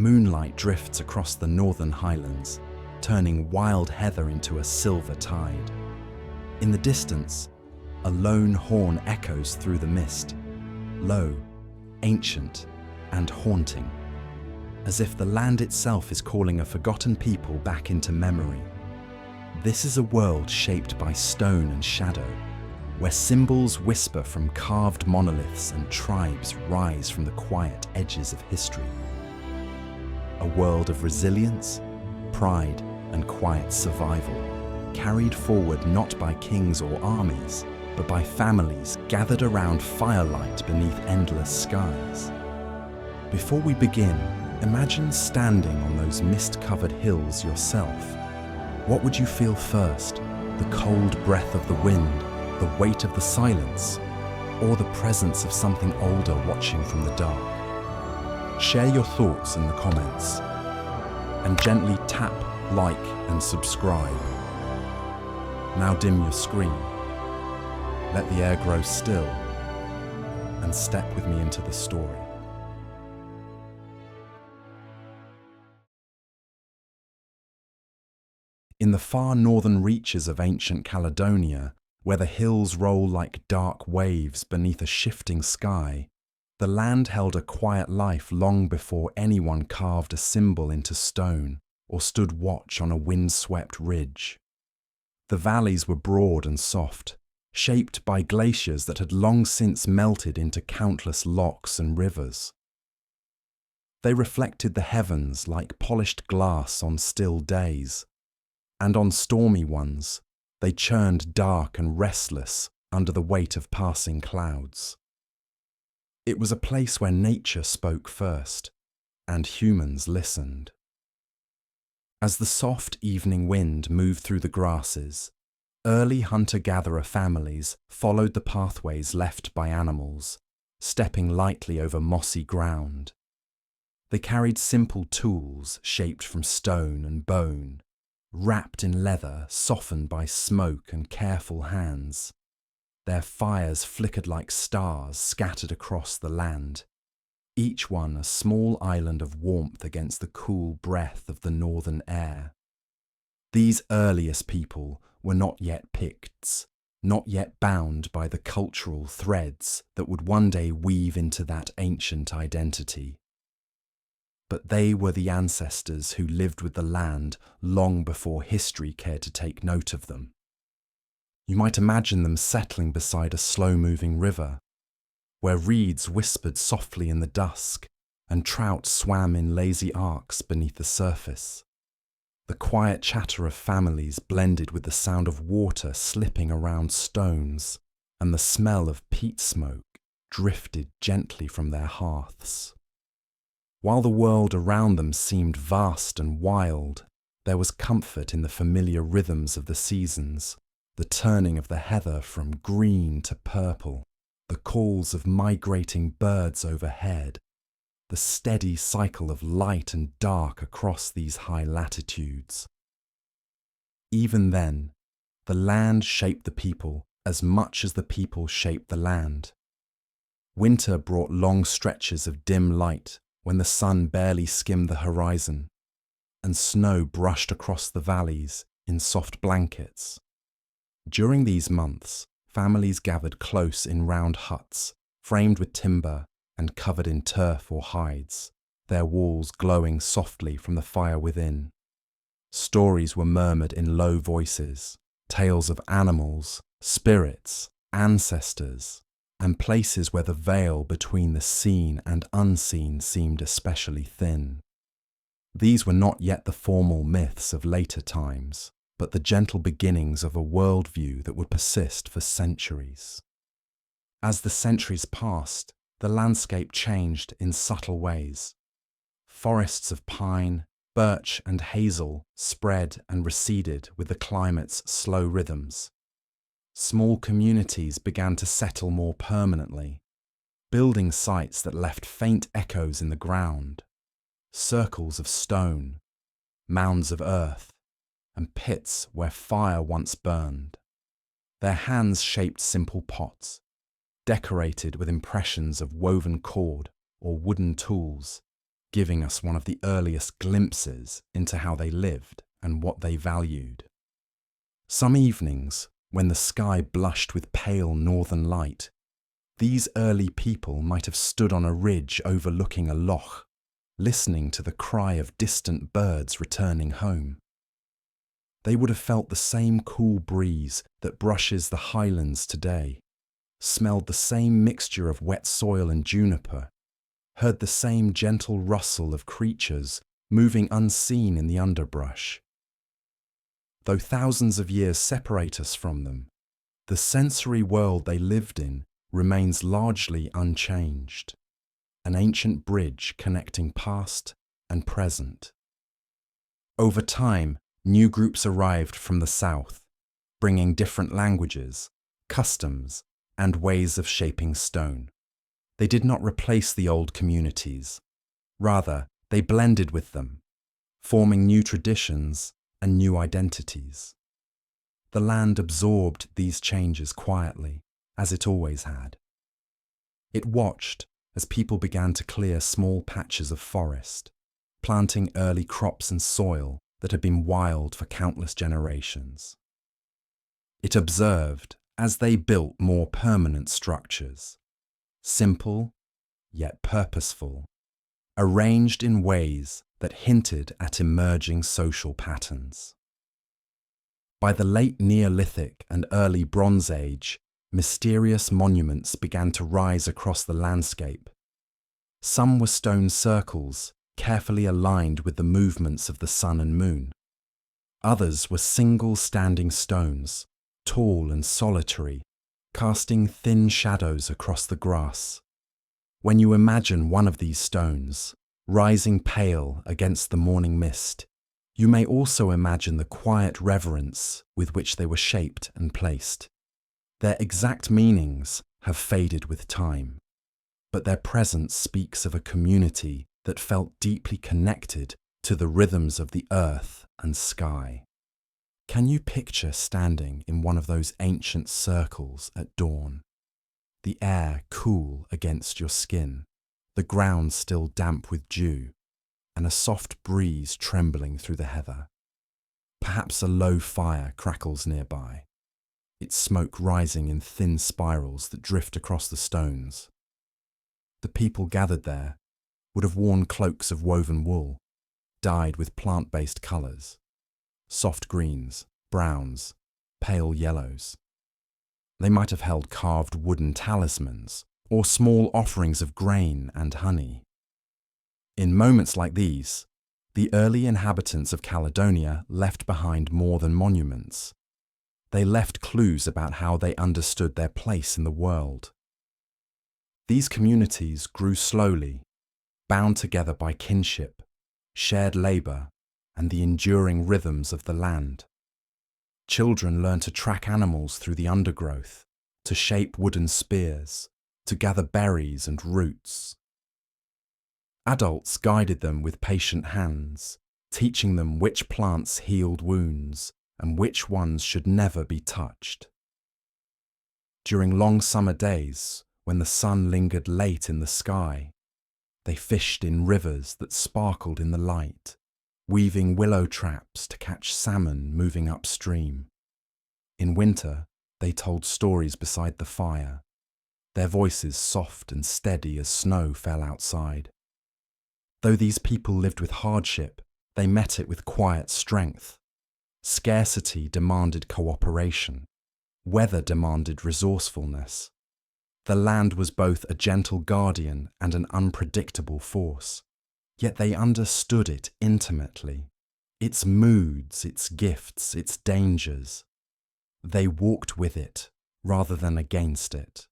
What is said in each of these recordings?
Moonlight drifts across the northern Highlands, turning wild heather into a silver tide. In the distance, a lone horn echoes through the mist, low, ancient, and haunting, as if the land itself is calling a forgotten people back into memory. This is a world shaped by stone and shadow, where symbols whisper from carved monoliths and tribes rise from the quiet edges of history. A world of resilience, pride, and quiet survival, carried forward not by kings or armies, but by families gathered around firelight beneath endless skies. Before we begin, imagine standing on those mist-covered hills yourself. What would you feel first? The cold breath of the wind, the weight of the silence, or the presence of something older watching from the dark? Share your thoughts in the comments, and gently tap like and subscribe. Now dim your screen, let the air grow still, and step with me into the story. In the far northern reaches of ancient Caledonia, where the hills roll like dark waves beneath a shifting sky, the land held a quiet life long before anyone carved a symbol into stone or stood watch on a wind-swept ridge. The valleys were broad and soft, shaped by glaciers that had long since melted into countless lochs and rivers. They reflected the heavens like polished glass on still days, and on stormy ones, they churned dark and restless under the weight of passing clouds. It was a place where nature spoke first, and humans listened. As the soft evening wind moved through the grasses, early hunter-gatherer families followed the pathways left by animals, stepping lightly over mossy ground. They carried simple tools shaped from stone and bone, wrapped in leather softened by smoke and careful hands. Their fires flickered like stars scattered across the land, each one a small island of warmth against the cool breath of the northern air. These earliest people were not yet Picts, not yet bound by the cultural threads that would one day weave into that ancient identity. But they were the ancestors who lived with the land long before history cared to take note of them. You might imagine them settling beside a slow-moving river, where reeds whispered softly in the dusk and trout swam in lazy arcs beneath the surface. The quiet chatter of families blended with the sound of water slipping around stones, and the smell of peat smoke drifted gently from their hearths. While the world around them seemed vast and wild, there was comfort in the familiar rhythms of the seasons, the turning of the heather from green to purple, the calls of migrating birds overhead, the steady cycle of light and dark across these high latitudes. Even then, the land shaped the people as much as the people shaped the land. Winter brought long stretches of dim light when the sun barely skimmed the horizon, and snow brushed across the valleys in soft blankets. During these months, families gathered close in round huts, framed with timber and covered in turf or hides, their walls glowing softly from the fire within. Stories were murmured in low voices, tales of animals, spirits, ancestors, and places where the veil between the seen and unseen seemed especially thin. These were not yet the formal myths of later times, but the gentle beginnings of a worldview that would persist for centuries. As the centuries passed, the landscape changed in subtle ways. Forests of pine, birch and hazel spread and receded with the climate's slow rhythms. Small communities began to settle more permanently, building sites that left faint echoes in the ground, circles of stone, mounds of earth, and pits where fire once burned. Their hands shaped simple pots, decorated with impressions of woven cord or wooden tools, giving us one of the earliest glimpses into how they lived and what they valued. Some evenings, when the sky blushed with pale northern light, these early people might have stood on a ridge overlooking a loch, listening to the cry of distant birds returning home. They would have felt the same cool breeze that brushes the Highlands today, smelled the same mixture of wet soil and juniper, heard the same gentle rustle of creatures moving unseen in the underbrush. Though thousands of years separate us from them, the sensory world they lived in remains largely unchanged, an ancient bridge connecting past and present. Over time, new groups arrived from the south, bringing different languages, customs, and ways of shaping stone. They did not replace the old communities. Rather, they blended with them, forming new traditions and new identities. The land absorbed these changes quietly, as it always had. It watched as people began to clear small patches of forest, planting early crops and soil that had been wild for countless generations. It observed as they built more permanent structures, simple yet purposeful, arranged in ways that hinted at emerging social patterns. By the late Neolithic and early Bronze Age, mysterious monuments began to rise across the landscape. Some were stone circles, carefully aligned with the movements of the sun and moon. Others were single standing stones, tall and solitary, casting thin shadows across the grass. When you imagine one of these stones, rising pale against the morning mist, you may also imagine the quiet reverence with which they were shaped and placed. Their exact meanings have faded with time, but their presence speaks of a community that felt deeply connected to the rhythms of the earth and sky. Can you picture standing in one of those ancient circles at dawn? The air cool against your skin, the ground still damp with dew, and a soft breeze trembling through the heather. Perhaps a low fire crackles nearby, its smoke rising in thin spirals that drift across the stones. The people gathered there would have worn cloaks of woven wool, dyed with plant-based colours, soft greens, browns, pale yellows. They might have held carved wooden talismans or small offerings of grain and honey. In moments like these, the early inhabitants of Caledonia left behind more than monuments. They left clues about how they understood their place in the world. These communities grew slowly, bound together by kinship, shared labour, and the enduring rhythms of the land. Children learned to track animals through the undergrowth, to shape wooden spears, to gather berries and roots. Adults guided them with patient hands, teaching them which plants healed wounds and which ones should never be touched. During long summer days, when the sun lingered late in the sky, they fished in rivers that sparkled in the light, weaving willow traps to catch salmon moving upstream. In winter, they told stories beside the fire, their voices soft and steady as snow fell outside. Though these people lived with hardship, they met it with quiet strength. Scarcity demanded cooperation. Weather demanded resourcefulness. The land was both a gentle guardian and an unpredictable force. Yet they understood it intimately, its moods, its gifts, its dangers. They walked with it rather than against it.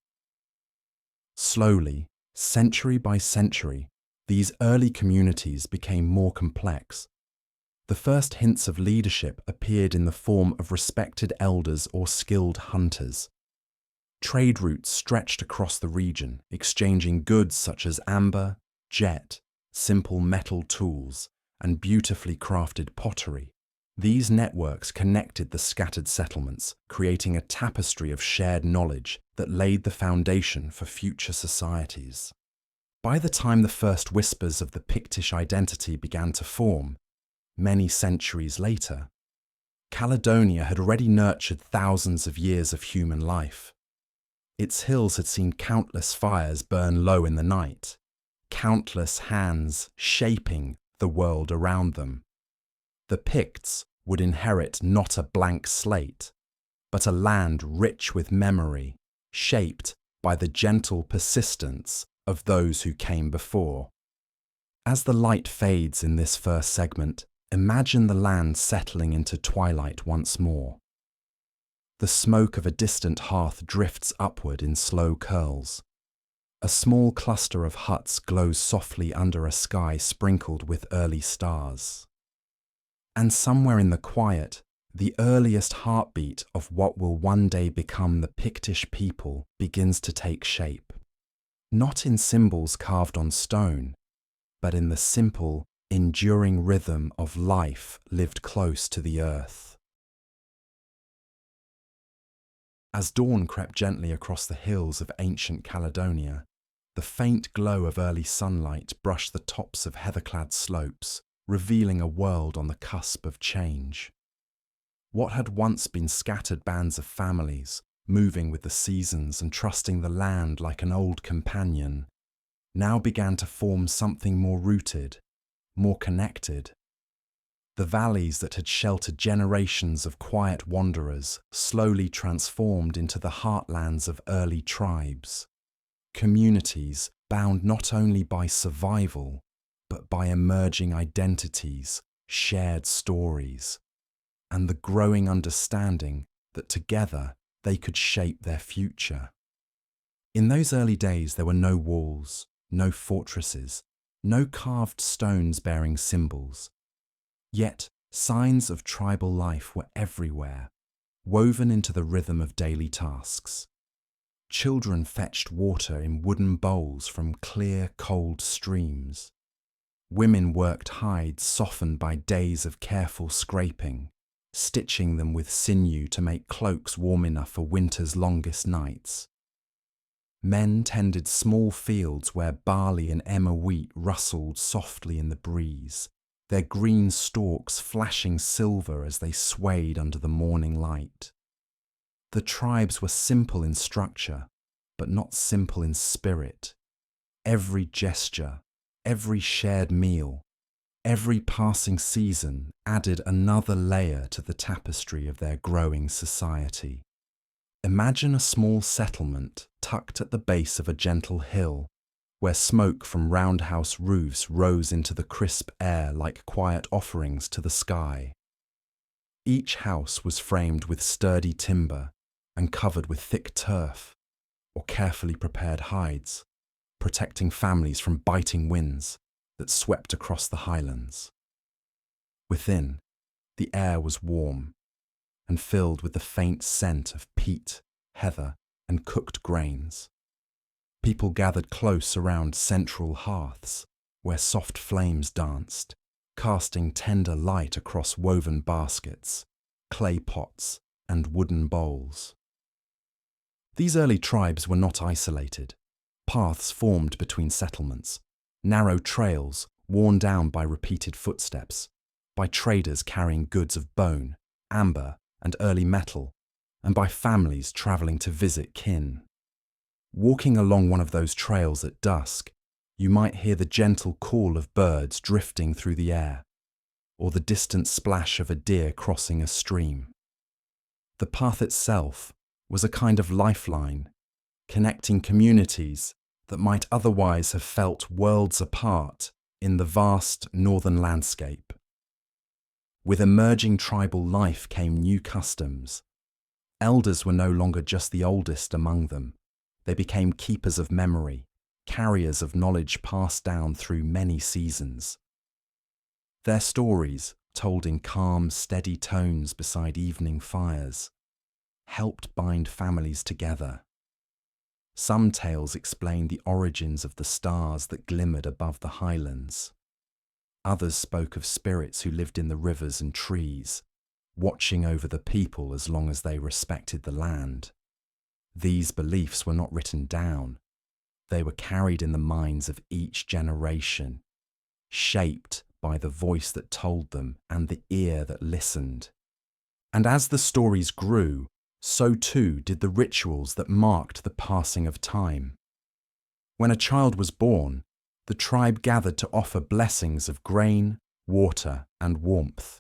Slowly, century by century, these early communities became more complex. The first hints of leadership appeared in the form of respected elders or skilled hunters. Trade routes stretched across the region, exchanging goods such as amber, jet, simple metal tools, and beautifully crafted pottery. These networks connected the scattered settlements, creating a tapestry of shared knowledge that laid the foundation for future societies. By the time the first whispers of the Pictish identity began to form, many centuries later, Caledonia had already nurtured thousands of years of human life. Its hills had seen countless fires burn low in the night, countless hands shaping the world around them. The Picts would inherit not a blank slate, but a land rich with memory, shaped by the gentle persistence of those who came before. As the light fades in this first segment, imagine the land settling into twilight once more. The smoke of a distant hearth drifts upward in slow curls. A small cluster of huts glows softly under a sky sprinkled with early stars. And somewhere in the quiet, the earliest heartbeat of what will one day become the Pictish people begins to take shape. Not in symbols carved on stone, but in the simple, enduring rhythm of life lived close to the earth. As dawn crept gently across the hills of ancient Caledonia, the faint glow of early sunlight brushed the tops of heather-clad slopes, revealing a world on the cusp of change. What had once been scattered bands of families, moving with the seasons and trusting the land like an old companion, now began to form something more rooted, more connected. The valleys that had sheltered generations of quiet wanderers slowly transformed into the heartlands of early tribes, communities bound not only by survival, but by emerging identities, shared stories, and the growing understanding that together they could shape their future. In those early days there were no walls, no fortresses, no carved stones bearing symbols. Yet signs of tribal life were everywhere, woven into the rhythm of daily tasks. Children fetched water in wooden bowls from clear, cold streams. Women worked hides softened by days of careful scraping, stitching them with sinew to make cloaks warm enough for winter's longest nights. Men tended small fields where barley and emmer wheat rustled softly in the breeze, their green stalks flashing silver as they swayed under the morning light. The tribes were simple in structure, but not simple in spirit. Every gesture, every shared meal, every passing season added another layer to the tapestry of their growing society. Imagine a small settlement tucked at the base of a gentle hill, where smoke from roundhouse roofs rose into the crisp air like quiet offerings to the sky. Each house was framed with sturdy timber and covered with thick turf or carefully prepared hides, protecting families from biting winds that swept across the Highlands. Within, the air was warm and filled with the faint scent of peat, heather, and cooked grains. People gathered close around central hearths, where soft flames danced, casting tender light across woven baskets, clay pots, and wooden bowls. These early tribes were not isolated. Paths formed between settlements, narrow trails worn down by repeated footsteps, by traders carrying goods of bone, amber, and early metal, and by families travelling to visit kin. Walking along one of those trails at dusk, you might hear the gentle call of birds drifting through the air, or the distant splash of a deer crossing a stream. The path itself was a kind of lifeline, connecting communities that might otherwise have felt worlds apart in the vast northern landscape. With emerging tribal life came new customs. Elders were no longer just the oldest among them. They became keepers of memory, carriers of knowledge passed down through many seasons. Their stories, told in calm, steady tones beside evening fires, helped bind families together. Some tales explained the origins of the stars that glimmered above the highlands. Others spoke of spirits who lived in the rivers and trees, watching over the people as long as they respected the land. These beliefs were not written down. they were carried in the minds of each generation, shaped by the voice that told them and the ear that listened. And as the stories grew, so too did the rituals that marked the passing of time. When a child was born, the tribe gathered to offer blessings of grain, water, and warmth.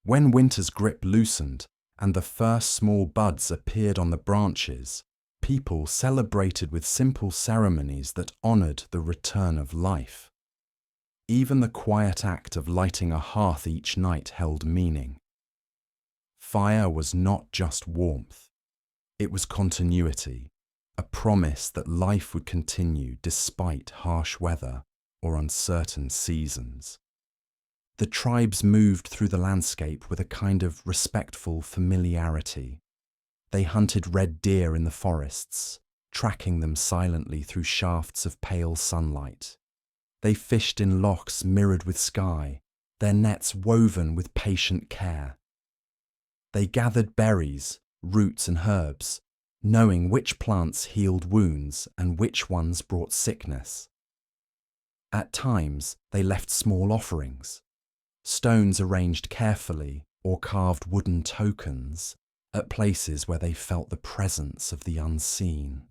When winter's grip loosened and the first small buds appeared on the branches, people celebrated with simple ceremonies that honoured the return of life. Even the quiet act of lighting a hearth each night held meaning. Fire was not just warmth, it was continuity, a promise that life would continue despite harsh weather or uncertain seasons. The tribes moved through the landscape with a kind of respectful familiarity. They hunted red deer in the forests, tracking them silently through shafts of pale sunlight. They fished in lochs mirrored with sky, their nets woven with patient care. They gathered berries, roots and herbs, knowing which plants healed wounds and which ones brought sickness. At times, they left small offerings, stones arranged carefully or carved wooden tokens at places where they felt the presence of the unseen.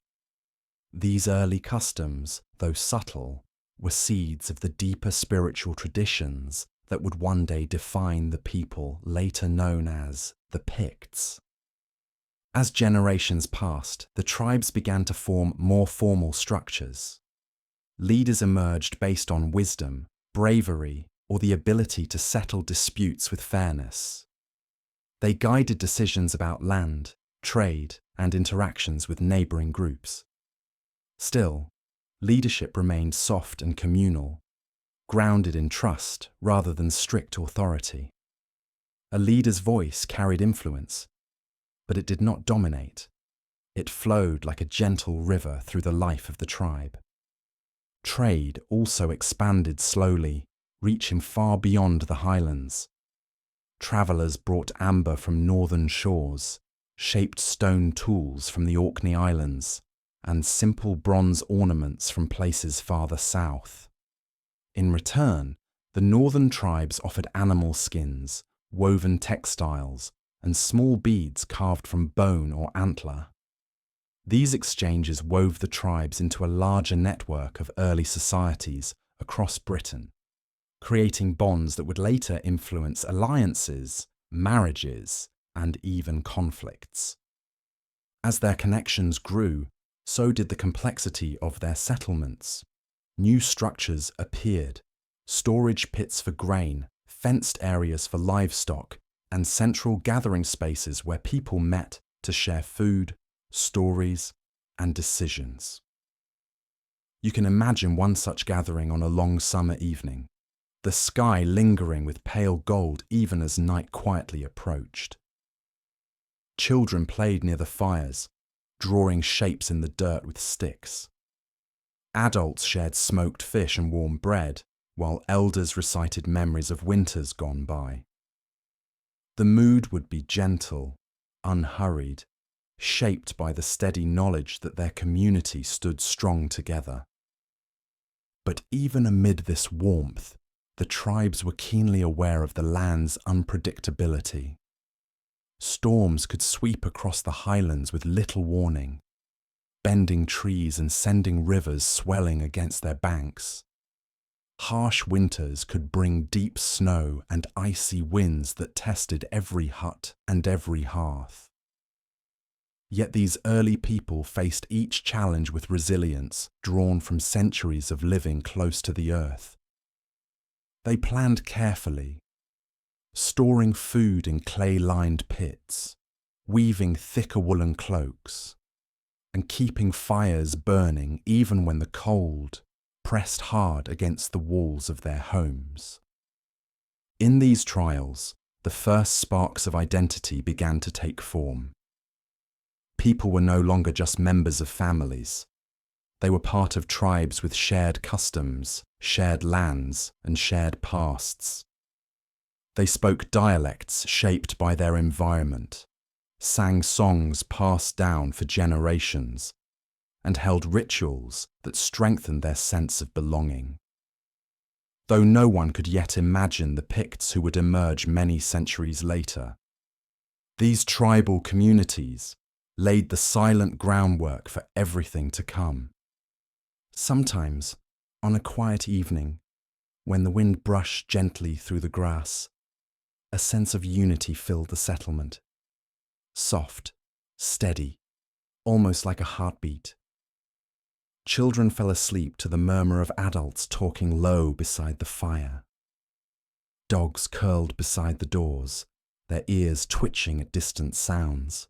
These early customs, though subtle, were seeds of the deeper spiritual traditions that would one day define the people later known as the Picts. As generations passed, the tribes began to form more formal structures. Leaders emerged based on wisdom, bravery, or the ability to settle disputes with fairness. They guided decisions about land, trade, and interactions with neighbouring groups. Still, leadership remained soft and communal, grounded in trust rather than strict authority. A leader's voice carried influence, but it did not dominate. It flowed like a gentle river through the life of the tribe. Trade also expanded slowly, reaching far beyond the Highlands. Travellers brought amber from northern shores, shaped stone tools from the Orkney Islands, and simple bronze ornaments from places farther south. In return, the northern tribes offered animal skins, woven textiles, and small beads carved from bone or antler. These exchanges wove the tribes into a larger network of early societies across Britain, creating bonds that would later influence alliances, marriages, and even conflicts. As their connections grew, so did the complexity of their settlements. New structures appeared, storage pits for grain, fenced areas for livestock, and central gathering spaces where people met to share food, stories, and decisions. You can imagine one such gathering on a long summer evening, the sky lingering with pale gold even as night quietly approached. Children played near the fires, drawing shapes in the dirt with sticks. Adults shared smoked fish and warm bread, while elders recited memories of winters gone by. The mood would be gentle, unhurried, shaped by the steady knowledge that their community stood strong together. But even amid this warmth, the tribes were keenly aware of the land's unpredictability. Storms could sweep across the Highlands with little warning, bending trees and sending rivers swelling against their banks. Harsh winters could bring deep snow and icy winds that tested every hut and every hearth. Yet these early people faced each challenge with resilience drawn from centuries of living close to the earth. They planned carefully, storing food in clay-lined pits, weaving thicker woolen cloaks, and keeping fires burning even when the cold pressed hard against the walls of their homes. In these trials, the first sparks of identity began to take form. People were no longer just members of families. They were part of tribes with shared customs, shared lands, and shared pasts. They spoke dialects shaped by their environment, sang songs passed down for generations, and held rituals that strengthened their sense of belonging. Though no one could yet imagine the Picts who would emerge many centuries later, these tribal communities laid the silent groundwork for everything to come. Sometimes, on a quiet evening, when the wind brushed gently through the grass, a sense of unity filled the settlement. Soft, steady, almost like a heartbeat. Children fell asleep to the murmur of adults talking low beside the fire. Dogs curled beside the doors, their ears twitching at distant sounds.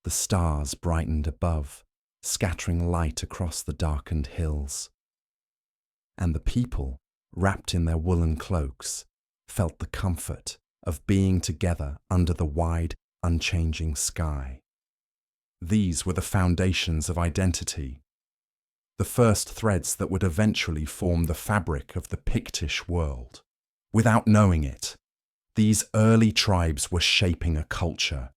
The stars brightened above, scattering light across the darkened hills. And the people, wrapped in their woolen cloaks, felt the comfort of being together under the wide, unchanging sky. These were the foundations of identity, the first threads that would eventually form the fabric of the Pictish world. Without knowing it, these early tribes were shaping a culture,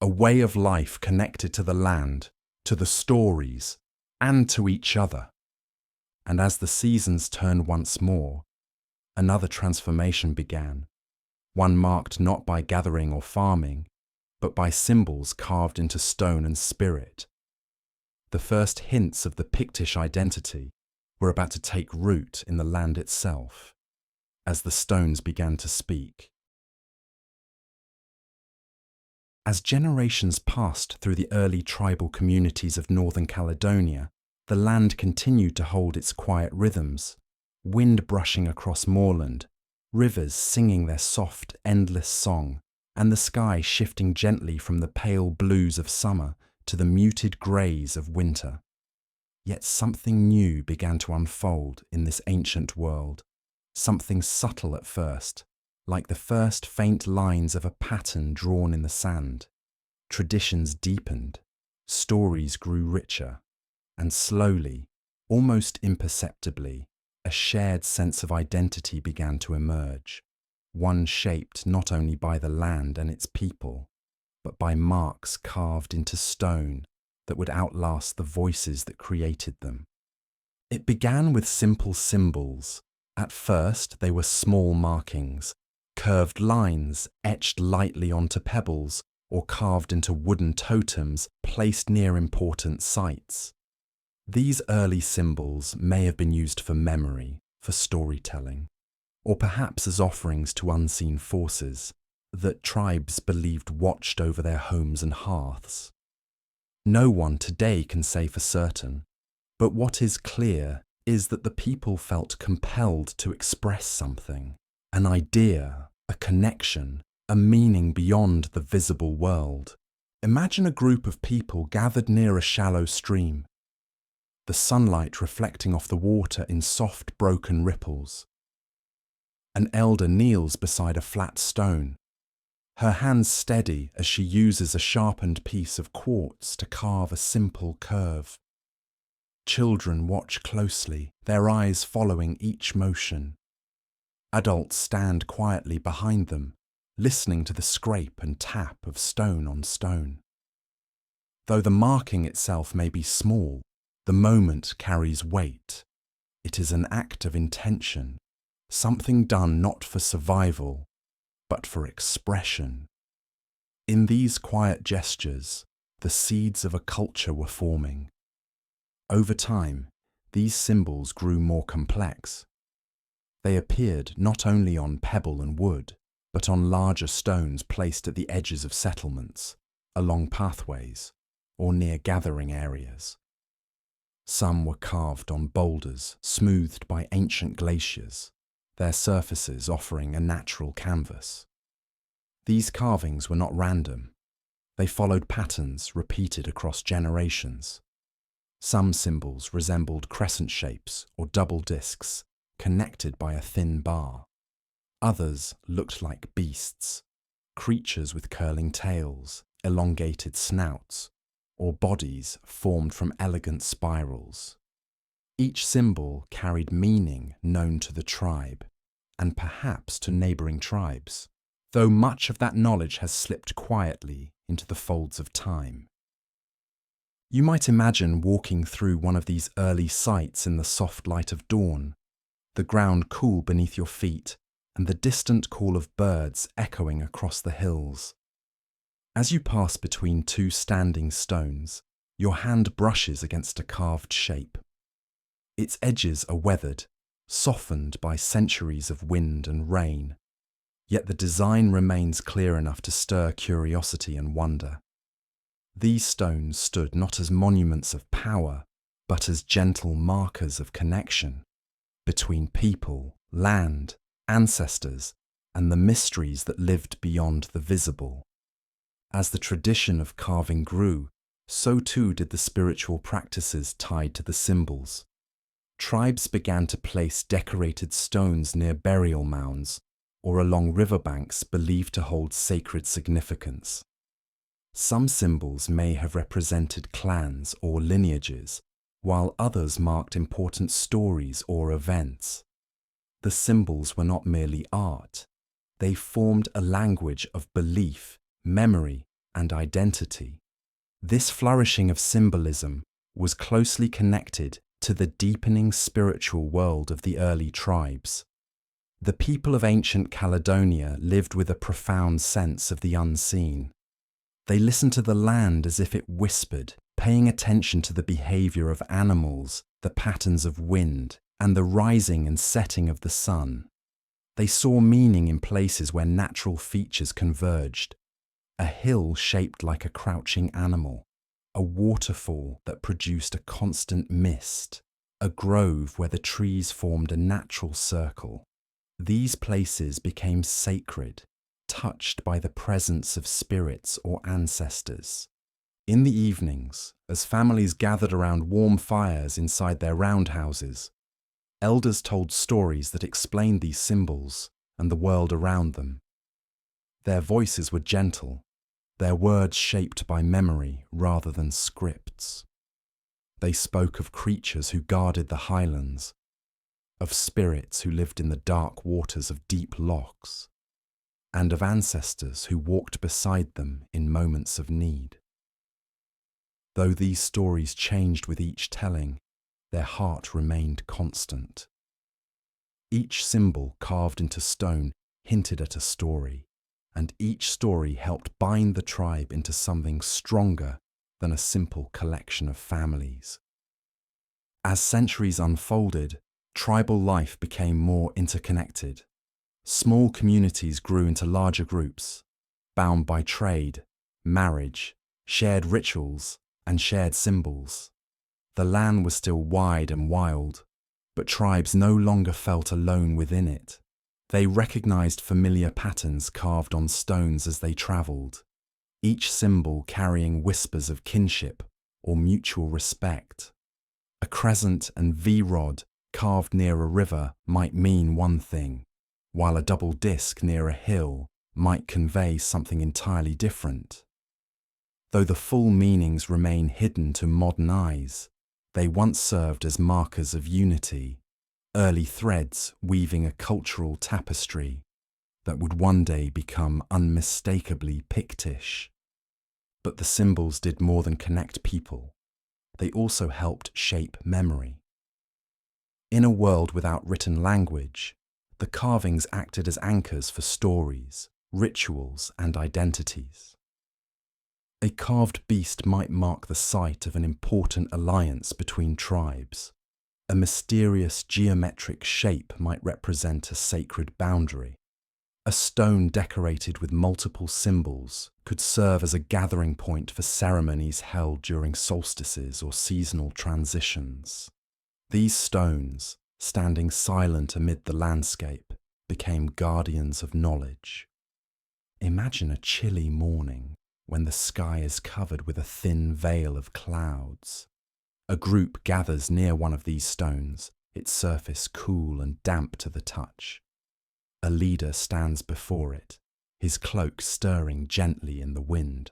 a way of life connected to the land, to the stories, and to each other. And as the seasons turned once more, another transformation began, one marked not by gathering or farming, but by symbols carved into stone and spirit. The first hints of the Pictish identity were about to take root in the land itself, as the stones began to speak. As generations passed through the early tribal communities of northern Caledonia, the land continued to hold its quiet rhythms, wind brushing across moorland, rivers singing their soft, endless song, and the sky shifting gently from the pale blues of summer to the muted greys of winter. Yet something new began to unfold in this ancient world, something subtle at first, like the first faint lines of a pattern drawn in the sand. Traditions deepened, stories grew richer, and slowly, almost imperceptibly, a shared sense of identity began to emerge, one shaped not only by the land and its people, but by marks carved into stone that would outlast the voices that created them. It began with simple symbols. At first, they were small markings, curved lines etched lightly onto pebbles or carved into wooden totems placed near important sites. These early symbols may have been used for memory, for storytelling, or perhaps as offerings to unseen forces that tribes believed watched over their homes and hearths. No one today can say for certain, but what is clear is that the people felt compelled to express something, an idea, a connection, a meaning beyond the visible world. Imagine a group of people gathered near a shallow stream, the sunlight reflecting off the water in soft, broken ripples. An elder kneels beside a flat stone, her hands steady as she uses a sharpened piece of quartz to carve a simple curve. Children watch closely, their eyes following each motion. Adults stand quietly behind them, listening to the scrape and tap of stone on stone. Though the marking itself may be small, the moment carries weight. It is an act of intention, something done not for survival, but for expression. In these quiet gestures, the seeds of a culture were forming. Over time, these symbols grew more complex. They appeared not only on pebble and wood, but on larger stones placed at the edges of settlements, along pathways, or near gathering areas. Some were carved on boulders smoothed by ancient glaciers, their surfaces offering a natural canvas. These carvings were not random. They followed patterns repeated across generations. Some symbols resembled crescent shapes or double discs, connected by a thin bar. Others looked like beasts, creatures with curling tails, elongated snouts, or bodies formed from elegant spirals. Each symbol carried meaning known to the tribe, and perhaps to neighbouring tribes, though much of that knowledge has slipped quietly into the folds of time. You might imagine walking through one of these early sites in the soft light of dawn, the ground cool beneath your feet and the distant call of birds echoing across the hills. As you pass between two standing stones, your hand brushes against a carved shape. Its edges are weathered, softened by centuries of wind and rain, yet the design remains clear enough to stir curiosity and wonder. These stones stood not as monuments of power, but as gentle markers of connection between people, land, ancestors, and the mysteries that lived beyond the visible. As the tradition of carving grew, so too did the spiritual practices tied to the symbols. Tribes began to place decorated stones near burial mounds or along riverbanks believed to hold sacred significance. Some symbols may have represented clans or lineages, while others marked important stories or events. The symbols were not merely art. They formed a language of belief, memory, and identity. This flourishing of symbolism was closely connected to the deepening spiritual world of the early tribes. The people of ancient Caledonia lived with a profound sense of the unseen. They listened to the land as if it whispered, paying attention to the behavior of animals, the patterns of wind, and the rising and setting of the sun. They saw meaning in places where natural features converged. A hill shaped like a crouching animal, a waterfall that produced a constant mist, a grove where the trees formed a natural circle. These places became sacred, touched by the presence of spirits or ancestors. In the evenings, as families gathered around warm fires inside their roundhouses, elders told stories that explained these symbols and the world around them. Their voices were gentle, their words shaped by memory rather than scripts. They spoke of creatures who guarded the Highlands, of spirits who lived in the dark waters of deep lochs, and of ancestors who walked beside them in moments of need. Though these stories changed with each telling, their heart remained constant. Each symbol carved into stone hinted at a story, and each story helped bind the tribe into something stronger than a simple collection of families. As centuries unfolded, tribal life became more interconnected. Small communities grew into larger groups, bound by trade, marriage, shared rituals, and shared symbols. The land was still wide and wild, but tribes no longer felt alone within it. They recognized familiar patterns carved on stones as they traveled, each symbol carrying whispers of kinship or mutual respect. A crescent and V-rod carved near a river might mean one thing, while a double disc near a hill might convey something entirely different. Though the full meanings remain hidden to modern eyes, they once served as markers of unity, early threads weaving a cultural tapestry that would one day become unmistakably Pictish. But the symbols did more than connect people. They also helped shape memory. In a world without written language, the carvings acted as anchors for stories, rituals, and identities. A carved beast might mark the site of an important alliance between tribes. A mysterious geometric shape might represent a sacred boundary. A stone decorated with multiple symbols could serve as a gathering point for ceremonies held during solstices or seasonal transitions. These stones, standing silent amid the landscape, became guardians of knowledge. Imagine a chilly morning when the sky is covered with a thin veil of clouds. A group gathers near one of these stones, its surface cool and damp to the touch. A leader stands before it, his cloak stirring gently in the wind.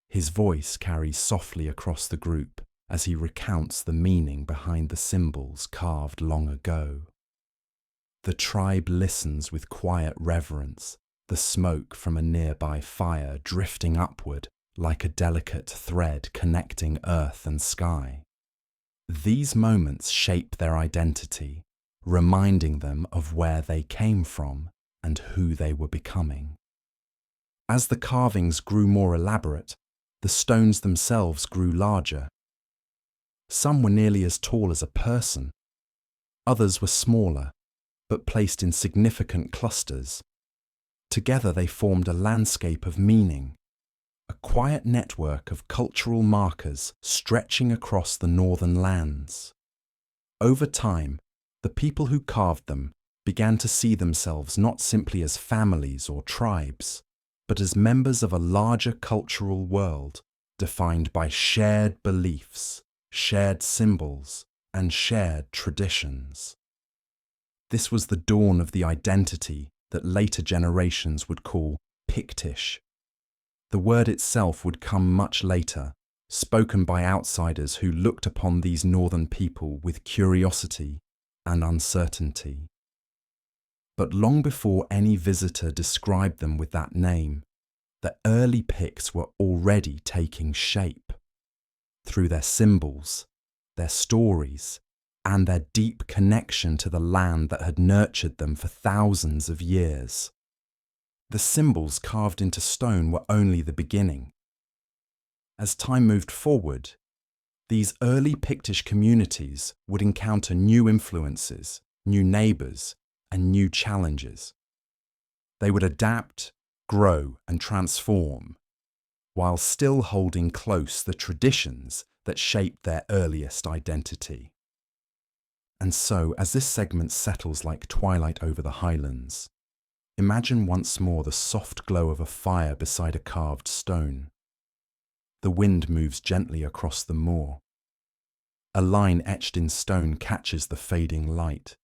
His voice carries softly across the group as he recounts the meaning behind the symbols carved long ago. The tribe listens with quiet reverence, the smoke from a nearby fire drifting upward like a delicate thread connecting earth and sky. These moments shape their identity, reminding them of where they came from and who they were becoming. As the carvings grew more elaborate, the stones themselves grew larger. Some were nearly as tall as a person. Others were smaller, but placed in significant clusters. Together they formed a landscape of meaning, a quiet network of cultural markers stretching across the northern lands. Over time, the people who carved them began to see themselves not simply as families or tribes, but as members of a larger cultural world defined by shared beliefs, shared symbols, and shared traditions. This was the dawn of the identity that later generations would call Pictish. The word itself would come much later, spoken by outsiders who looked upon these northern people with curiosity and uncertainty. But long before any visitor described them with that name, the early Picts were already taking shape. Through their symbols, their stories, and their deep connection to the land that had nurtured them for thousands of years. The symbols carved into stone were only the beginning. As time moved forward, these early Pictish communities would encounter new influences, new neighbours, and new challenges. They would adapt, grow, and transform, while still holding close the traditions that shaped their earliest identity. And so, as this segment settles like twilight over the Highlands, imagine once more the soft glow of a fire beside a carved stone. The wind moves gently across the moor. A line etched in stone catches the fading light.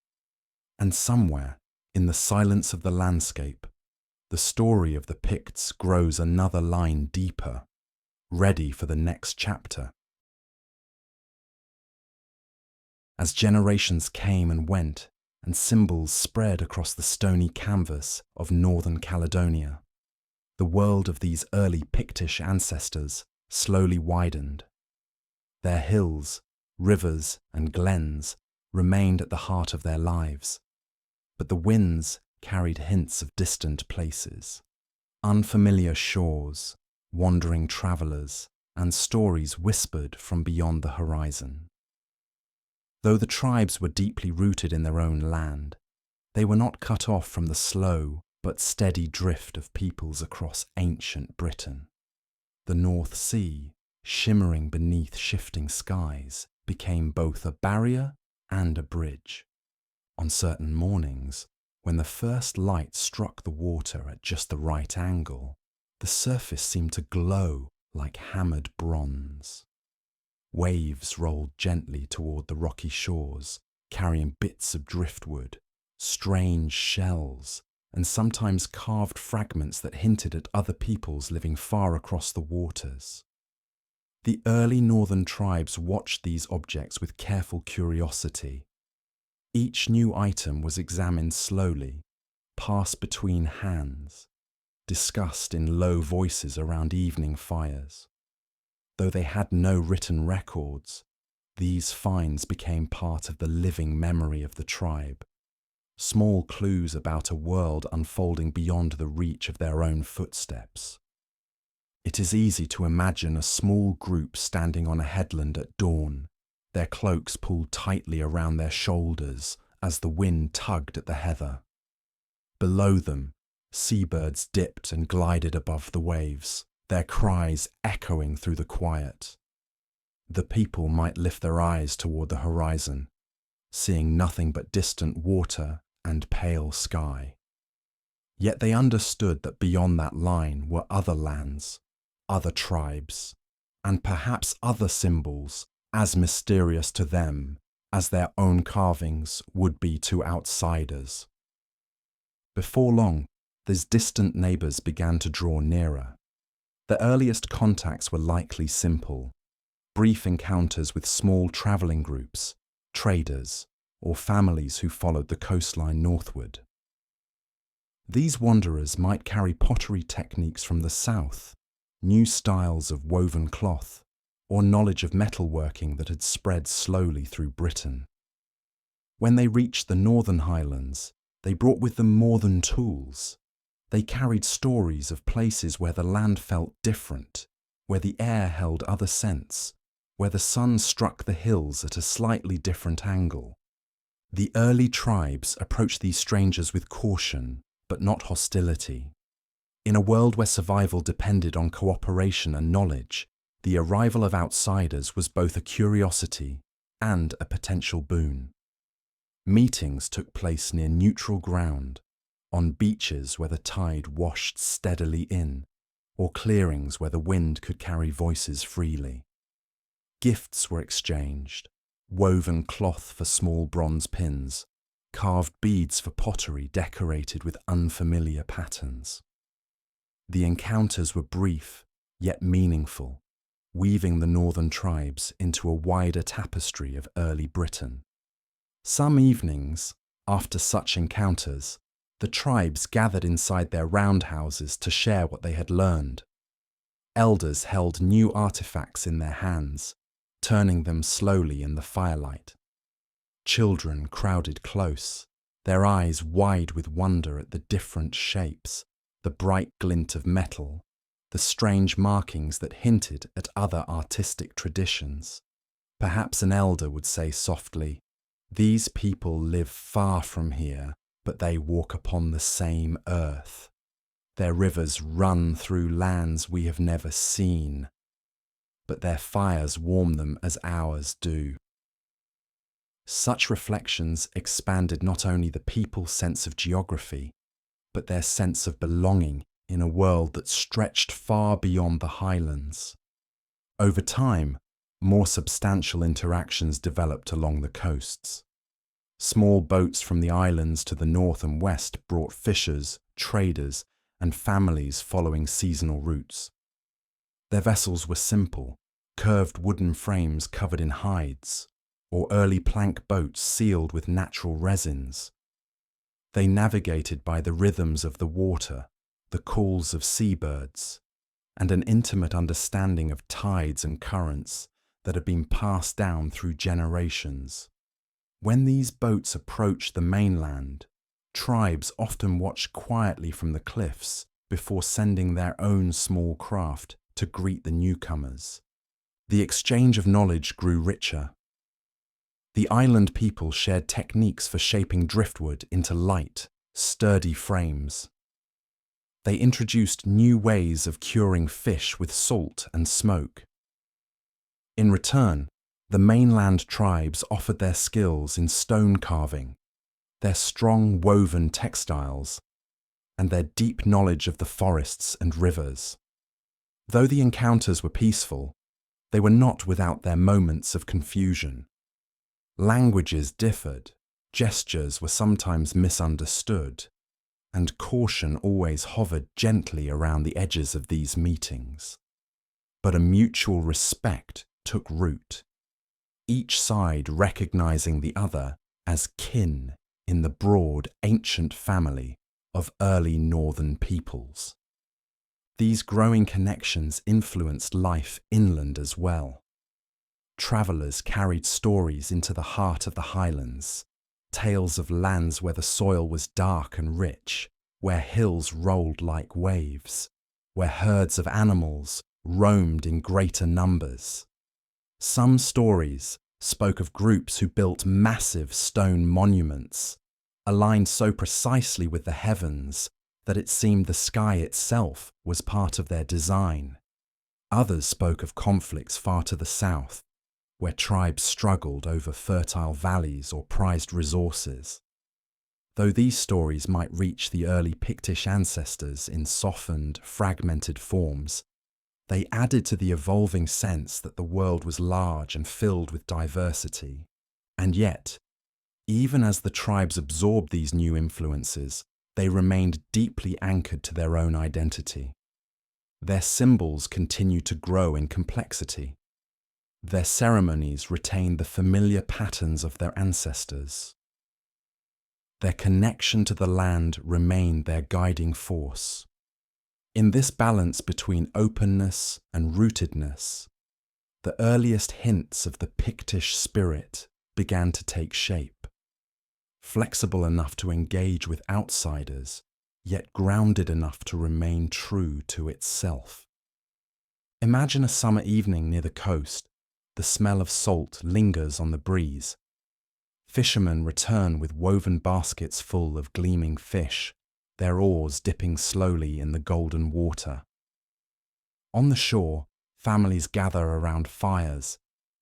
And somewhere, in the silence of the landscape, the story of the Picts grows another line deeper, ready for the next chapter. As generations came and went, and symbols spread across the stony canvas of northern Caledonia, the world of these early Pictish ancestors slowly widened. Their hills, rivers, and glens remained at the heart of their lives, but the winds carried hints of distant places, unfamiliar shores, wandering travellers, and stories whispered from beyond the horizon. Though the tribes were deeply rooted in their own land, they were not cut off from the slow but steady drift of peoples across ancient Britain. The North Sea, shimmering beneath shifting skies, became both a barrier and a bridge. On certain mornings, when the first light struck the water at just the right angle, the surface seemed to glow like hammered bronze. Waves rolled gently toward the rocky shores, carrying bits of driftwood, strange shells, and sometimes carved fragments that hinted at other peoples living far across the waters. The early northern tribes watched these objects with careful curiosity. Each new item was examined slowly, passed between hands, discussed in low voices around evening fires. Though they had no written records, these finds became part of the living memory of the tribe, small clues about a world unfolding beyond the reach of their own footsteps. It is easy to imagine a small group standing on a headland at dawn, their cloaks pulled tightly around their shoulders as the wind tugged at the heather. Below them, seabirds dipped and glided above the waves, their cries echoing through the quiet. The people might lift their eyes toward the horizon, seeing nothing but distant water and pale sky. Yet they understood that beyond that line were other lands, other tribes, and perhaps other symbols as mysterious to them as their own carvings would be to outsiders. Before long, these distant neighbours began to draw nearer. The earliest contacts were likely simple, brief encounters with small travelling groups, traders, or families who followed the coastline northward. These wanderers might carry pottery techniques from the south, new styles of woven cloth, or knowledge of metalworking that had spread slowly through Britain. When they reached the northern Highlands, they brought with them more than tools. They carried stories of places where the land felt different, where the air held other scents, where the sun struck the hills at a slightly different angle. The early tribes approached these strangers with caution, but not hostility. In a world where survival depended on cooperation and knowledge, the arrival of outsiders was both a curiosity and a potential boon. Meetings took place near neutral ground, on beaches where the tide washed steadily in, or clearings where the wind could carry voices freely. Gifts were exchanged, woven cloth for small bronze pins, carved beads for pottery decorated with unfamiliar patterns. The encounters were brief, yet meaningful, weaving the northern tribes into a wider tapestry of early Britain. Some evenings, after such encounters, the tribes gathered inside their roundhouses to share what they had learned. Elders held new artifacts in their hands, turning them slowly in the firelight. Children crowded close, their eyes wide with wonder at the different shapes, the bright glint of metal, the strange markings that hinted at other artistic traditions. Perhaps an elder would say softly, "These people live far from here, but they walk upon the same earth. Their rivers run through lands we have never seen, but their fires warm them as ours do." Such reflections expanded not only the people's sense of geography, but their sense of belonging in a world that stretched far beyond the Highlands. Over time, more substantial interactions developed along the coasts. Small boats from the islands to the north and west brought fishers, traders, and families following seasonal routes. Their vessels were simple, curved wooden frames covered in hides, or early plank boats sealed with natural resins. They navigated by the rhythms of the water, the calls of seabirds, and an intimate understanding of tides and currents that had been passed down through generations. When these boats approached the mainland, tribes often watched quietly from the cliffs before sending their own small craft to greet the newcomers. The exchange of knowledge grew richer. The island people shared techniques for shaping driftwood into light, sturdy frames. They introduced new ways of curing fish with salt and smoke. In return, the mainland tribes offered their skills in stone carving, their strong woven textiles, and their deep knowledge of the forests and rivers. Though the encounters were peaceful, they were not without their moments of confusion. Languages differed, gestures were sometimes misunderstood, and caution always hovered gently around the edges of these meetings. But a mutual respect took root, each side recognizing the other as kin in the broad, ancient family of early northern peoples. These growing connections influenced life inland as well. Travellers carried stories into the heart of the Highlands, tales of lands where the soil was dark and rich, where hills rolled like waves, where herds of animals roamed in greater numbers. Some stories spoke of groups who built massive stone monuments, aligned so precisely with the heavens that it seemed the sky itself was part of their design. Others spoke of conflicts far to the south, where tribes struggled over fertile valleys or prized resources. Though these stories might reach the early Pictish ancestors in softened, fragmented forms, they added to the evolving sense that the world was large and filled with diversity. And yet, even as the tribes absorbed these new influences, they remained deeply anchored to their own identity. Their symbols continued to grow in complexity. Their ceremonies retained the familiar patterns of their ancestors. Their connection to the land remained their guiding force. In this balance between openness and rootedness, the earliest hints of the Pictish spirit began to take shape, flexible enough to engage with outsiders, yet grounded enough to remain true to itself. Imagine a summer evening near the coast. The smell of salt lingers on the breeze. Fishermen return with woven baskets full of gleaming fish, their oars dipping slowly in the golden water. On the shore, families gather around fires,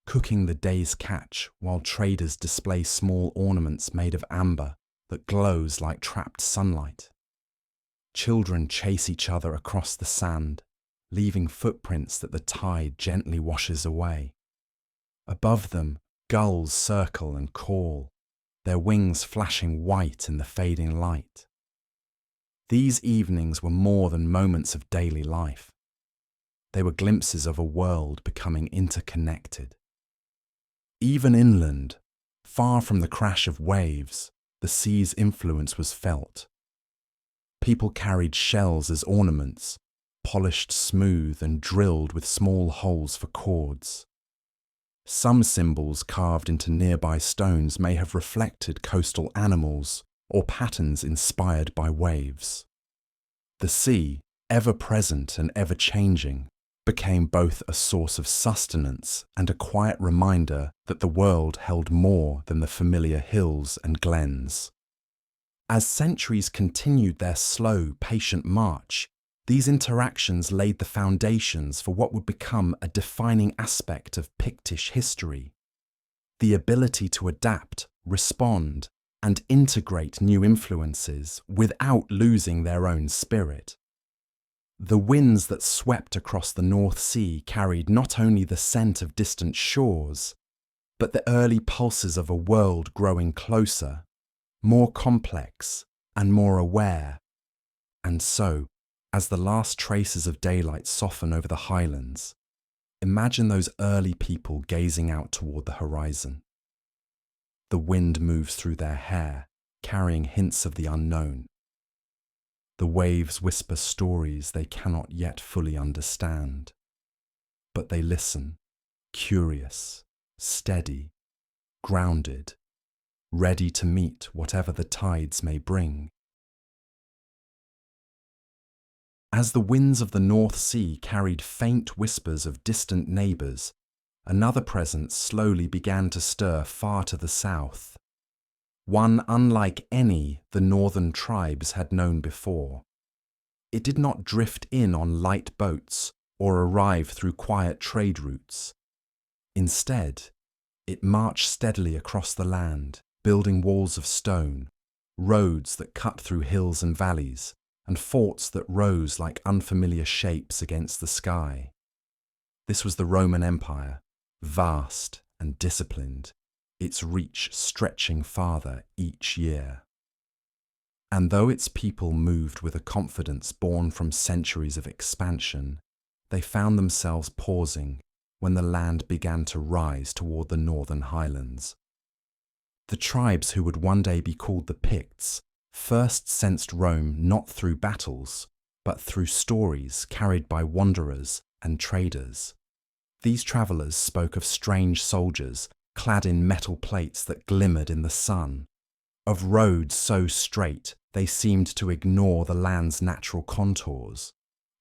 cooking the day's catch while traders display small ornaments made of amber that glows like trapped sunlight. Children chase each other across the sand, leaving footprints that the tide gently washes away. Above them, gulls circle and call, their wings flashing white in the fading light. These evenings were more than moments of daily life. They were glimpses of a world becoming interconnected. Even inland, far from the crash of waves, the sea's influence was felt. People carried shells as ornaments, polished smooth and drilled with small holes for cords. Some symbols carved into nearby stones may have reflected coastal animals or patterns inspired by waves. The sea, ever present and ever changing, became both a source of sustenance and a quiet reminder that the world held more than the familiar hills and glens. As centuries continued their slow, patient march, these interactions laid the foundations for what would become a defining aspect of Pictish history: the ability to adapt, respond, and integrate new influences without losing their own spirit. The winds that swept across the North Sea carried not only the scent of distant shores, but the early pulses of a world growing closer, more complex, and more aware. And so, as the last traces of daylight soften over the Highlands, imagine those early people gazing out toward the horizon. The wind moves through their hair, carrying hints of the unknown. The waves whisper stories they cannot yet fully understand. But they listen, curious, steady, grounded, ready to meet whatever the tides may bring. As the winds of the North Sea carried faint whispers of distant neighbours, another presence slowly began to stir far to the south, one unlike any the northern tribes had known before. It did not drift in on light boats or arrive through quiet trade routes. Instead, it marched steadily across the land, building walls of stone, roads that cut through hills and valleys, and forts that rose like unfamiliar shapes against the sky. This was the Roman Empire, vast and disciplined, its reach stretching farther each year. And though its people moved with a confidence born from centuries of expansion, they found themselves pausing when the land began to rise toward the northern highlands. The tribes who would one day be called the Picts first sensed Rome not through battles, but through stories carried by wanderers and traders. These travellers spoke of strange soldiers clad in metal plates that glimmered in the sun, of roads so straight they seemed to ignore the land's natural contours,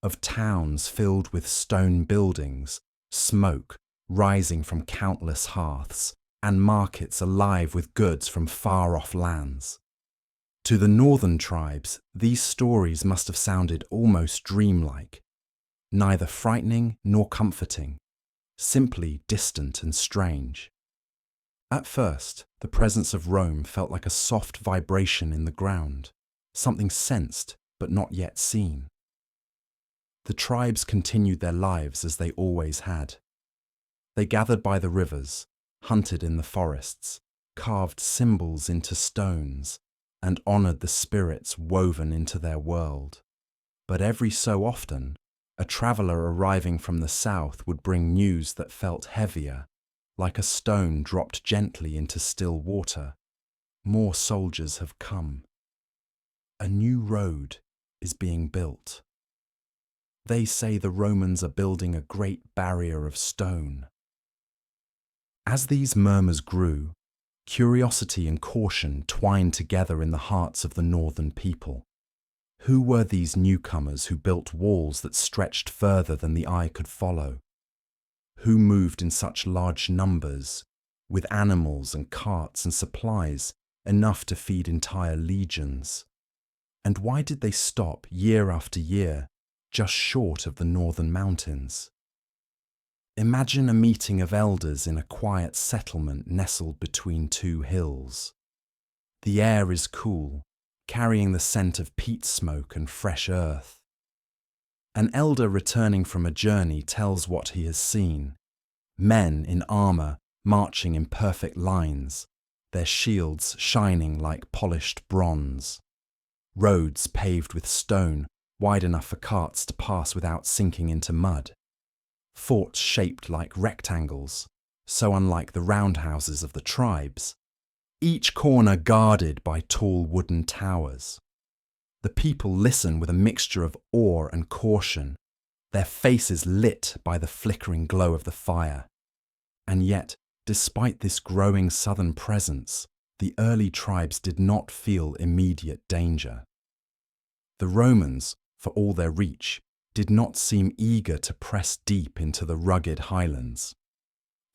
of towns filled with stone buildings, smoke rising from countless hearths, and markets alive with goods from far-off lands. To the northern tribes, these stories must have sounded almost dreamlike, neither frightening nor comforting, simply distant and strange. At first, the presence of Rome felt like a soft vibration in the ground, something sensed but not yet seen. The tribes continued their lives as they always had. They gathered by the rivers, hunted in the forests, carved symbols into stones, and honoured the spirits woven into their world. But every so often, a traveller arriving from the south would bring news that felt heavier, like a stone dropped gently into still water. More soldiers have come. A new road is being built. They say the Romans are building a great barrier of stone. As these murmurs grew, curiosity and caution twined together in the hearts of the northern people. Who were these newcomers who built walls that stretched further than the eye could follow? Who moved in such large numbers, with animals and carts and supplies, enough to feed entire legions? And why did they stop year after year, just short of the northern mountains? Imagine a meeting of elders in a quiet settlement nestled between two hills. The air is cool, carrying the scent of peat smoke and fresh earth. An elder returning from a journey tells what he has seen. Men in armour marching in perfect lines, their shields shining like polished bronze. Roads paved with stone, wide enough for carts to pass without sinking into mud. Forts shaped like rectangles, so unlike the roundhouses of the tribes, each corner guarded by tall wooden towers. The people listen with a mixture of awe and caution, their faces lit by the flickering glow of the fire. And yet, despite this growing southern presence, the early tribes did not feel immediate danger. The Romans, for all their reach, did not seem eager to press deep into the rugged highlands.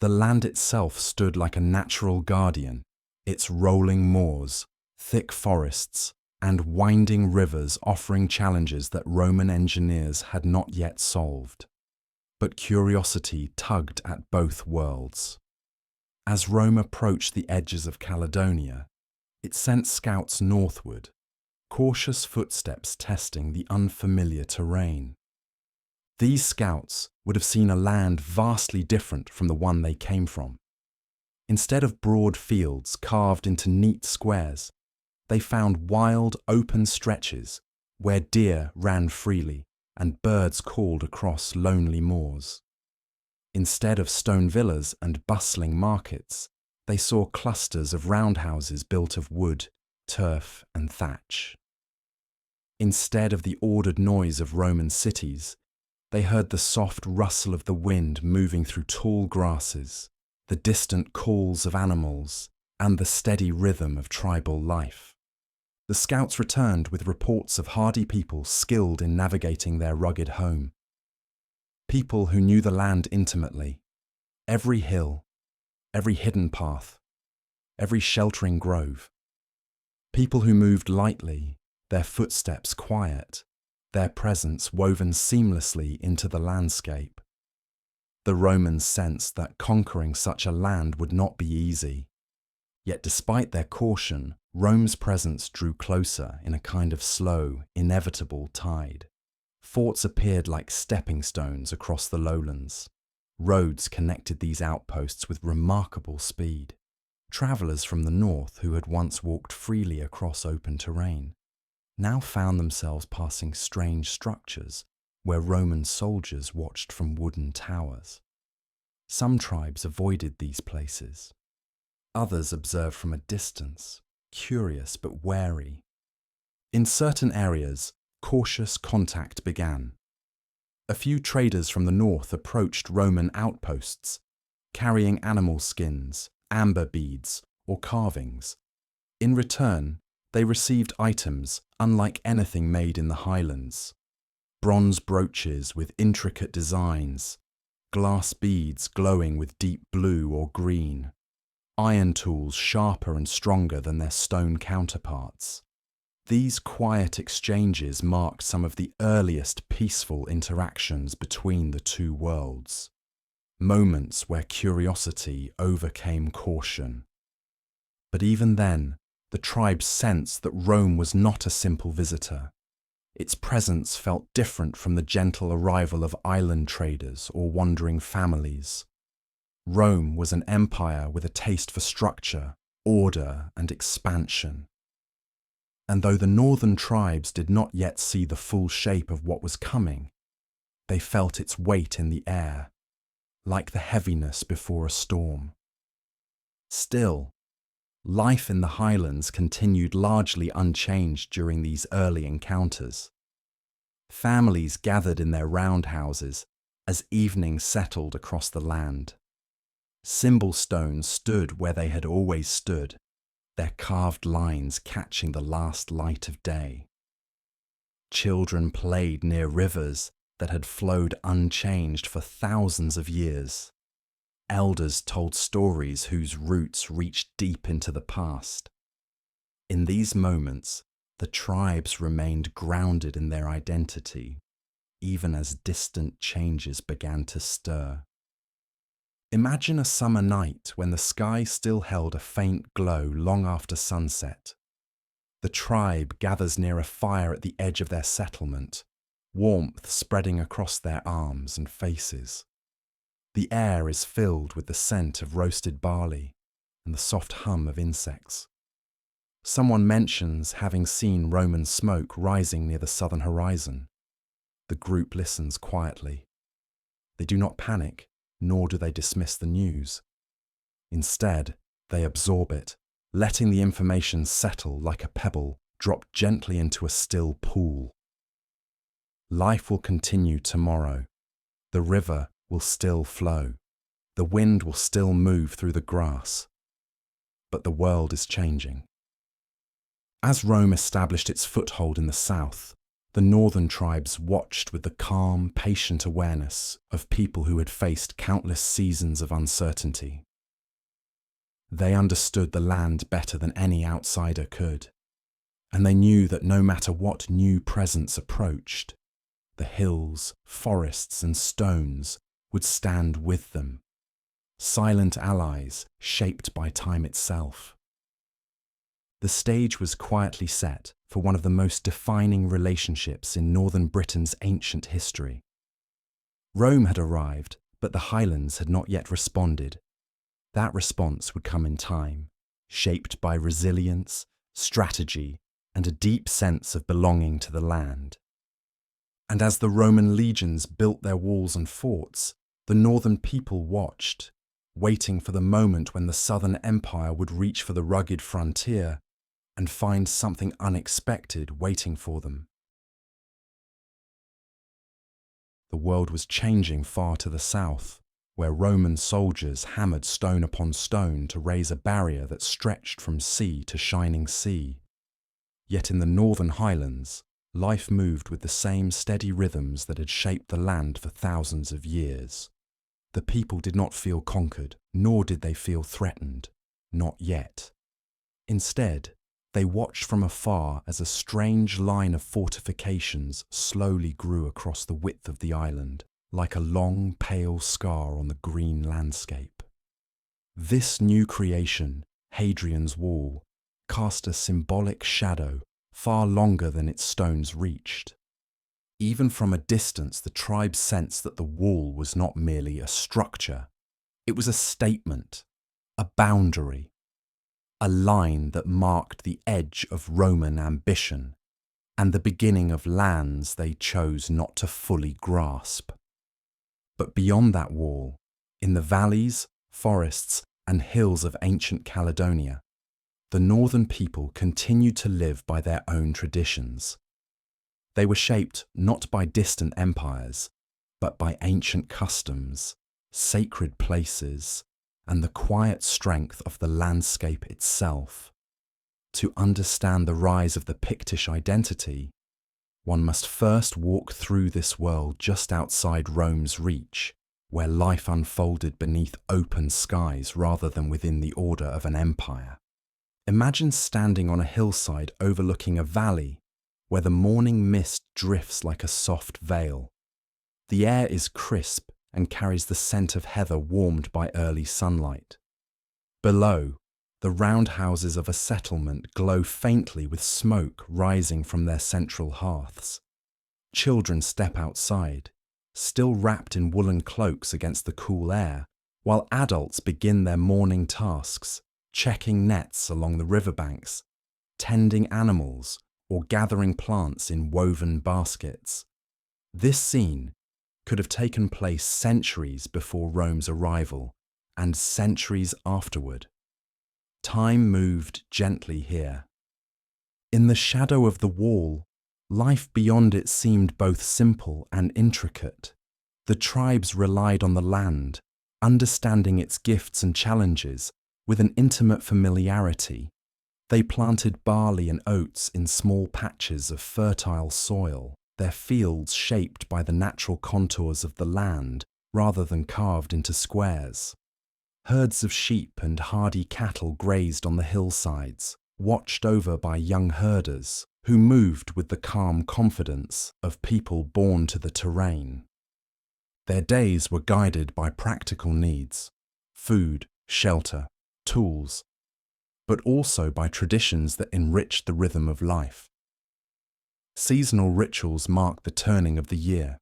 The land itself stood like a natural guardian, its rolling moors, thick forests, and winding rivers offering challenges that Roman engineers had not yet solved. But curiosity tugged at both worlds. As Rome approached the edges of Caledonia, it sent scouts northward, cautious footsteps testing the unfamiliar terrain. These scouts would have seen a land vastly different from the one they came from. Instead of broad fields carved into neat squares, they found wild, open stretches where deer ran freely and birds called across lonely moors. Instead of stone villas and bustling markets, they saw clusters of roundhouses built of wood, turf, and thatch. Instead of the ordered noise of Roman cities, they heard the soft rustle of the wind moving through tall grasses, the distant calls of animals, and the steady rhythm of tribal life. The scouts returned with reports of hardy people skilled in navigating their rugged home. People who knew the land intimately, every hill, every hidden path, every sheltering grove. People who moved lightly, their footsteps quiet, their presence woven seamlessly into the landscape. The Romans sensed that conquering such a land would not be easy. Yet despite their caution, Rome's presence drew closer in a kind of slow, inevitable tide. Forts appeared like stepping stones across the lowlands. Roads connected these outposts with remarkable speed. Travellers from the north who had once walked freely across open terrain now found themselves passing strange structures where Roman soldiers watched from wooden towers. Some tribes avoided these places. Others observed from a distance, curious but wary. In certain areas, cautious contact began. A few traders from the north approached Roman outposts, carrying animal skins, amber beads, or carvings. In return, they received items unlike anything made in the Highlands. Bronze brooches with intricate designs, glass beads glowing with deep blue or green, iron tools sharper and stronger than their stone counterparts. These quiet exchanges marked some of the earliest peaceful interactions between the two worlds, moments where curiosity overcame caution. But even then, the tribes sensed that Rome was not a simple visitor. Its presence felt different from the gentle arrival of island traders or wandering families. Rome was an empire with a taste for structure, order, and expansion. And though the northern tribes did not yet see the full shape of what was coming, they felt its weight in the air, like the heaviness before a storm. Still, life in the Highlands continued largely unchanged during these early encounters. Families gathered in their roundhouses as evening settled across the land. Symbol stones stood where they had always stood, their carved lines catching the last light of day. Children played near rivers that had flowed unchanged for thousands of years. Elders told stories whose roots reached deep into the past. In these moments, the tribes remained grounded in their identity, even as distant changes began to stir. Imagine a summer night when the sky still held a faint glow long after sunset. The tribe gathers near a fire at the edge of their settlement, warmth spreading across their arms and faces. The air is filled with the scent of roasted barley and the soft hum of insects. Someone mentions having seen Roman smoke rising near the southern horizon. The group listens quietly. They do not panic, nor do they dismiss the news. Instead, they absorb it, letting the information settle like a pebble dropped gently into a still pool. Life will continue tomorrow. The river will still flow. The wind will still move through the grass. But the world is changing. As Rome established its foothold in the south, the northern tribes watched with the calm, patient awareness of people who had faced countless seasons of uncertainty. They understood the land better than any outsider could, and they knew that no matter what new presence approached, the hills, forests, and stones would stand with them, silent allies shaped by time itself. The stage was quietly set for one of the most defining relationships in northern Britain's ancient history. Rome had arrived, but the Highlands had not yet responded. That response would come in time, shaped by resilience, strategy, and a deep sense of belonging to the land. And as the Roman legions built their walls and forts, the northern people watched, waiting for the moment when the southern empire would reach for the rugged frontier and find something unexpected waiting for them. The world was changing far to the south, where Roman soldiers hammered stone upon stone to raise a barrier that stretched from sea to shining sea. Yet in the northern Highlands, life moved with the same steady rhythms that had shaped the land for thousands of years. The people did not feel conquered, nor did they feel threatened. Not yet. Instead, they watched from afar as a strange line of fortifications slowly grew across the width of the island, like a long, pale scar on the green landscape. This new creation, Hadrian's Wall, cast a symbolic shadow far longer than its stones reached. Even from a distance, the tribe sensed that the wall was not merely a structure. It was a statement, a boundary, a line that marked the edge of Roman ambition and the beginning of lands they chose not to fully grasp. But beyond that wall, in the valleys, forests, and hills of ancient Caledonia, the northern people continued to live by their own traditions. They were shaped not by distant empires, but by ancient customs, sacred places, and the quiet strength of the landscape itself. To understand the rise of the Pictish identity, one must first walk through this world just outside Rome's reach, where life unfolded beneath open skies rather than within the order of an empire. Imagine standing on a hillside overlooking a valley where the morning mist drifts like a soft veil. The air is crisp and carries the scent of heather warmed by early sunlight. Below, the roundhouses of a settlement glow faintly with smoke rising from their central hearths. Children step outside, still wrapped in woolen cloaks against the cool air, while adults begin their morning tasks, checking nets along the riverbanks, tending animals, or gathering plants in woven baskets. This scene could have taken place centuries before Rome's arrival and centuries afterward. Time moved gently here. In the shadow of the wall, Life beyond it seemed both simple and intricate. The tribes relied on the land, understanding its gifts and challenges with an intimate familiarity. They planted barley and oats in small patches of fertile soil, their fields shaped by the natural contours of the land rather than carved into squares. Herds of sheep and hardy cattle grazed on the hillsides, watched over by young herders who moved with the calm confidence of people born to the terrain. Their days were guided by practical needs: food, shelter, tools, but also by traditions that enriched the rhythm of life. Seasonal rituals marked the turning of the year.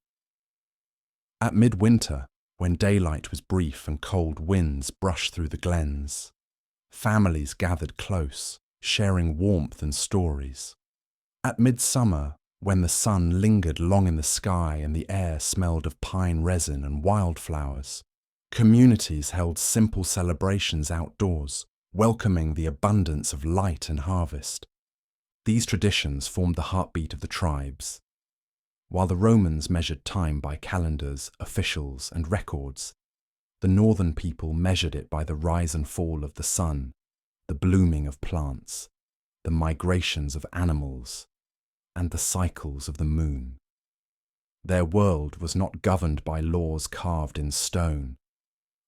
At midwinter, when daylight was brief and cold winds brushed through the glens, families gathered close, sharing warmth and stories. At midsummer, when the sun lingered long in the sky and the air smelled of pine resin and wildflowers, communities held simple celebrations outdoors, welcoming the abundance of light and harvest. These traditions formed the heartbeat of the tribes. While the Romans measured time by calendars, officials, and records, the northern people measured it by the rise and fall of the sun, the blooming of plants, the migrations of animals, and the cycles of the moon. Their world was not governed by laws carved in stone,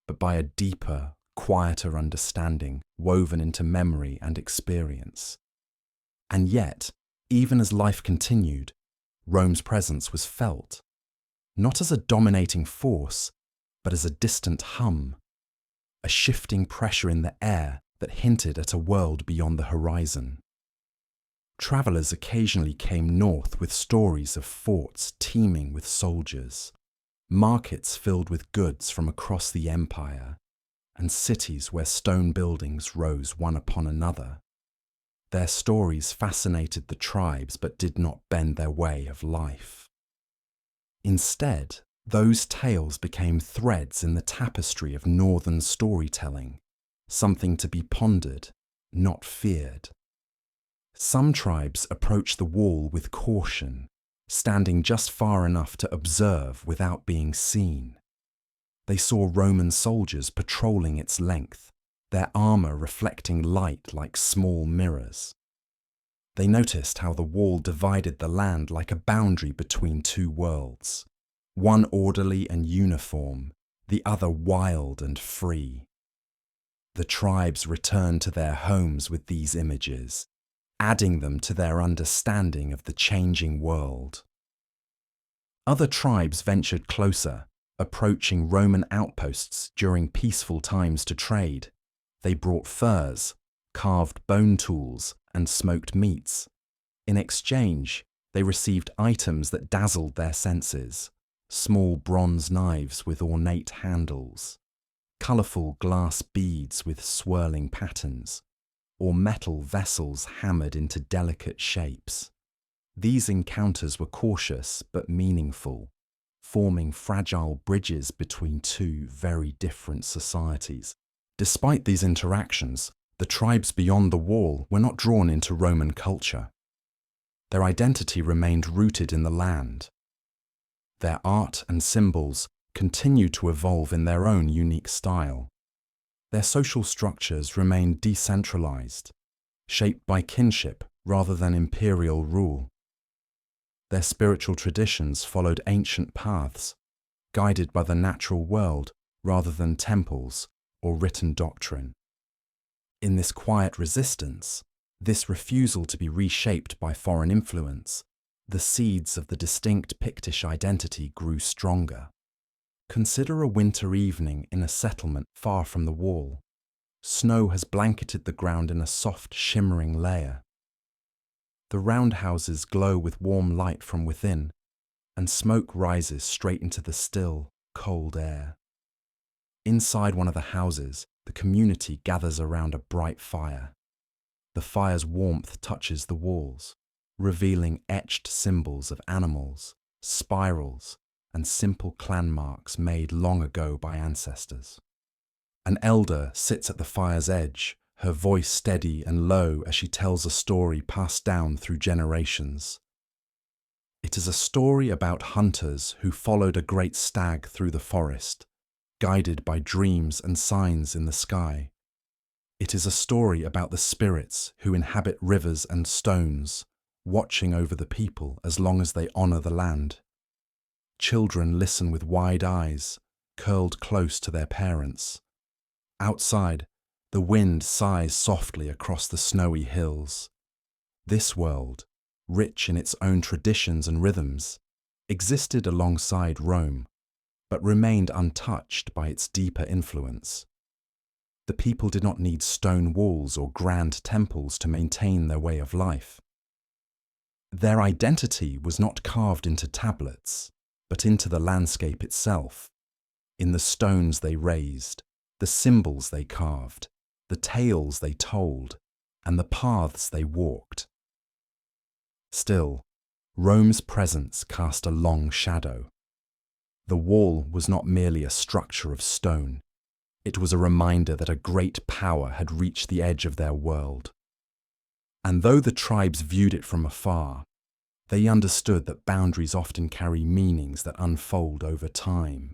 but by a deeper, quieter understanding woven into memory and experience. And yet, even as life continued, Rome's presence was felt, not as a dominating force, but as a distant hum, a shifting pressure in the air that hinted at a world beyond the horizon. Travellers occasionally came north with stories of forts teeming with soldiers, markets filled with goods from across the empire, and cities where stone buildings rose one upon another. Their stories fascinated the tribes but did not bend their way of life. Instead, those tales became threads in the tapestry of northern storytelling, something to be pondered, not feared. Some tribes approached the wall with caution, standing just far enough to observe without being seen. They saw Roman soldiers patrolling its length, their armour reflecting light like small mirrors. They noticed how the wall divided the land like a boundary between two worlds, one orderly and uniform, the other wild and free. The tribes returned to their homes with these images, adding them to their understanding of the changing world. Other tribes ventured closer, approaching Roman outposts during peaceful times to trade. They brought furs, carved bone tools, and smoked meats. In exchange, they received items that dazzled their senses: small bronze knives with ornate handles, colourful glass beads with swirling patterns, or metal vessels hammered into delicate shapes. These encounters were cautious but meaningful, forming fragile bridges between two very different societies. Despite these interactions, the tribes beyond the wall were not drawn into Roman culture. Their identity remained rooted in the land. Their art and symbols continued to evolve in their own unique style. Their social structures remained decentralized, shaped by kinship rather than imperial rule. Their spiritual traditions followed ancient paths, guided by the natural world rather than temples or written doctrine. In this quiet resistance, this refusal to be reshaped by foreign influence, the seeds of the distinct Pictish identity grew stronger. Consider a winter evening in a settlement far from the wall. Snow has blanketed the ground in a soft, shimmering layer. The roundhouses glow with warm light from within, and smoke rises straight into the still, cold air. Inside one of the houses, the community gathers around a bright fire. The fire's warmth touches the walls, revealing etched symbols of animals, spirals, and simple clan marks made long ago by ancestors. An elder sits at the fire's edge, her voice steady and low as she tells a story passed down through generations. It is a story about hunters who followed a great stag through the forest, guided by dreams and signs in the sky. It is a story about the spirits who inhabit rivers and stones, watching over the people as long as they honour the land. Children listen with wide eyes, curled close to their parents. Outside, the wind sighs softly across the snowy hills. This world, rich in its own traditions and rhythms, existed alongside Rome, but remained untouched by its deeper influence. The people did not need stone walls or grand temples to maintain their way of life. Their identity was not carved into tablets, but into the landscape itself, in the stones they raised, the symbols they carved, the tales they told, and the paths they walked. Still, Rome's presence cast a long shadow. The wall was not merely a structure of stone. It was a reminder that a great power had reached the edge of their world. And though the tribes viewed it from afar, they understood that boundaries often carry meanings that unfold over time.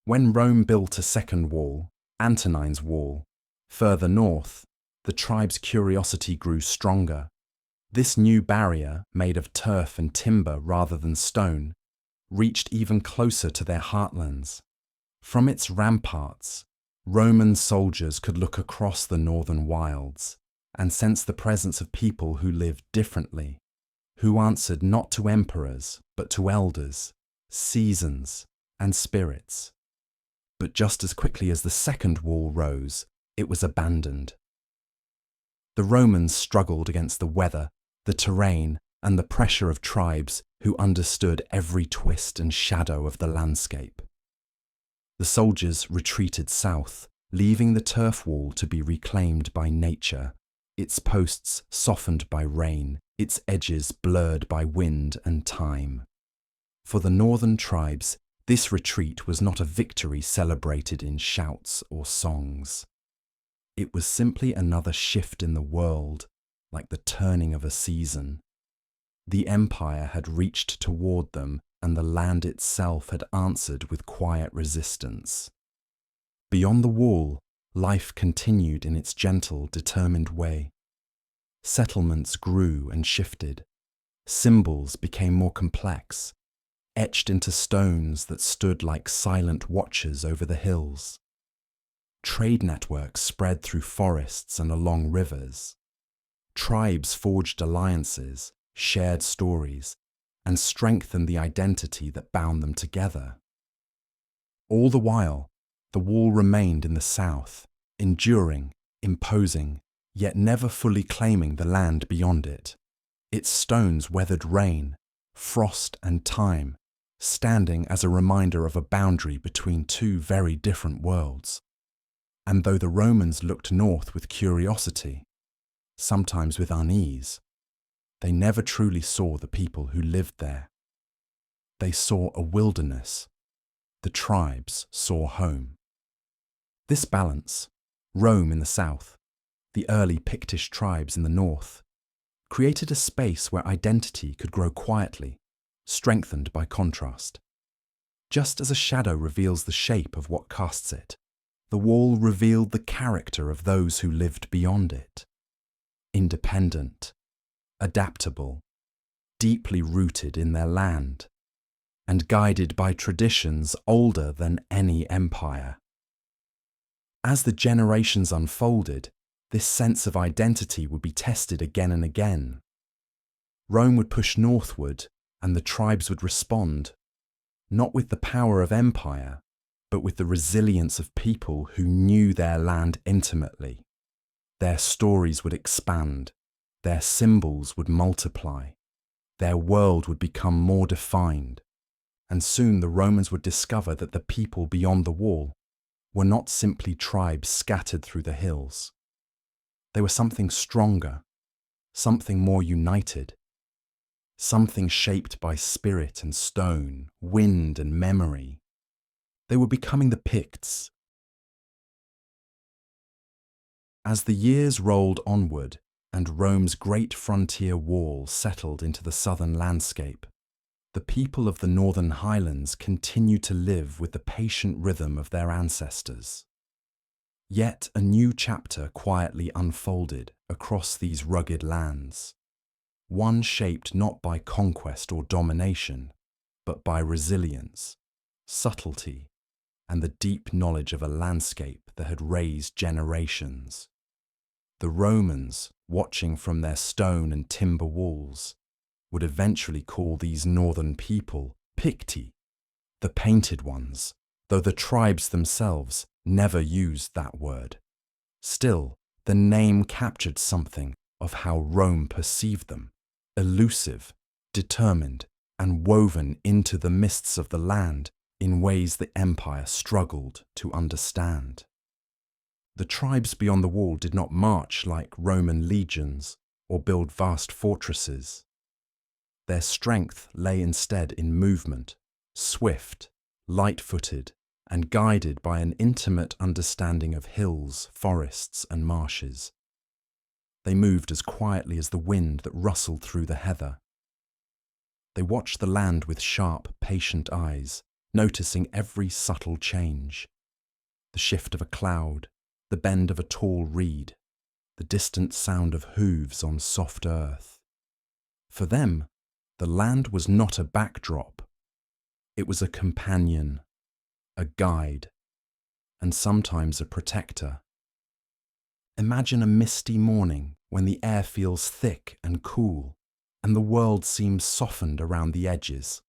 When Rome built a second wall, Antonine's Wall, further north, the tribe's curiosity grew stronger. This new barrier, made of turf and timber rather than stone, reached even closer to their heartlands. From its ramparts, Roman soldiers could look across the northern wilds and sense the presence of people who lived differently, who answered not to emperors but to elders, seasons, and spirits. But just as quickly as the second wall rose, it was abandoned. The Romans struggled against the weather, the terrain, and the pressure of tribes who understood every twist and shadow of the landscape. The soldiers retreated south, leaving the turf wall to be reclaimed by nature, its posts softened by rain, its edges blurred by wind and time. For the northern tribes, this retreat was not a victory celebrated in shouts or songs. It was simply another shift in the world, like the turning of a season. The empire had reached toward them, and the land itself had answered with quiet resistance. Beyond the wall, life continued in its gentle, determined way. Settlements grew and shifted. Symbols became more complex, etched into stones that stood like silent watchers over the hills. Trade networks spread through forests and along rivers. Tribes forged alliances, shared stories, and strengthened the identity that bound them together. All the while, the wall remained in the south, enduring, imposing, yet never fully claiming the land beyond it. Its stones weathered rain, frost, and time, standing as a reminder of a boundary between two very different worlds. And though the Romans looked north with curiosity, sometimes with unease, they never truly saw the people who lived there. They saw a wilderness. The tribes saw home. This balance, Rome in the south, the early Pictish tribes in the north, created a space where identity could grow quietly, strengthened by contrast. Just as a shadow reveals the shape of what casts it, the wall revealed the character of those who lived beyond it. Independent, adaptable, deeply rooted in their land, and guided by traditions older than any empire. As the generations unfolded, this sense of identity would be tested again and again. Rome would push northward, and the tribes would respond, not with the power of empire, but with the resilience of people who knew their land intimately. Their stories would expand, their symbols would multiply, their world would become more defined, and soon the Romans would discover that the people beyond the wall were not simply tribes scattered through the hills. They were something stronger, something more united, something shaped by spirit and stone, wind and memory. They were becoming the Picts. As the years rolled onward, and Rome's great frontier wall settled into the southern landscape, the people of the northern Highlands continued to live with the patient rhythm of their ancestors. Yet a new chapter quietly unfolded across these rugged lands, one shaped not by conquest or domination, but by resilience, subtlety, and the deep knowledge of a landscape that had raised generations. The Romans, watching from their stone and timber walls, would eventually call these northern people Picti, the painted ones, though the tribes themselves never used that word. Still, the name captured something of how Rome perceived them, elusive, determined, and woven into the mists of the land in ways the empire struggled to understand. The tribes beyond the wall did not march like Roman legions or build vast fortresses. Their strength lay instead in movement, swift, light-footed, and guided by an intimate understanding of hills, forests, and marshes. They moved as quietly as the wind that rustled through the heather. They watched the land with sharp, patient eyes, noticing every subtle change. The shift of a cloud, the bend of a tall reed, the distant sound of hooves on soft earth. For them, the land was not a backdrop. It was a companion, a guide, and sometimes a protector. Imagine a misty morning when the air feels thick and cool, and the world seems softened around the edges.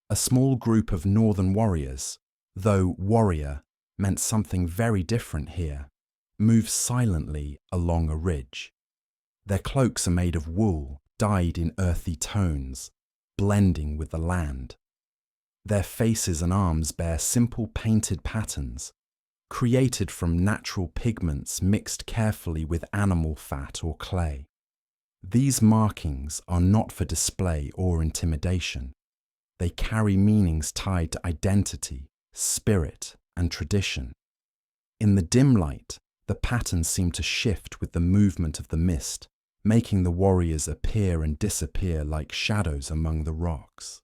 A small group of northern warriors, though warrior meant something very different here, moves silently along a ridge. Their cloaks are made of wool, dyed in earthy tones, blending with the land. Their faces and arms bear simple painted patterns, created from natural pigments mixed carefully with animal fat or clay. These markings are not for display or intimidation. They carry meanings tied to identity, spirit, and tradition. In the dim light, the patterns seem to shift with the movement of the mist, making the warriors appear and disappear like shadows among the rocks.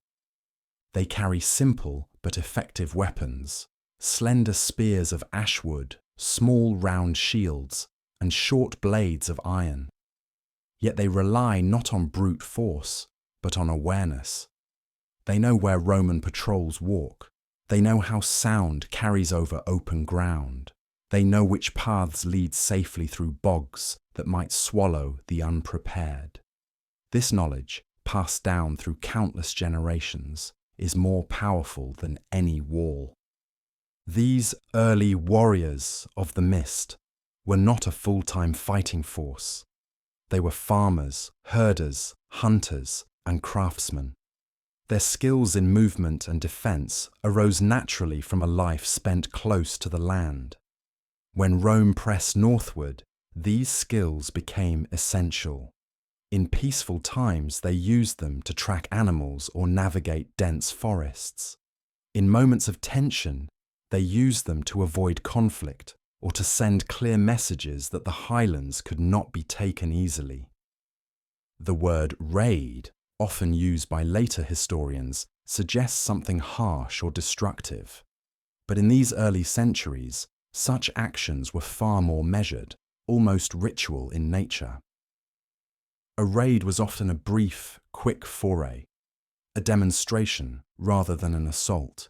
They carry simple but effective weapons, slender spears of ashwood, small round shields, and short blades of iron. Yet they rely not on brute force, but on awareness. They know where Roman patrols walk. They know how sound carries over open ground. They know which paths lead safely through bogs that might swallow the unprepared. This knowledge, passed down through countless generations, is more powerful than any wall. These early warriors of the mist were not a full-time fighting force. They were farmers, herders, hunters, and craftsmen. Their skills in movement and defense arose naturally from a life spent close to the land. When Rome pressed northward, these skills became essential. In peaceful times, they used them to track animals or navigate dense forests. In moments of tension, they used them to avoid conflict or to send clear messages that the Highlands could not be taken easily. The word raid, often used by later historians, suggests something harsh or destructive. But in these early centuries, such actions were far more measured, almost ritual in nature. A raid was often a brief, quick foray, a demonstration rather than an assault.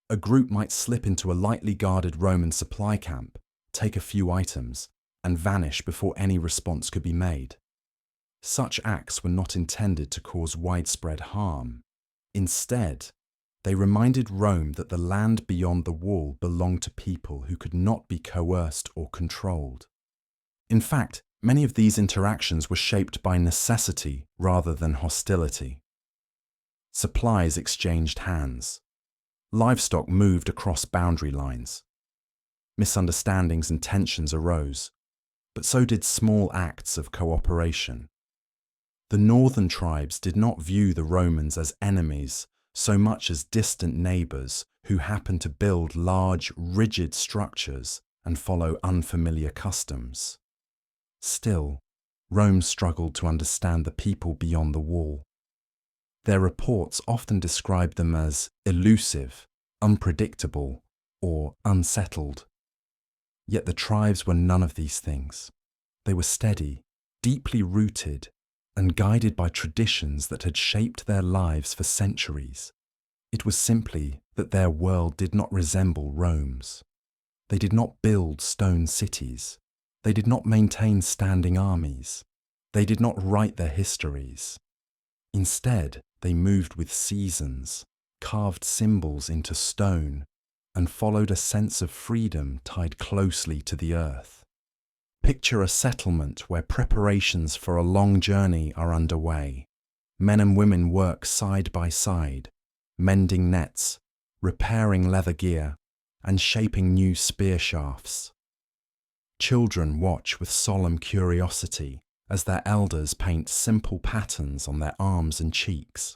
A group might slip into a lightly guarded Roman supply camp, take a few items, and vanish before any response could be made. Such acts were not intended to cause widespread harm. Instead, they reminded Rome that the land beyond the wall belonged to people who could not be coerced or controlled. In fact, many of these interactions were shaped by necessity rather than hostility. Supplies exchanged hands. Livestock moved across boundary lines. Misunderstandings and tensions arose, but so did small acts of cooperation. The northern tribes did not view the Romans as enemies so much as distant neighbours who happened to build large, rigid structures and follow unfamiliar customs. Still, Rome struggled to understand the people beyond the wall. Their reports often described them as elusive, unpredictable, or unsettled. Yet the tribes were none of these things. They were steady, deeply rooted, and guided by traditions that had shaped their lives for centuries. It was simply that their world did not resemble Rome's. They did not build stone cities. They did not maintain standing armies. They did not write their histories. Instead, they moved with seasons, carved symbols into stone, and followed a sense of freedom tied closely to the earth. Picture a settlement where preparations for a long journey are underway. Men and women work side by side, mending nets, repairing leather gear, and shaping new spear shafts. Children watch with solemn curiosity as their elders paint simple patterns on their arms and cheeks.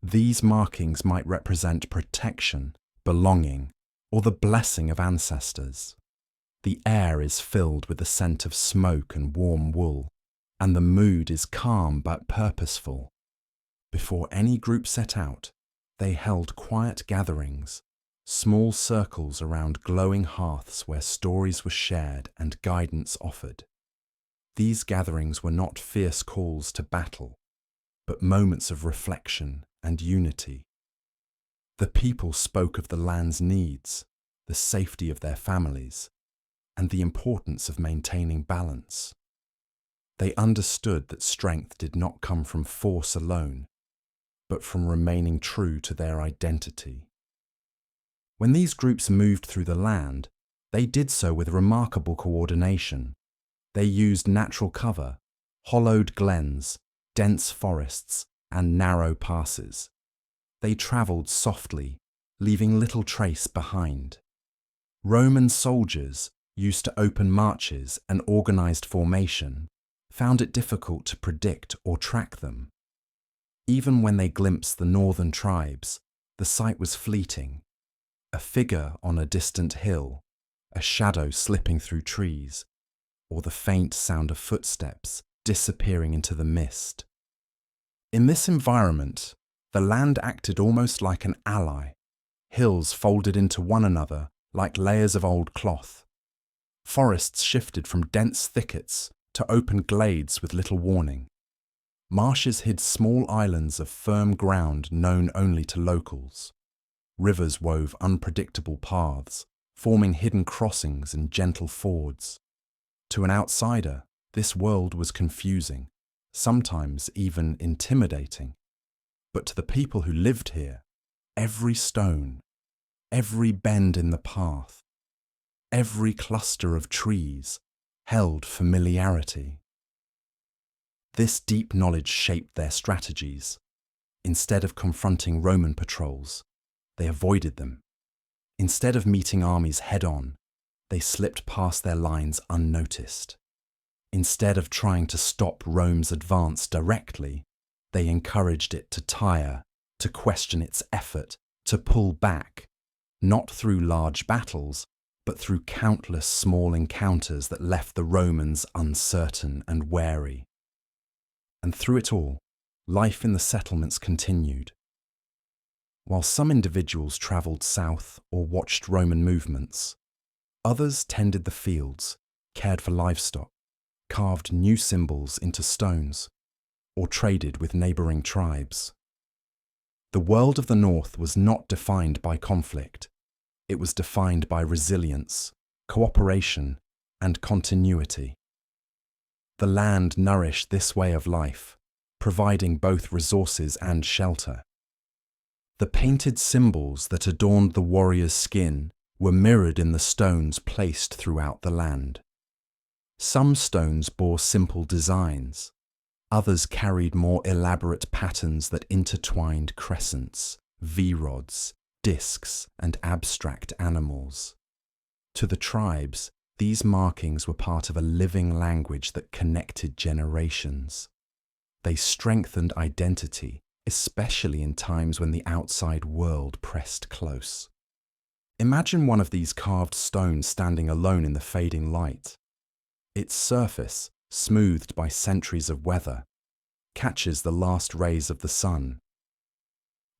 These markings might represent protection, belonging, or the blessing of ancestors. The air is filled with the scent of smoke and warm wool, and the mood is calm but purposeful. Before any group set out, they held quiet gatherings, small circles around glowing hearths where stories were shared and guidance offered. These gatherings were not fierce calls to battle, but moments of reflection and unity. The people spoke of the land's needs, the safety of their families, and the importance of maintaining balance. They understood that strength did not come from force alone, but from remaining true to their identity. When these groups moved through the land, they did so with remarkable coordination. They used natural cover, hollowed glens, dense forests, and narrow passes. They travelled softly, leaving little trace behind. Roman soldiers, used to open marches and organised formation, found it difficult to predict or track them. Even when they glimpsed the northern tribes, the sight was fleeting. A figure on a distant hill, a shadow slipping through trees, or the faint sound of footsteps disappearing into the mist. In this environment, the land acted almost like an ally. Hills folded into one another like layers of old cloth. Forests shifted from dense thickets to open glades with little warning. Marshes hid small islands of firm ground known only to locals. Rivers wove unpredictable paths, forming hidden crossings and gentle fords. To an outsider, this world was confusing, sometimes even intimidating. But to the people who lived here, every stone, every bend in the path, every cluster of trees held familiarity. This deep knowledge shaped their strategies. Instead of confronting Roman patrols, they avoided them. Instead of meeting armies head-on, they slipped past their lines unnoticed. Instead of trying to stop Rome's advance directly, they encouraged it to tire, to question its effort, to pull back, not through large battles, but through countless small encounters that left the Romans uncertain and wary. And through it all, life in the settlements continued. While some individuals travelled south or watched Roman movements, others tended the fields, cared for livestock, carved new symbols into stones, or traded with neighbouring tribes. The world of the North was not defined by conflict. It was defined by resilience, cooperation, and continuity. The land nourished this way of life, providing both resources and shelter. The painted symbols that adorned the warrior's skin were mirrored in the stones placed throughout the land. Some stones bore simple designs. Others carried more elaborate patterns that intertwined crescents, V-rods, discs, and abstract animals. To the tribes, these markings were part of a living language that connected generations. They strengthened identity, especially in times when the outside world pressed close. Imagine one of these carved stones standing alone in the fading light. Its surface, smoothed by centuries of weather, catches the last rays of the sun.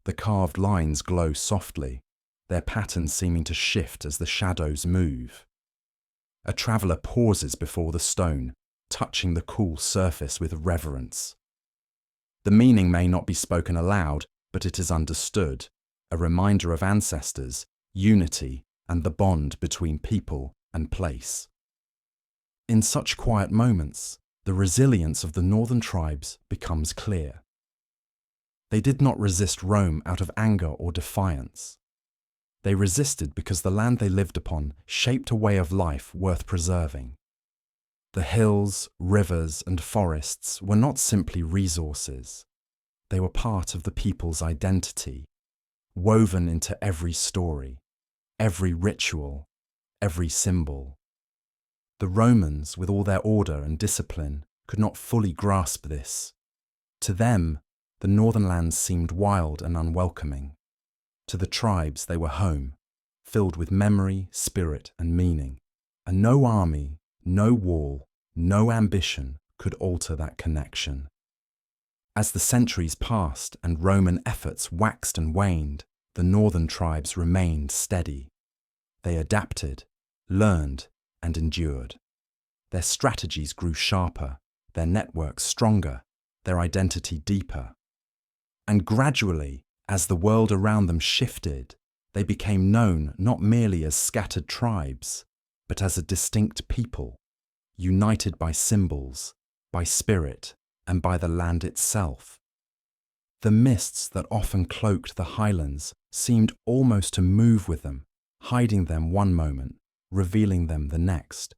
The carved lines glow softly, their patterns seeming to shift as the shadows move. A traveller pauses before the stone, touching the cool surface with reverence. The meaning may not be spoken aloud, but it is understood, a reminder of ancestors, unity, and the bond between people and place. In such quiet moments, the resilience of the northern tribes becomes clear. They did not resist Rome out of anger or defiance. They resisted because the land they lived upon shaped a way of life worth preserving. The hills, rivers, and forests were not simply resources. They were part of the people's identity, woven into every story, every ritual, every symbol. The Romans, with all their order and discipline, could not fully grasp this. To them, the northern lands seemed wild and unwelcoming. To the tribes, they were home, filled with memory, spirit, and meaning. And no army, no wall, no ambition could alter that connection. As the centuries passed and Roman efforts waxed and waned, the northern tribes remained steady. They adapted, learned, and endured. Their strategies grew sharper, their networks stronger, their identity deeper. And gradually, as the world around them shifted, they became known not merely as scattered tribes, but as a distinct people, united by symbols, by spirit, and by the land itself. The mists that often cloaked the Highlands seemed almost to move with them, hiding them one moment, revealing them the next.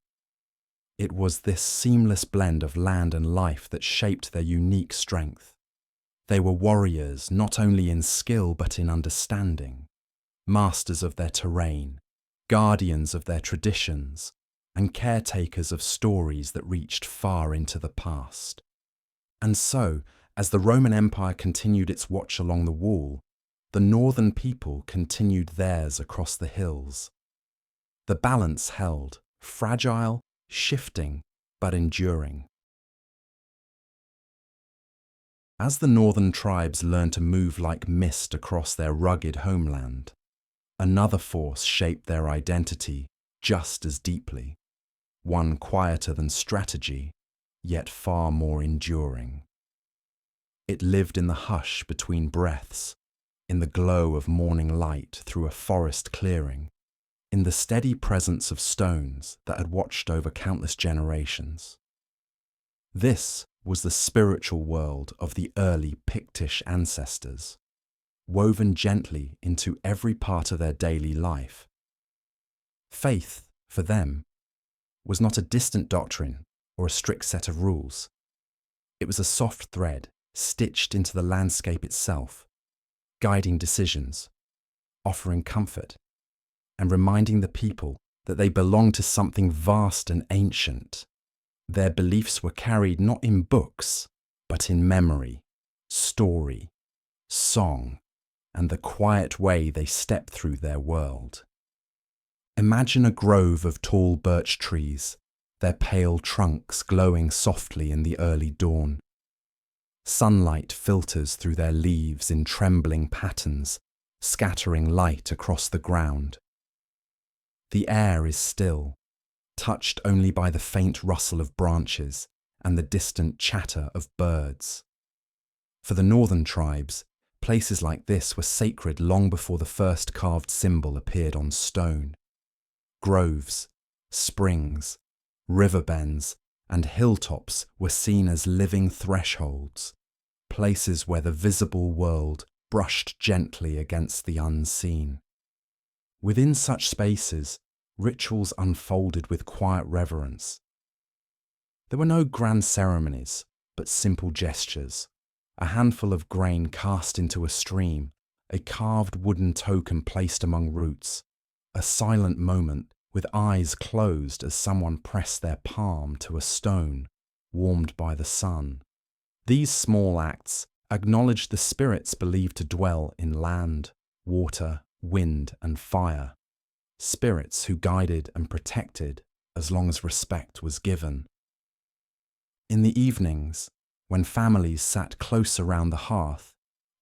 It was this seamless blend of land and life that shaped their unique strength. They were warriors not only in skill but in understanding, masters of their terrain, guardians of their traditions, and caretakers of stories that reached far into the past. And so, as the Roman Empire continued its watch along the wall, the northern people continued theirs across the hills. The balance held, fragile, shifting, but enduring. As the northern tribes learned to move like mist across their rugged homeland, another force shaped their identity just as deeply, one quieter than strategy, yet far more enduring. It lived in the hush between breaths, in the glow of morning light through a forest clearing, in the steady presence of stones that had watched over countless generations. This was the spiritual world of the early Pictish ancestors, woven gently into every part of their daily life. Faith, for them, was not a distant doctrine or a strict set of rules. It was a soft thread stitched into the landscape itself, guiding decisions, offering comfort, and reminding the people that they belonged to something vast and ancient. Their beliefs were carried not in books, but in memory, story, song, and the quiet way they stepped through their world. Imagine a grove of tall birch trees, their pale trunks glowing softly in the early dawn. Sunlight filters through their leaves in trembling patterns, scattering light across the ground. The air is still, touched only by the faint rustle of branches and the distant chatter of birds. For the northern tribes, places like this were sacred long before the first carved symbol appeared on stone. Groves, springs, river bends, and hilltops were seen as living thresholds, places where the visible world brushed gently against the unseen. Within such spaces, rituals unfolded with quiet reverence. There were no grand ceremonies, but simple gestures. A handful of grain cast into a stream, a carved wooden token placed among roots, a silent moment with eyes closed as someone pressed their palm to a stone, warmed by the sun. These small acts acknowledged the spirits believed to dwell in land, water, wind, and fire. Spirits who guided and protected as long as respect was given. In the evenings, when families sat close around the hearth,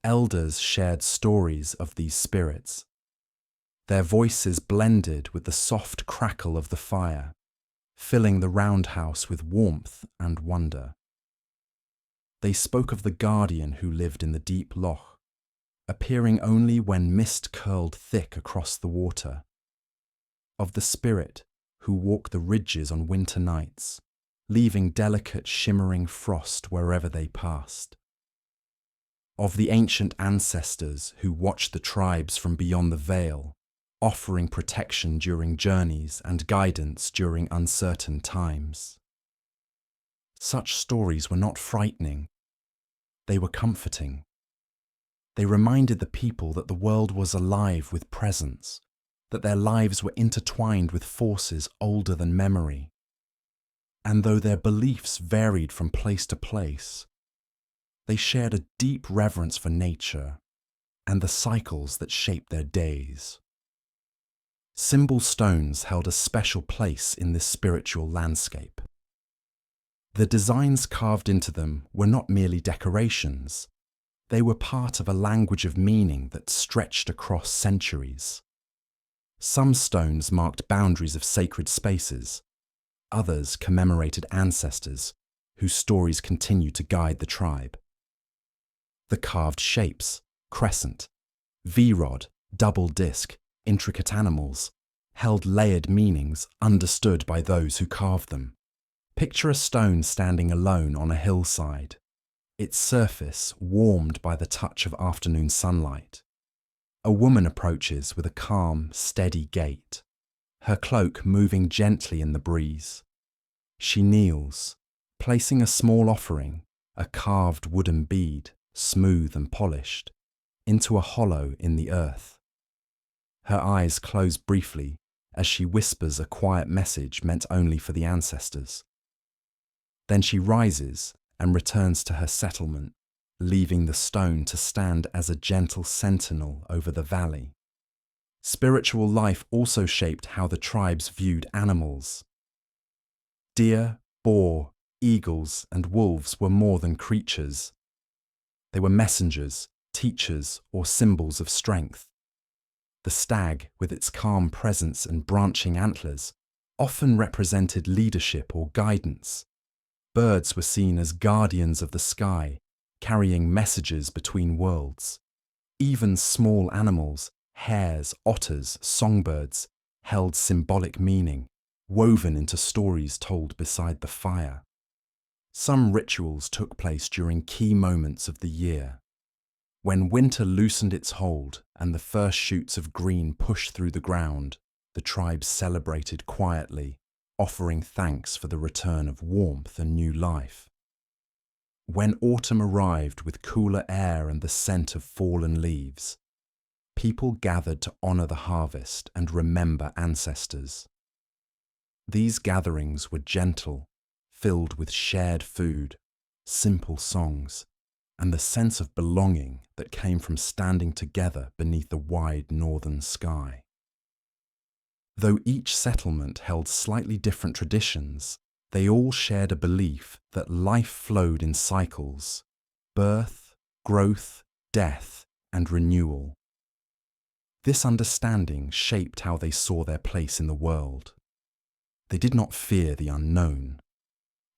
elders shared stories of these spirits. Their voices blended with the soft crackle of the fire, filling the roundhouse with warmth and wonder. They spoke of the guardian who lived in the deep loch, appearing only when mist curled thick across the water, of the spirit who walked the ridges on winter nights, leaving delicate shimmering frost wherever they passed, of the ancient ancestors who watched the tribes from beyond the veil, offering protection during journeys and guidance during uncertain times. Such stories were not frightening, they were comforting. They reminded the people that the world was alive with presence, that their lives were intertwined with forces older than memory. And though their beliefs varied from place to place, they shared a deep reverence for nature and the cycles that shaped their days. Symbol stones held a special place in this spiritual landscape. The designs carved into them were not merely decorations, they were part of a language of meaning that stretched across centuries. Some stones marked boundaries of sacred spaces, others commemorated ancestors whose stories continue to guide the tribe. The carved shapes, crescent, V-rod, double disc, intricate animals, held layered meanings understood by those who carved them. Picture a stone standing alone on a hillside, its surface warmed by the touch of afternoon sunlight. A woman approaches with a calm, steady gait, her cloak moving gently in the breeze. She kneels, placing a small offering, a carved wooden bead, smooth and polished, into a hollow in the earth. Her eyes close briefly as she whispers a quiet message meant only for the ancestors. Then she rises and returns to her settlement, leaving the stone to stand as a gentle sentinel over the valley. Spiritual life also shaped how the tribes viewed animals. Deer, boar, eagles, and wolves were more than creatures. They were messengers, teachers, or symbols of strength. The stag, with its calm presence and branching antlers, often represented leadership or guidance. Birds were seen as guardians of the sky, carrying messages between worlds. Even small animals, hares, otters, songbirds, held symbolic meaning, woven into stories told beside the fire. Some rituals took place during key moments of the year. When winter loosened its hold and the first shoots of green pushed through the ground, the tribes celebrated quietly, offering thanks for the return of warmth and new life. When autumn arrived with cooler air and the scent of fallen leaves, people gathered to honor the harvest and remember ancestors. These gatherings were gentle, filled with shared food, simple songs, and the sense of belonging that came from standing together beneath the wide northern sky. Though each settlement held slightly different traditions, they all shared a belief that life flowed in cycles: birth, growth, death, and renewal. This understanding shaped how they saw their place in the world. They did not fear the unknown.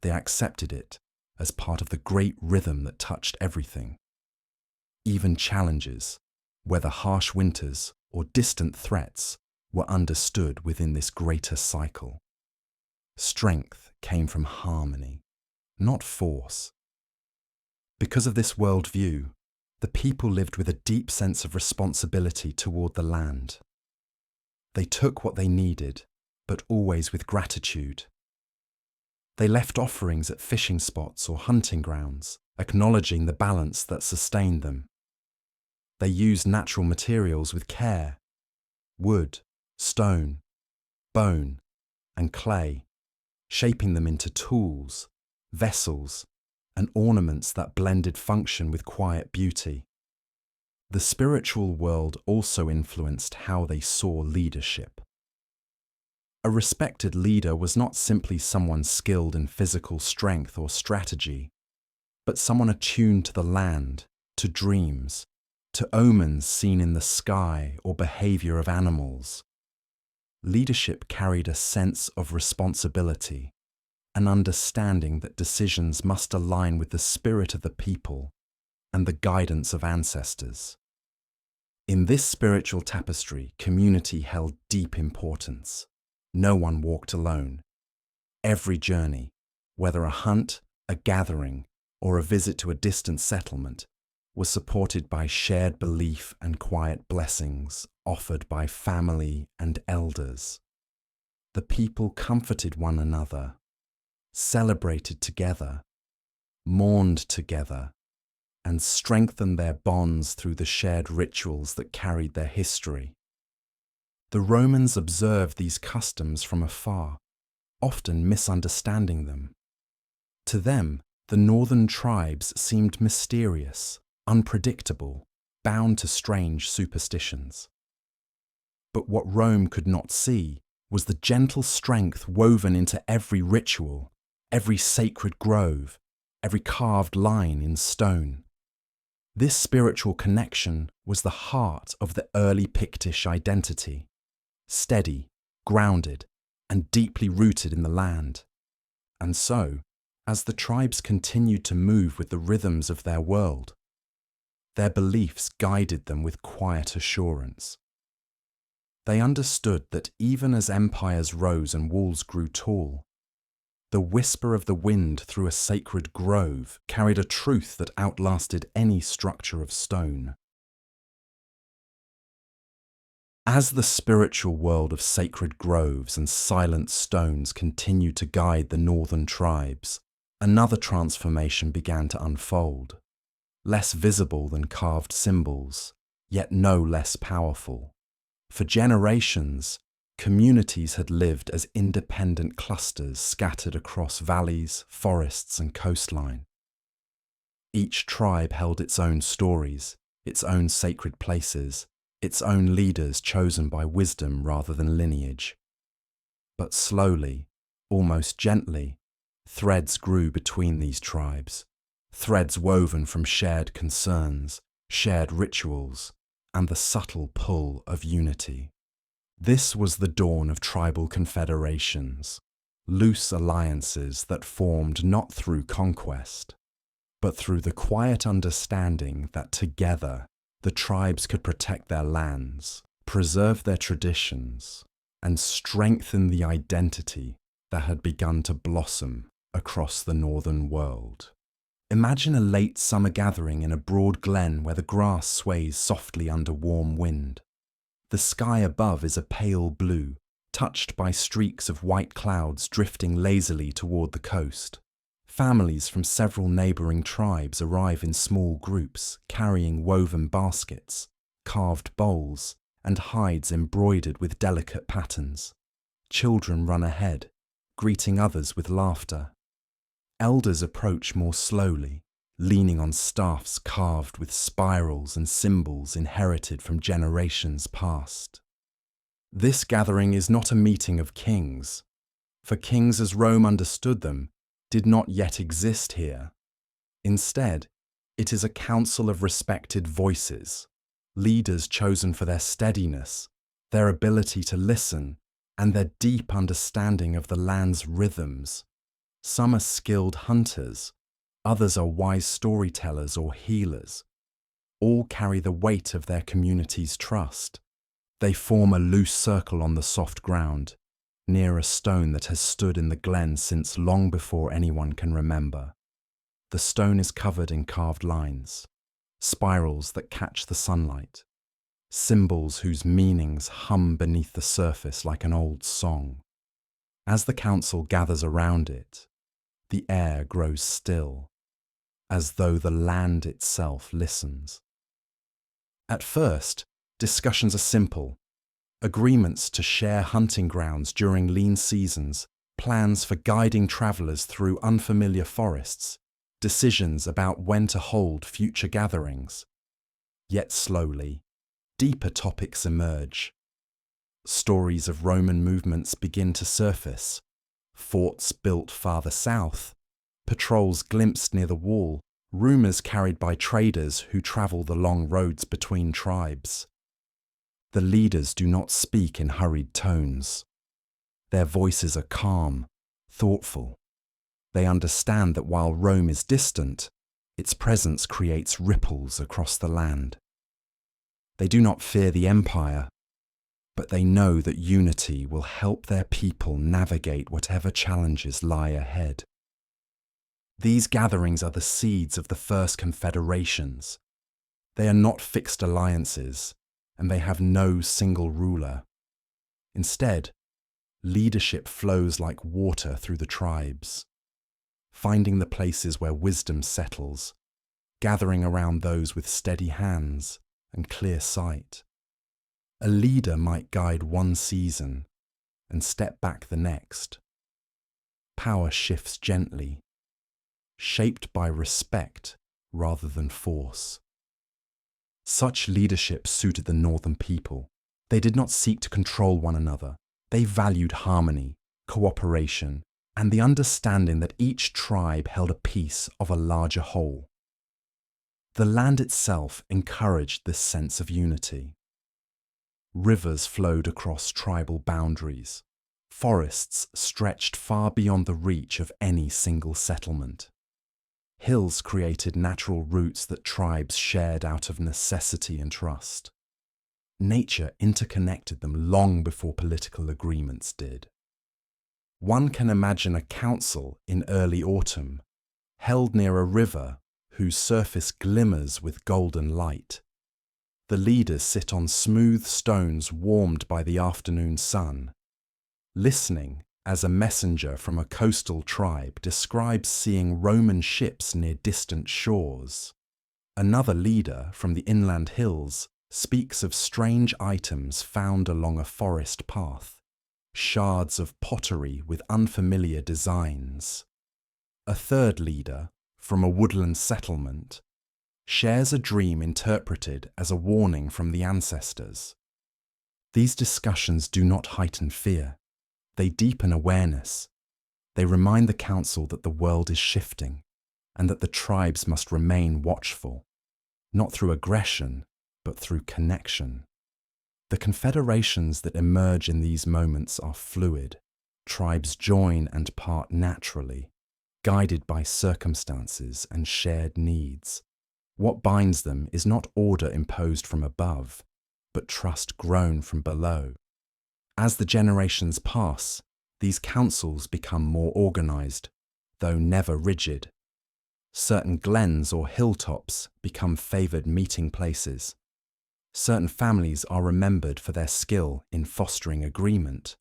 They accepted it as part of the great rhythm that touched everything. Even challenges, whether harsh winters or distant threats, were understood within this greater cycle. Strength came from harmony, not force. Because of this worldview, the people lived with a deep sense of responsibility toward the land. They took what they needed, but always with gratitude. They left offerings at fishing spots or hunting grounds, acknowledging the balance that sustained them. They used natural materials with care: wood, stone, bone, and clay, shaping them into tools, vessels, and ornaments that blended function with quiet beauty. The spiritual world also influenced how they saw leadership. A respected leader was not simply someone skilled in physical strength or strategy, but someone attuned to the land, to dreams, to omens seen in the sky or behavior of animals. Leadership carried a sense of responsibility, an understanding that decisions must align with the spirit of the people and the guidance of ancestors. In this spiritual tapestry, community held deep importance. No one walked alone. Every journey, whether a hunt, a gathering, or a visit to a distant settlement, was supported by shared belief and quiet blessings offered by family and elders. The people comforted one another, celebrated together, mourned together, and strengthened their bonds through the shared rituals that carried their history. The Romans observed these customs from afar, often misunderstanding them. To them, the northern tribes seemed mysterious, unpredictable, bound to strange superstitions. But what Rome could not see was the gentle strength woven into every ritual, every sacred grove, every carved line in stone. This spiritual connection was the heart of the early Pictish identity, steady, grounded, and deeply rooted in the land. And so, as the tribes continued to move with the rhythms of their world, their beliefs guided them with quiet assurance. They understood that even as empires rose and walls grew tall, the whisper of the wind through a sacred grove carried a truth that outlasted any structure of stone. As the spiritual world of sacred groves and silent stones continued to guide the northern tribes, another transformation began to unfold, less visible than carved symbols, yet no less powerful. For generations, communities had lived as independent clusters scattered across valleys, forests, and coastline. Each tribe held its own stories, its own sacred places, its own leaders chosen by wisdom rather than lineage. But slowly, almost gently, threads grew between these tribes, threads woven from shared concerns, shared rituals, and the subtle pull of unity. This was the dawn of tribal confederations, loose alliances that formed not through conquest, but through the quiet understanding that together the tribes could protect their lands, preserve their traditions, and strengthen the identity that had begun to blossom across the northern world. Imagine a late summer gathering in a broad glen where the grass sways softly under warm wind. The sky above is a pale blue, touched by streaks of white clouds drifting lazily toward the coast. Families from several neighbouring tribes arrive in small groups, carrying woven baskets, carved bowls, and hides embroidered with delicate patterns. Children run ahead, greeting others with laughter. Elders approach more slowly, leaning on staffs carved with spirals and symbols inherited from generations past. This gathering is not a meeting of kings, for kings as Rome understood them did not yet exist here. Instead, it is a council of respected voices, leaders chosen for their steadiness, their ability to listen, and their deep understanding of the land's rhythms. Some are skilled hunters, others are wise storytellers or healers. All carry the weight of their community's trust. They form a loose circle on the soft ground, near a stone that has stood in the glen since long before anyone can remember. The stone is covered in carved lines, spirals that catch the sunlight, symbols whose meanings hum beneath the surface like an old song. As the council gathers around it, the air grows still, as though the land itself listens. At first, discussions are simple. Agreements to share hunting grounds during lean seasons, plans for guiding travellers through unfamiliar forests, decisions about when to hold future gatherings. Yet slowly, deeper topics emerge. Stories of Roman movements begin to surface. Forts built farther south, patrols glimpsed near the wall, rumours carried by traders who travel the long roads between tribes. The leaders do not speak in hurried tones. Their voices are calm, thoughtful. They understand that while Rome is distant, its presence creates ripples across the land. They do not fear the empire, but they know that unity will help their people navigate whatever challenges lie ahead. These gatherings are the seeds of the first confederations. They are not fixed alliances, and they have no single ruler. Instead, leadership flows like water through the tribes, finding the places where wisdom settles, gathering around those with steady hands and clear sight. A leader might guide one season and step back the next. Power shifts gently, shaped by respect rather than force. Such leadership suited the northern people. They did not seek to control one another. They valued harmony, cooperation, and the understanding that each tribe held a piece of a larger whole. The land itself encouraged this sense of unity. Rivers flowed across tribal boundaries. Forests stretched far beyond the reach of any single settlement. Hills created natural routes that tribes shared out of necessity and trust. Nature interconnected them long before political agreements did. One can imagine a council in early autumn, held near a river whose surface glimmers with golden light. The leaders sit on smooth stones warmed by the afternoon sun, listening as a messenger from a coastal tribe describes seeing Roman ships near distant shores. Another leader from the inland hills speaks of strange items found along a forest path, shards of pottery with unfamiliar designs. A third leader, from a woodland settlement, shares a dream interpreted as a warning from the ancestors. These discussions do not heighten fear. They deepen awareness. They remind the council that the world is shifting and that the tribes must remain watchful, not through aggression, but through connection. The confederations that emerge in these moments are fluid. Tribes join and part naturally, guided by circumstances and shared needs. What binds them is not order imposed from above, but trust grown from below. As the generations pass, these councils become more organized, though never rigid. Certain glens or hilltops become favored meeting places. Certain families are remembered for their skill in fostering agreement.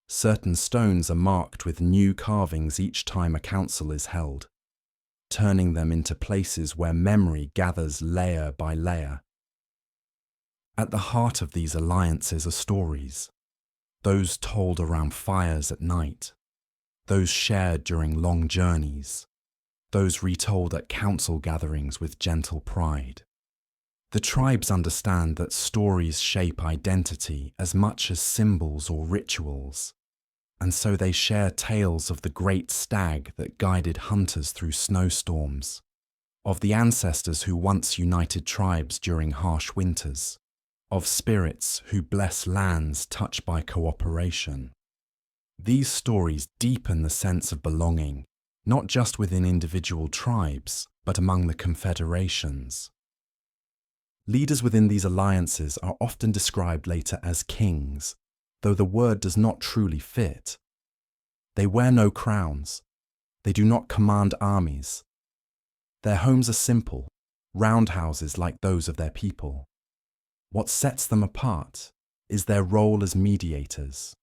Certain stones are marked with new carvings each time a council is held, turning them into places where memory gathers layer by layer. At the heart of these alliances are stories, those told around fires at night, those shared during long journeys, those retold at council gatherings with gentle pride. The tribes understand that stories shape identity as much as symbols or rituals, and so they share tales of the great stag that guided hunters through snowstorms, of the ancestors who once united tribes during harsh winters, of spirits who bless lands touched by cooperation. These stories deepen the sense of belonging, not just within individual tribes, but among the confederations. Leaders within these alliances are often described later as kings, though the word does not truly fit. They wear no crowns. They do not command armies. Their homes are simple, roundhouses like those of their people. What sets them apart is their role as mediators,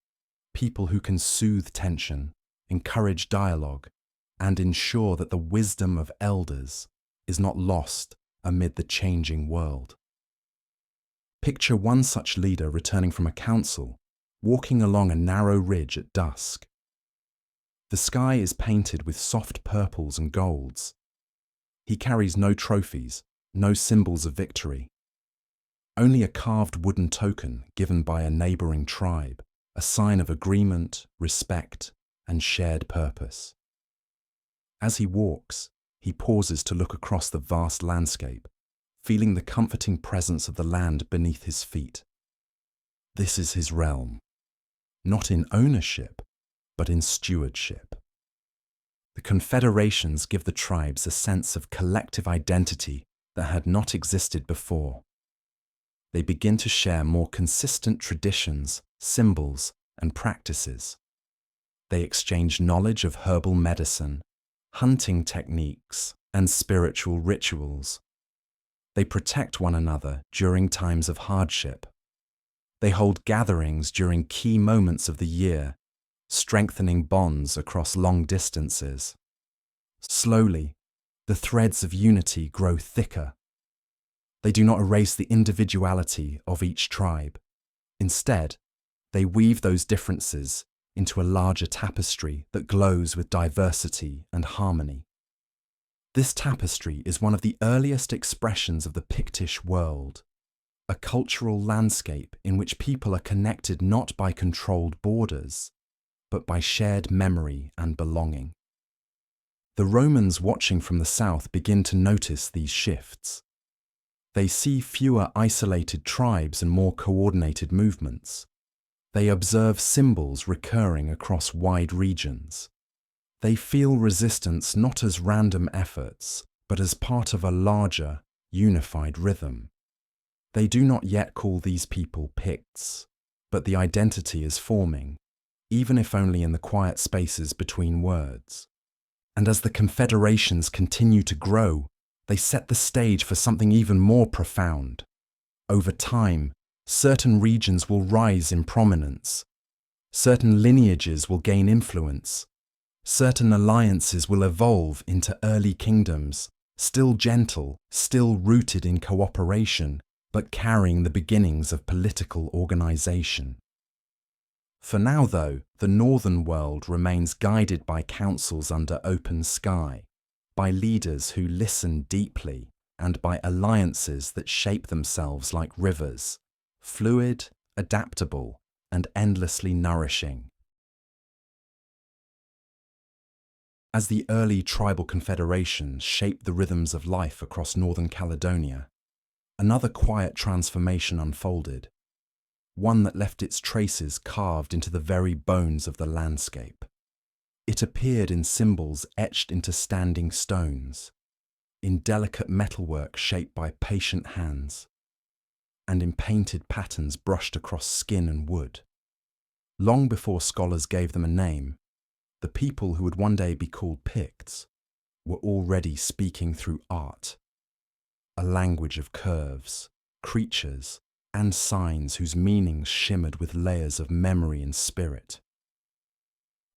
people who can soothe tension, encourage dialogue, and ensure that the wisdom of elders is not lost amid the changing world. Picture one such leader returning from a council, walking along a narrow ridge at dusk. The sky is painted with soft purples and golds. He carries no trophies, no symbols of victory. only a carved wooden token given by a neighbouring tribe, a sign of agreement, respect, and shared purpose. As he walks, he pauses to look across the vast landscape, feeling the comforting presence of the land beneath his feet. This is his realm, not in ownership, but in stewardship. The Confederations give the tribes a sense of collective identity that had not existed before. They begin to share more consistent traditions, symbols, and practices. They exchange knowledge of herbal medicine, hunting techniques, and spiritual rituals. They protect one another during times of hardship. They hold gatherings during key moments of the year, strengthening bonds across long distances. Slowly, the threads of unity grow thicker. They do not erase the individuality of each tribe. Instead, they weave those differences into a larger tapestry that glows with diversity and harmony. This tapestry is one of the earliest expressions of the Pictish world, a cultural landscape in which people are connected not by controlled borders, but by shared memory and belonging. The Romans watching from the south begin to notice these shifts. They see fewer isolated tribes and more coordinated movements. They observe symbols recurring across wide regions. They feel resistance not as random efforts, but as part of a larger, unified rhythm. They do not yet call these people Picts, but the identity is forming, even if only in the quiet spaces between words. And as the Confederations continue to grow, they set the stage for something even more profound. Over time, certain regions will rise in prominence. Certain lineages will gain influence. Certain alliances will evolve into early kingdoms, still gentle, still rooted in cooperation, but carrying the beginnings of political organization. For now, though, the northern world remains guided by councils under open sky, by leaders who listen deeply, and by alliances that shape themselves like rivers, fluid, adaptable, and endlessly nourishing. As the early tribal confederations shaped the rhythms of life across northern Caledonia, another quiet transformation unfolded, one that left its traces carved into the very bones of the landscape. It appeared in symbols etched into standing stones, in delicate metalwork shaped by patient hands, and in painted patterns brushed across skin and wood. Long before scholars gave them a name, the people who would one day be called Picts were already speaking through art, a language of curves, creatures, and signs whose meanings shimmered with layers of memory and spirit.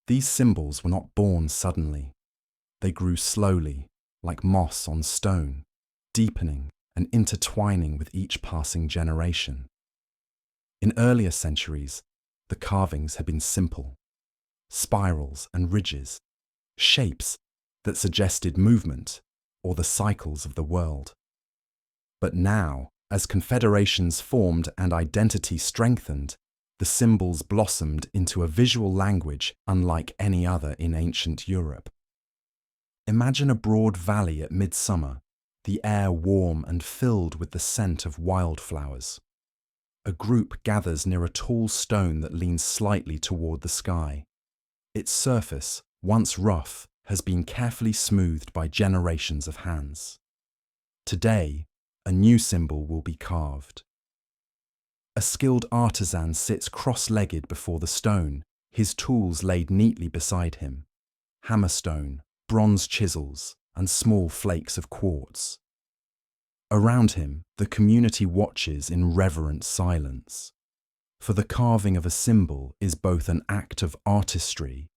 These symbols were not born suddenly. They grew slowly, like moss on stone, deepening and intertwining with each passing generation. In earlier centuries, the carvings had been simple, spirals and ridges, shapes that suggested movement or the cycles of the world. But now, as confederations formed and identity strengthened, the symbols blossomed into a visual language unlike any other in ancient Europe. Imagine a broad valley at midsummer, the air warm and filled with the scent of wildflowers. A group gathers near a tall stone that leans slightly toward the sky. Its surface, once rough, has been carefully smoothed by generations of hands. Today, a new symbol will be carved. A skilled artisan sits cross-legged before the stone, his tools laid neatly beside him: hammerstone, bronze chisels, and small flakes of quartz. Around him, the community watches in reverent silence, for the carving of a symbol is both an act of artistry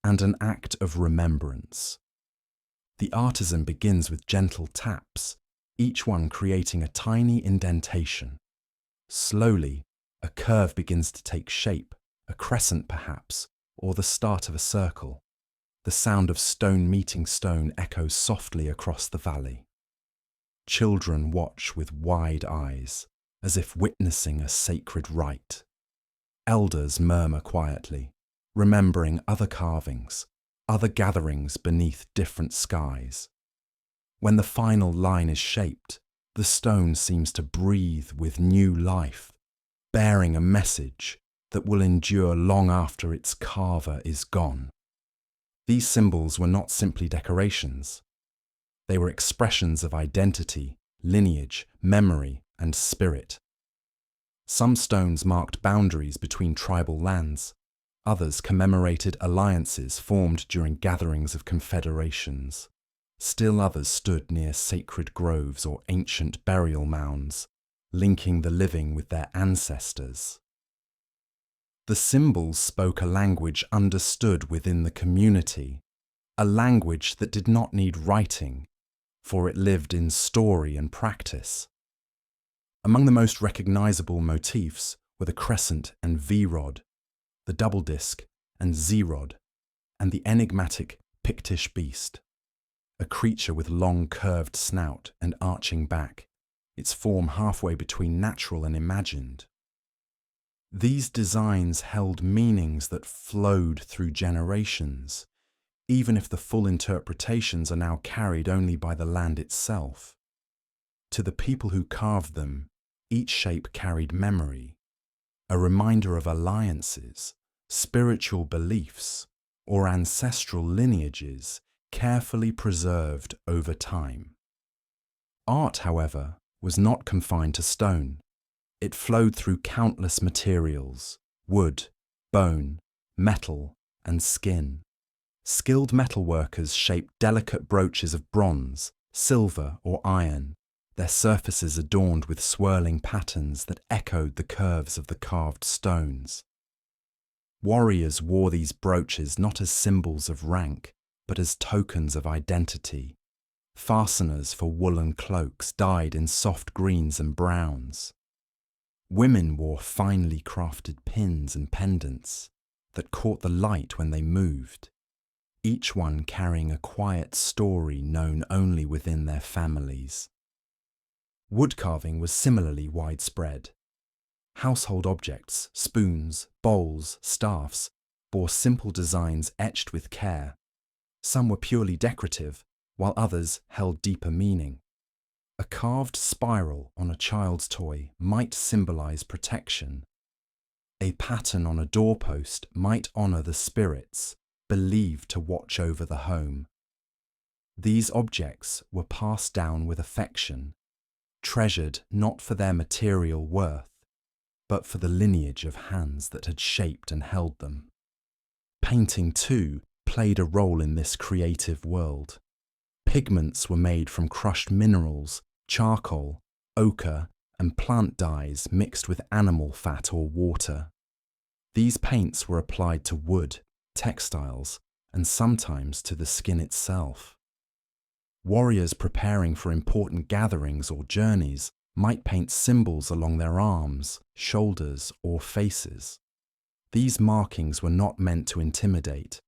and an act of remembrance. The artisan begins with gentle taps, each one creating a tiny indentation. Slowly, a curve begins to take shape, a crescent perhaps, or the start of a circle. The sound of stone meeting stone echoes softly across the valley. Children watch with wide eyes, as if witnessing a sacred rite. Elders murmur quietly, remembering other carvings, other gatherings beneath different skies. When the final line is shaped, the stone seems to breathe with new life, bearing a message that will endure long after its carver is gone. These symbols were not simply decorations. They were expressions of identity, lineage, memory, and spirit. Some stones marked boundaries between tribal lands. Others commemorated alliances formed during gatherings of confederations. Still others stood near sacred groves or ancient burial mounds, linking the living with their ancestors. The symbols spoke a language understood within the community, a language that did not need writing, for it lived in story and practice. Among the most recognizable motifs were the crescent and V-rod, the double disc and Z-rod, and the enigmatic Pictish beast, a creature with long curved snout and arching back, its form halfway between natural and imagined. These designs held meanings that flowed through generations, even if the full interpretations are now carried only by the land itself. To the people who carved them, each shape carried memory, a reminder of alliances, spiritual beliefs, or ancestral lineages carefully preserved over time. Art, however, was not confined to stone. It flowed through countless materials: wood, bone, metal, and skin. Skilled metalworkers shaped delicate brooches of bronze, silver, or iron, their surfaces adorned with swirling patterns that echoed the curves of the carved stones. Warriors wore these brooches not as symbols of rank, but as tokens of identity, fasteners for woolen cloaks dyed in soft greens and browns. Women wore finely crafted pins and pendants that caught the light when they moved, each one carrying a quiet story known only within their families. Wood carving was similarly widespread. Household objects, spoons, bowls, staffs, bore simple designs etched with care. Some were purely decorative, while others held deeper meaning. A carved spiral on a child's toy might symbolize protection. A pattern on a doorpost might honor the spirits believed to watch over the home. These objects were passed down with affection, treasured not for their material worth, but for the lineage of hands that had shaped and held them. Painting, too, played a role in this creative world. Pigments were made from crushed minerals, charcoal, ochre, and plant dyes mixed with animal fat or water. These paints were applied to wood, textiles, and sometimes to the skin itself. Warriors preparing for important gatherings or journeys might paint symbols along their arms, shoulders, or faces. These markings were not meant to intimidate.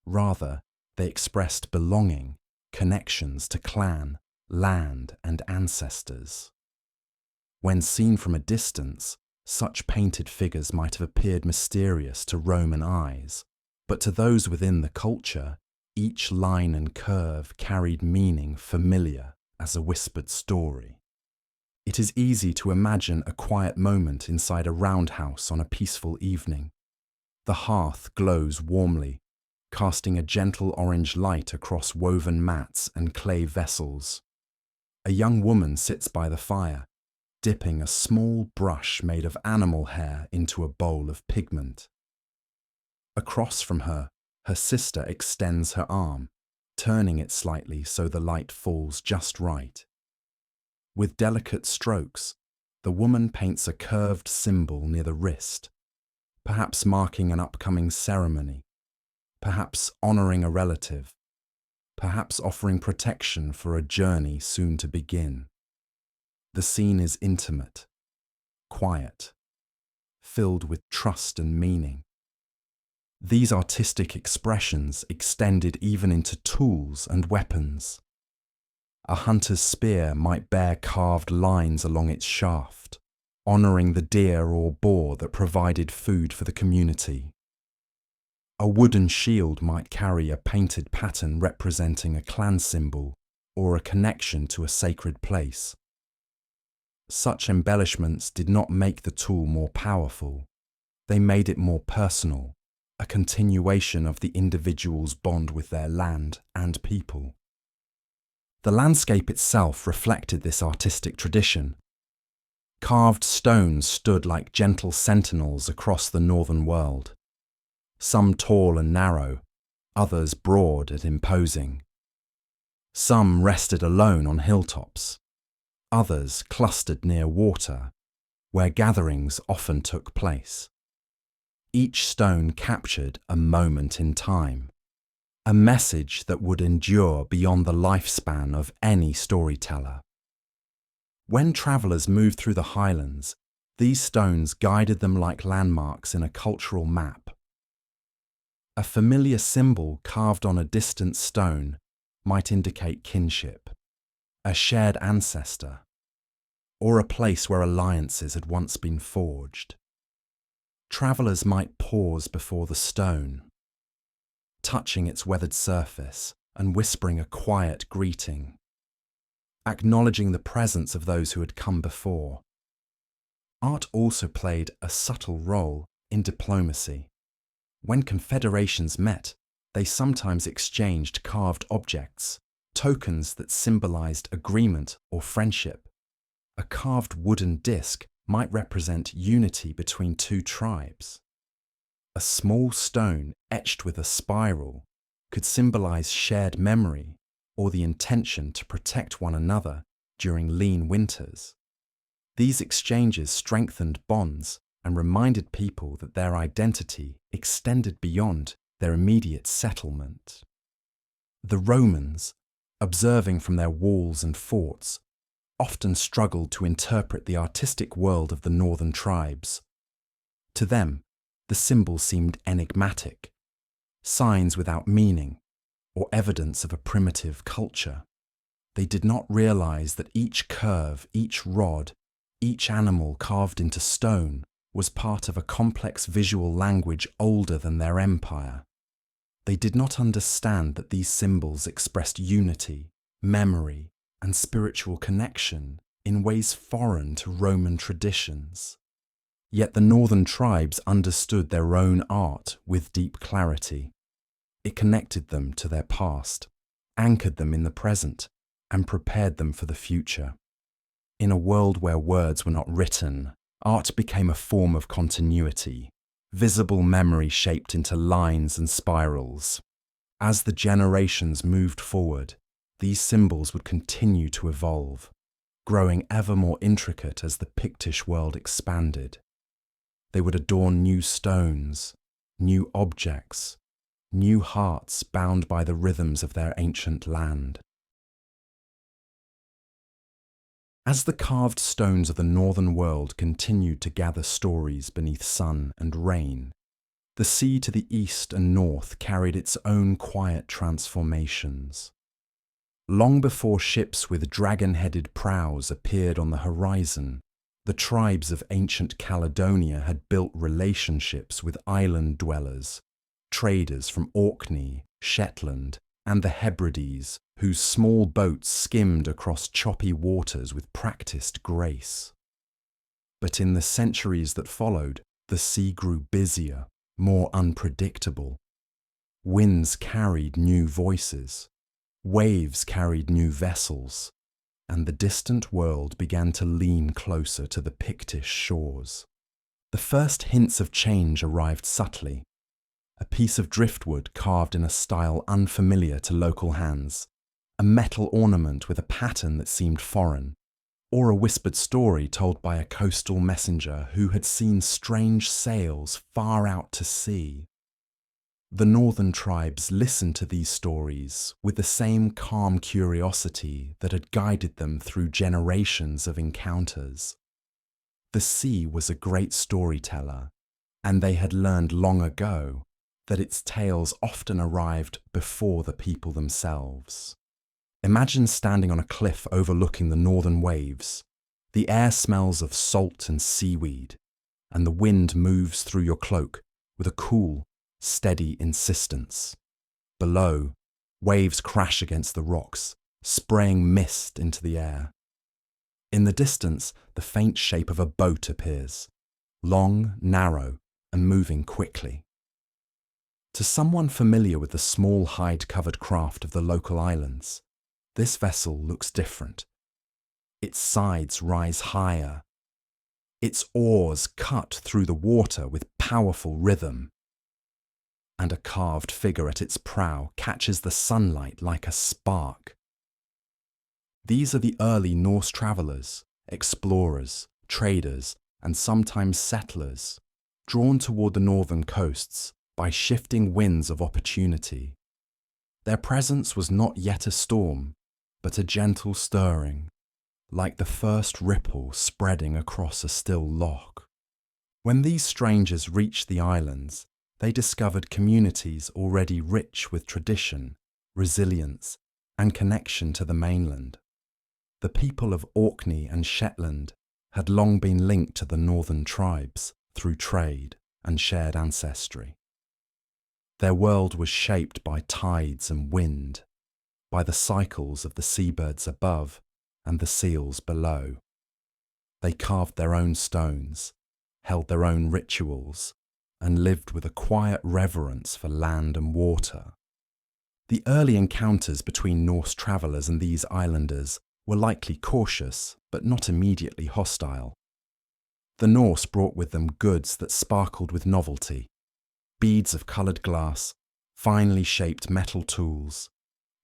Rather, they expressed belonging, connections to clan, land, and ancestors. When seen from a distance, such painted figures might have appeared mysterious to Roman eyes, but to those within the culture, each line and curve carried meaning familiar as a whispered story. It is easy to imagine a quiet moment inside a roundhouse on a peaceful evening. The hearth glows warmly, casting a gentle orange light across woven mats and clay vessels. A young woman sits by the fire, dipping a small brush made of animal hair into a bowl of pigment. Across from her, her sister extends her arm, turning it slightly so the light falls just right. With delicate strokes, the woman paints a curved symbol near the wrist, perhaps marking an upcoming ceremony, perhaps honoring a relative, perhaps offering protection for a journey soon to begin. The scene is intimate, quiet, filled with trust and meaning. These artistic expressions extended even into tools and weapons. A hunter's spear might bear carved lines along its shaft, honouring the deer or boar that provided food for the community. A wooden shield might carry a painted pattern representing a clan symbol or a connection to a sacred place. Such embellishments did not make the tool more powerful. They made it more personal, a continuation of the individual's bond with their land and people. The landscape itself reflected this artistic tradition. Carved stones stood like gentle sentinels across the northern world, some tall and narrow, others broad and imposing. Some rested alone on hilltops, others clustered near water, where gatherings often took place. Each stone captured a moment in time, a message that would endure beyond the lifespan of any storyteller. When travellers moved through the Highlands, these stones guided them like landmarks in a cultural map. A familiar symbol carved on a distant stone might indicate kinship, a shared ancestor, or a place where alliances had once been forged. Travellers might pause before the stone, touching its weathered surface and whispering a quiet greeting, acknowledging the presence of those who had come before. Art also played a subtle role in diplomacy. When confederations met, they sometimes exchanged carved objects, tokens that symbolized agreement or friendship. A carved wooden disc might represent unity between two tribes. A small stone etched with a spiral could symbolize shared memory or the intention to protect one another during lean winters. These exchanges strengthened bonds and reminded people that their identity extended beyond their immediate settlement. The Romans, observing from their walls and forts, often struggled to interpret the artistic world of the northern tribes. To them, the symbols seemed enigmatic, signs without meaning, or evidence of a primitive culture. They did not realize that each curve, each rod, each animal carved into stone was part of a complex visual language older than their empire. They did not understand that these symbols expressed unity, memory, and spiritual connection in ways foreign to Roman traditions. Yet the northern tribes understood their own art with deep clarity. It connected them to their past, anchored them in the present, and prepared them for the future. In a world where words were not written, art became a form of continuity, visible memory shaped into lines and spirals. As the generations moved forward, these symbols would continue to evolve, growing ever more intricate as the Pictish world expanded. They would adorn new stones, new objects, new hearts bound by the rhythms of their ancient land. As the carved stones of the northern world continued to gather stories beneath sun and rain, the sea to the east and north carried its own quiet transformations. Long before ships with dragon-headed prows appeared on the horizon, the tribes of ancient Caledonia had built relationships with island dwellers, traders from Orkney, Shetland, and the Hebrides, whose small boats skimmed across choppy waters with practiced grace. But in the centuries that followed, the sea grew busier, more unpredictable. Winds carried new voices, waves carried new vessels, and the distant world began to lean closer to the Pictish shores. The first hints of change arrived subtly. A piece of driftwood carved in a style unfamiliar to local hands, a metal ornament with a pattern that seemed foreign, or a whispered story told by a coastal messenger who had seen strange sails far out to sea. The northern tribes listened to these stories with the same calm curiosity that had guided them through generations of encounters. The sea was a great storyteller, and they had learned long ago that its tales often arrived before the people themselves. Imagine standing on a cliff overlooking the northern waves, The air smells of salt and seaweed, and the wind moves through your cloak with a cool, steady insistence. Below, waves crash against the rocks, spraying mist into the air. In the distance, the faint shape of a boat appears, long, narrow, and moving quickly. To someone familiar with the small hide-covered craft of the local islands, this vessel looks different. Its sides rise higher. Its oars cut through the water with powerful rhythm. And a carved figure at its prow catches the sunlight like a spark. These are the early Norse travellers, explorers, traders, and sometimes settlers, drawn toward the northern coasts by shifting winds of opportunity. Their presence was not yet a storm, but a gentle stirring, like the first ripple spreading across a still loch. When these strangers reached the islands, they discovered communities already rich with tradition, resilience, and connection to the mainland. The people of Orkney and Shetland had long been linked to the northern tribes through trade and shared ancestry. Their world was shaped by tides and wind, by the cycles of the seabirds above and the seals below. They carved their own stones, held their own rituals, and lived with a quiet reverence for land and water. The early encounters between Norse travellers and these islanders were likely cautious, but not immediately hostile. The Norse brought with them goods that sparkled with novelty, beads of coloured glass, finely shaped metal tools,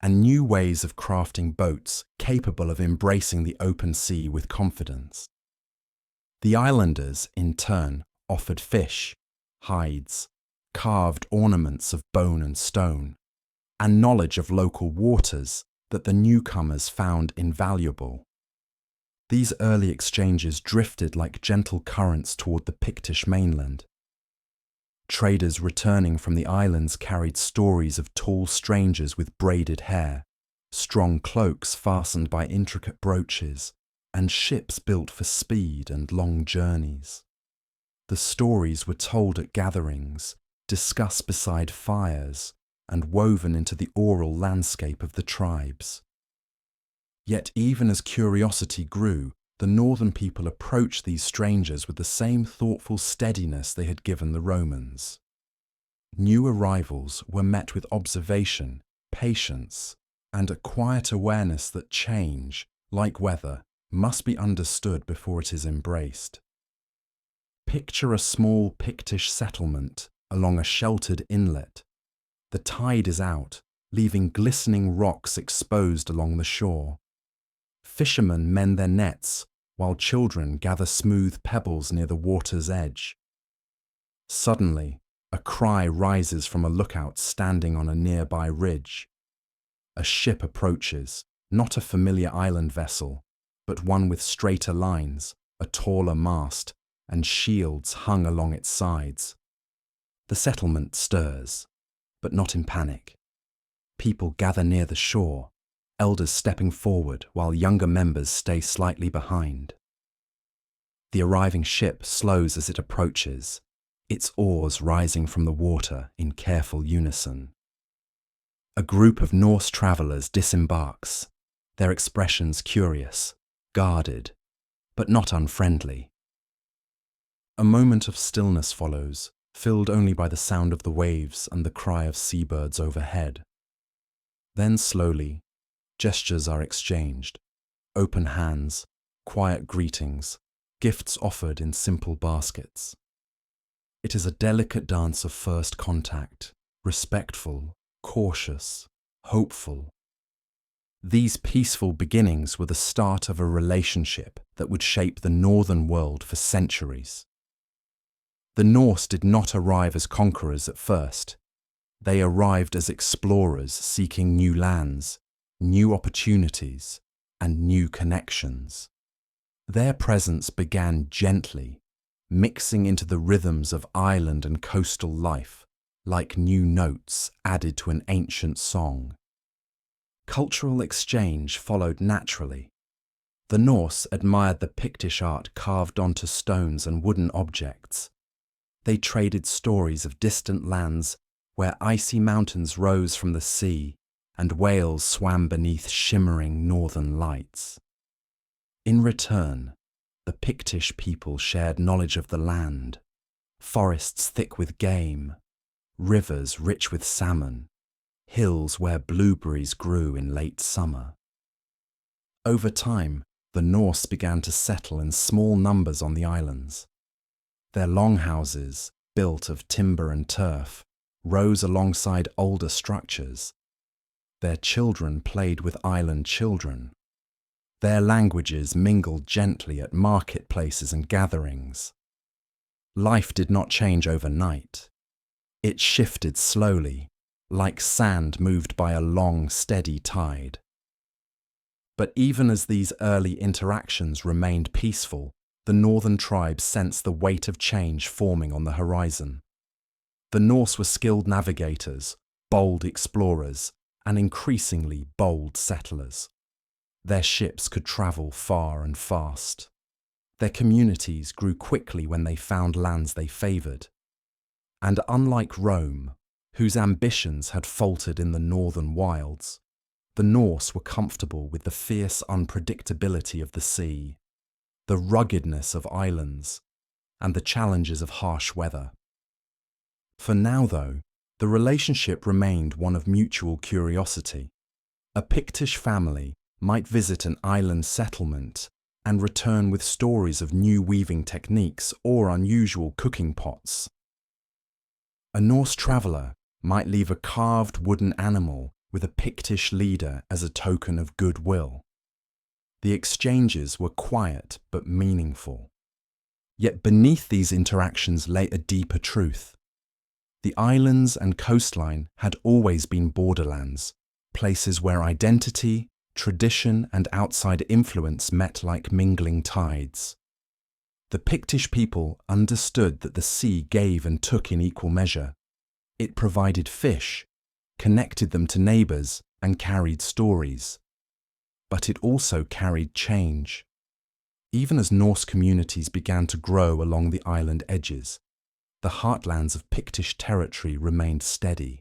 and new ways of crafting boats capable of embracing the open sea with confidence. The islanders, in turn, offered fish, hides, carved ornaments of bone and stone, and knowledge of local waters that the newcomers found invaluable. These early exchanges drifted like gentle currents toward the Pictish mainland. Traders returning from the islands carried stories of tall strangers with braided hair, strong cloaks fastened by intricate brooches, and ships built for speed and long journeys. The stories were told at gatherings, discussed beside fires, and woven into the oral landscape of the tribes. Yet even as curiosity grew, the northern people approached these strangers with the same thoughtful steadiness they had given the Romans. New arrivals were met with observation, patience, and a quiet awareness that change, like weather, must be understood before it is embraced. Picture a small Pictish settlement along a sheltered inlet. The tide is out, leaving glistening rocks exposed along the shore. Fishermen mend their nets, while children gather smooth pebbles near the water's edge. Suddenly, a cry rises from a lookout standing on a nearby ridge. A ship approaches, not a familiar island vessel, but one with straighter lines, a taller mast, and shields hung along its sides. The settlement stirs, but not in panic. People gather near the shore, elders stepping forward while younger members stay slightly behind. The arriving ship slows as it approaches, its oars rising from the water in careful unison. A group of Norse travellers disembarks, their expressions curious, guarded, but not unfriendly. A moment of stillness follows, filled only by the sound of the waves and the cry of seabirds overhead. Then slowly, gestures are exchanged, open hands, quiet greetings, gifts offered in simple baskets. It is a delicate dance of first contact, respectful, cautious, hopeful. These peaceful beginnings were the start of a relationship that would shape the northern world for centuries. The Norse did not arrive as conquerors at first. They arrived as explorers seeking new lands, new opportunities, and new connections. Their presence began gently, mixing into the rhythms of island and coastal life, like new notes added to an ancient song. Cultural exchange followed naturally. The Norse admired the Pictish art carved onto stones and wooden objects. They traded stories of distant lands where icy mountains rose from the sea and whales swam beneath shimmering northern lights. In return, the Pictish people shared knowledge of the land, forests thick with game, rivers rich with salmon, hills where blueberries grew in late summer. Over time, the Norse began to settle in small numbers on the islands. Their longhouses, built of timber and turf, rose alongside older structures. Their children played with island children. Their languages mingled gently at marketplaces and gatherings. Life did not change overnight. It shifted slowly, like sand moved by a long, steady tide. But even as these early interactions remained peaceful, the northern tribes sensed the weight of change forming on the horizon. The Norse were skilled navigators, bold explorers, and increasingly bold settlers. Their ships could travel far and fast. Their communities grew quickly when they found lands they favoured. And unlike Rome, whose ambitions had faltered in the northern wilds, the Norse were comfortable with the fierce unpredictability of the sea, the ruggedness of islands, and the challenges of harsh weather. For now, though, the relationship remained one of mutual curiosity. A Pictish family might visit an island settlement and return with stories of new weaving techniques or unusual cooking pots. A Norse traveller might leave a carved wooden animal with a Pictish leader as a token of goodwill. The exchanges were quiet but meaningful. Yet beneath these interactions lay a deeper truth. The islands and coastline had always been borderlands, places where identity, tradition, and outside influence met like mingling tides. The Pictish people understood that the sea gave and took in equal measure. It provided fish, connected them to neighbours, and carried stories. But it also carried change. Even as Norse communities began to grow along the island edges, the heartlands of Pictish territory remained steady.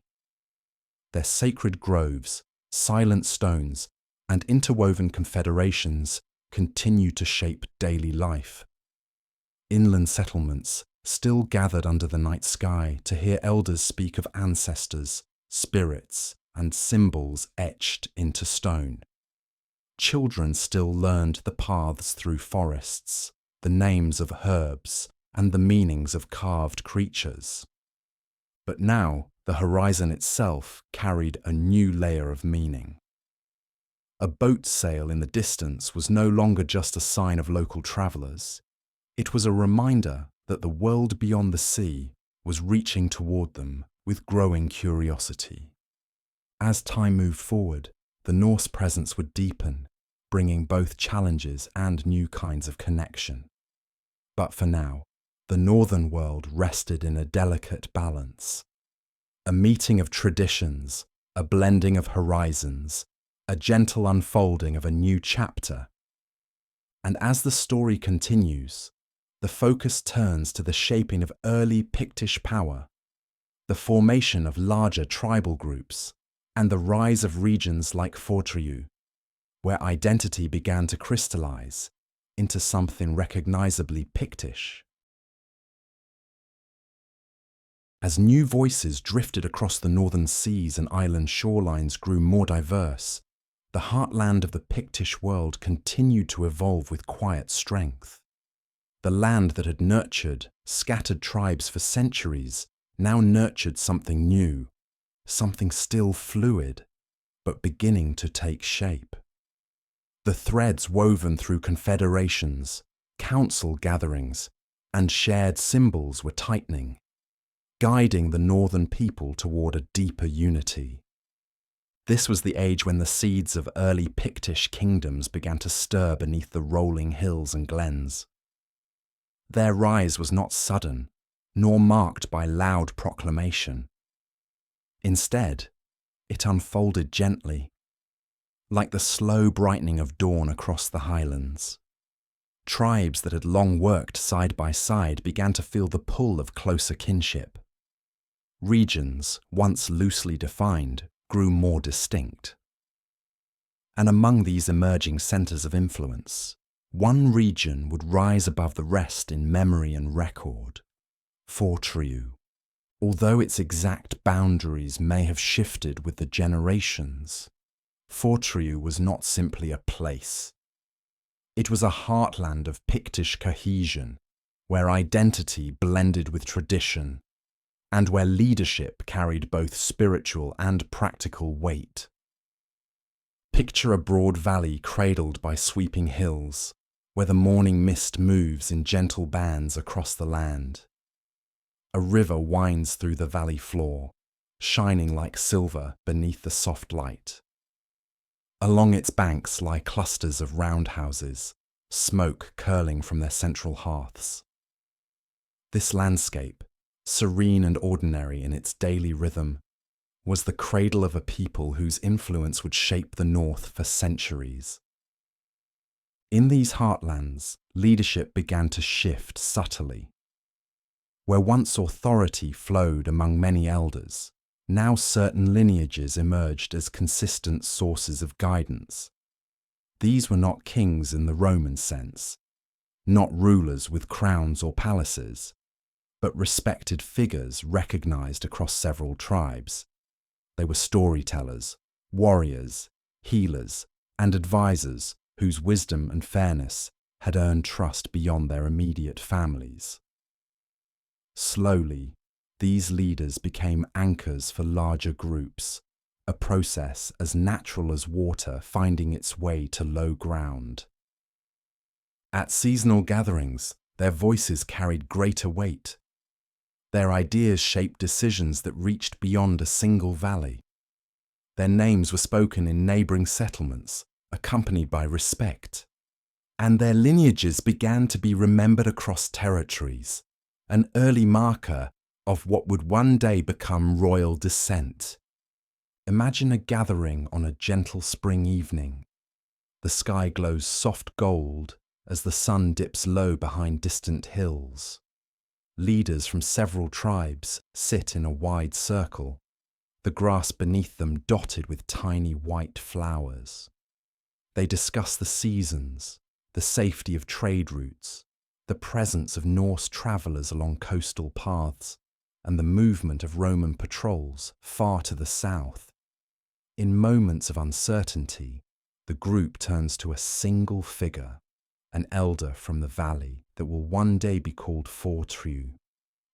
Their sacred groves, silent stones, and interwoven confederations continued to shape daily life. Inland settlements still gathered under the night sky to hear elders speak of ancestors, spirits, and symbols etched into stone. Children still learned the paths through forests, the names of herbs, and the meanings of carved creatures. But now the horizon itself carried a new layer of meaning. A boat sail in the distance was no longer just a sign of local travellers. It was a reminder that the world beyond the sea was reaching toward them with growing curiosity. As time moved forward, the Norse presence would deepen, bringing both challenges and new kinds of connection. But for now, the northern world rested in a delicate balance. A meeting of traditions, a blending of horizons, a gentle unfolding of a new chapter. And as the story continues, the focus turns to the shaping of early Pictish power, the formation of larger tribal groups, and the rise of regions like Fortriu, where identity began to crystallize into something recognizably Pictish. As new voices drifted across the northern seas and island shorelines grew more diverse, the heartland of the Pictish world continued to evolve with quiet strength. The land that had nurtured scattered tribes for centuries now nurtured something new, something still fluid, but beginning to take shape. The threads woven through confederations, council gatherings, and shared symbols were tightening, guiding the northern people toward a deeper unity. This was the age when the seeds of early Pictish kingdoms began to stir beneath the rolling hills and glens. Their rise was not sudden, nor marked by loud proclamation. Instead, it unfolded gently. like the slow brightening of dawn across the Highlands. Tribes that had long worked side by side began to feel the pull of closer kinship. Regions, once loosely defined, grew more distinct. And among these emerging centres of influence, one region would rise above the rest in memory and record: Fortriu. Although its exact boundaries may have shifted with the generations, Fortriu was not simply a place. It was a heartland of Pictish cohesion, where identity blended with tradition, and where leadership carried both spiritual and practical weight. Picture a broad valley cradled by sweeping hills, where the morning mist moves in gentle bands across the land. A river winds through the valley floor, shining like silver beneath the soft light. Along its banks lie clusters of roundhouses, smoke curling from their central hearths. This landscape, serene and ordinary in its daily rhythm, was the cradle of a people whose influence would shape the North for centuries. In these heartlands, leadership began to shift subtly. Where once authority flowed among many elders, now certain lineages emerged as consistent sources of guidance. These were not kings in the Roman sense, not rulers with crowns or palaces, but respected figures recognized across several tribes. They were storytellers, warriors, healers, and advisors whose wisdom and fairness had earned trust beyond their immediate families. Slowly, these leaders became anchors for larger groups, a process as natural as water finding its way to low ground. At seasonal gatherings, their voices carried greater weight. Their ideas shaped decisions that reached beyond a single valley. Their names were spoken in neighbouring settlements, accompanied by respect. And their lineages began to be remembered across territories, an early marker of what would one day become royal descent. Imagine a gathering on a gentle spring evening. The sky glows soft gold as the sun dips low behind distant hills. Leaders from several tribes sit in a wide circle, the grass beneath them dotted with tiny white flowers. They discuss the seasons, the safety of trade routes, the presence of Norse travellers along coastal paths, and the movement of Roman patrols far to the south. In moments of uncertainty, the group turns to a single figure, an elder from the valley that will one day be called Fortriu.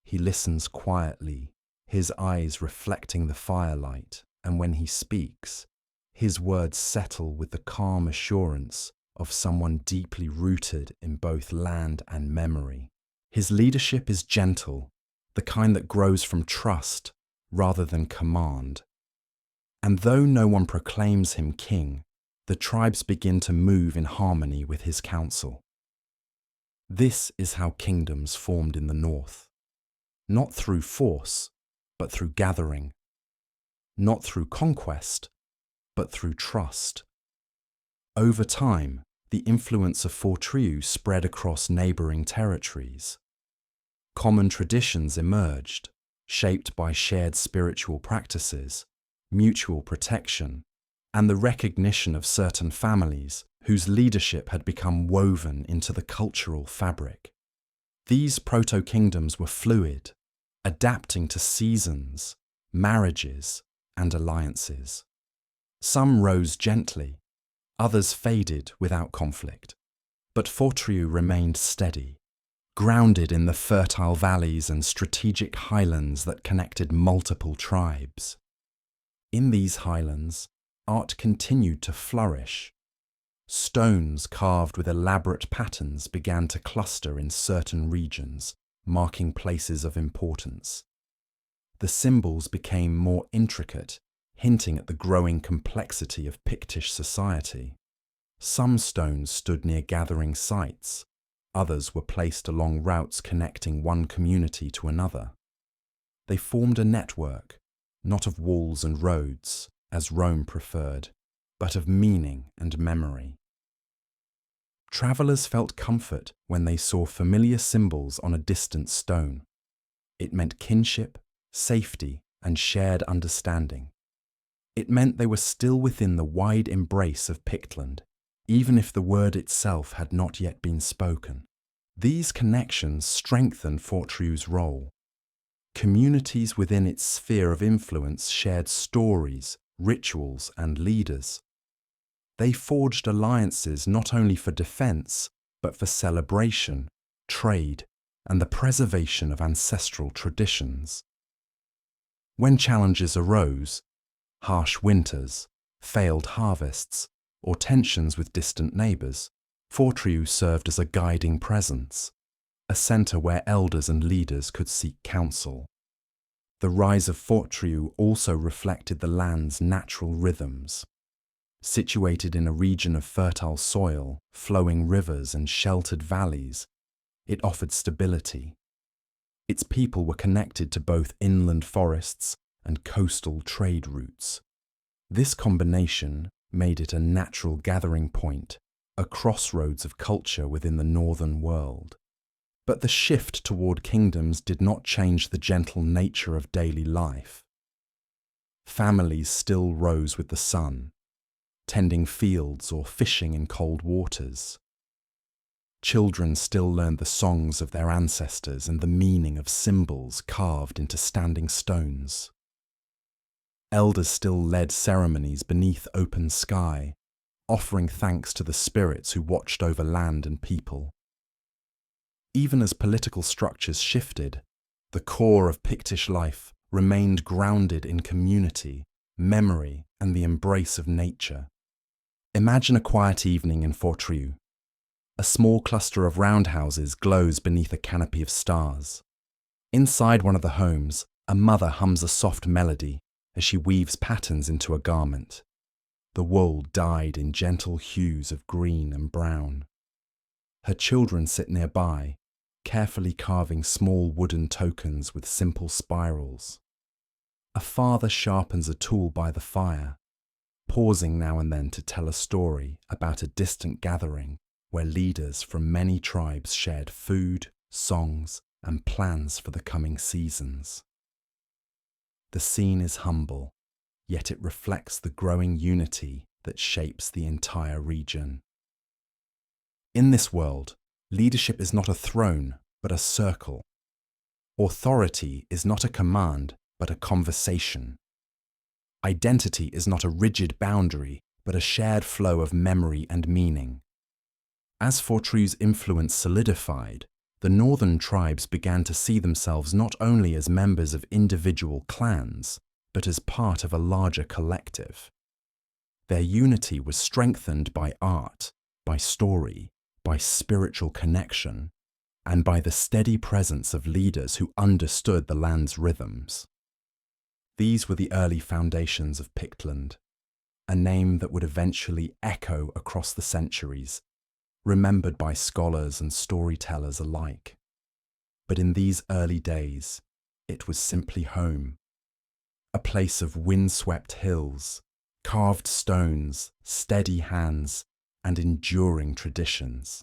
He listens quietly, his eyes reflecting the firelight, and when he speaks, his words settle with the calm assurance of someone deeply rooted in both land and memory. His leadership is gentle, the kind that grows from trust rather than command. And though no one proclaims him king, the tribes begin to move in harmony with his counsel. This is how kingdoms formed in the north. Not through force, but through gathering. Not through conquest, but through trust. Over time, the influence of Fortriu spread across neighbouring territories. Common traditions emerged, shaped by shared spiritual practices, mutual protection, and the recognition of certain families whose leadership had become woven into the cultural fabric. These proto-kingdoms were fluid, adapting to seasons, marriages, and alliances. Some rose gently, others faded without conflict, but Fortriu remained steady, grounded in the fertile valleys and strategic highlands that connected multiple tribes. In these highlands, art continued to flourish. Stones carved with elaborate patterns began to cluster in certain regions, marking places of importance. The symbols became more intricate, hinting at the growing complexity of Pictish society. Some stones stood near gathering sites, others were placed along routes connecting one community to another. They formed a network, not of walls and roads, as Rome preferred, but of meaning and memory. Travellers felt comfort when they saw familiar symbols on a distant stone. It meant kinship, safety, and shared understanding. It meant they were still within the wide embrace of Pictland, even if the word itself had not yet been spoken. These connections strengthened Fortriu's role. Communities within its sphere of influence shared stories, rituals, and leaders. They forged alliances not only for defense, but for celebration, trade, and the preservation of ancestral traditions. When challenges arose, harsh winters, failed harvests, or tensions with distant neighbours, Fortriu served as a guiding presence, a centre where elders and leaders could seek counsel. The rise of Fortriu also reflected the land's natural rhythms. Situated in a region of fertile soil, flowing rivers and sheltered valleys, it offered stability. Its people were connected to both inland forests and coastal trade routes. This combination made it a natural gathering point, a crossroads of culture within the northern world. But the shift toward kingdoms did not change the gentle nature of daily life. Families still rose with the sun, tending fields or fishing in cold waters. Children still learned the songs of their ancestors and the meaning of symbols carved into standing stones. Elders still led ceremonies beneath open sky, offering thanks to the spirits who watched over land and people. Even as political structures shifted, the core of Pictish life remained grounded in community, memory, and the embrace of nature. Imagine a quiet evening in Fortriu. A small cluster of roundhouses glows beneath a canopy of stars. Inside one of the homes, a mother hums a soft melody as she weaves patterns into a garment. The wool dyed in gentle hues of green and brown. Her children sit nearby, carefully carving small wooden tokens with simple spirals. A father sharpens a tool by the fire, pausing now and then to tell a story about a distant gathering where leaders from many tribes shared food, songs, and plans for the coming seasons. The scene is humble, yet it reflects the growing unity that shapes the entire region. In this world, leadership is not a throne, but a circle. Authority is not a command, but a conversation. Identity is not a rigid boundary, but a shared flow of memory and meaning. As Fortriu's influence solidified, the northern tribes began to see themselves not only as members of individual clans, but as part of a larger collective. Their unity was strengthened by art, by story, by spiritual connection, and by the steady presence of leaders who understood the land's rhythms. These were the early foundations of Pictland, a name that would eventually echo across the centuries, remembered by scholars and storytellers alike. But in these early days, it was simply home, a place of windswept hills, carved stones, steady hands, and enduring traditions.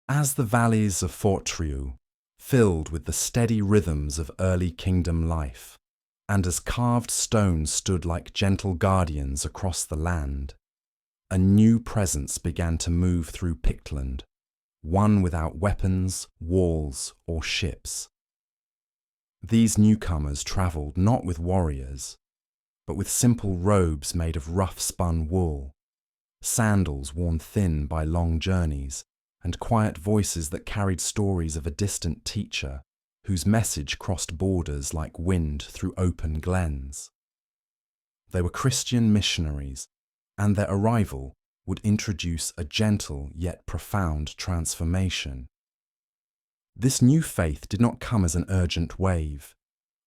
As the valleys of Fortriu filled with the steady rhythms of early kingdom life, and as carved stones stood like gentle guardians across the land, a new presence began to move through Pictland, one without weapons, walls, or ships. These newcomers travelled not with warriors, but with simple robes made of rough-spun wool, sandals worn thin by long journeys, and quiet voices that carried stories of a distant teacher whose message crossed borders like wind through open glens. They were Christian missionaries, and their arrival would introduce a gentle yet profound transformation. This new faith did not come as an urgent wave.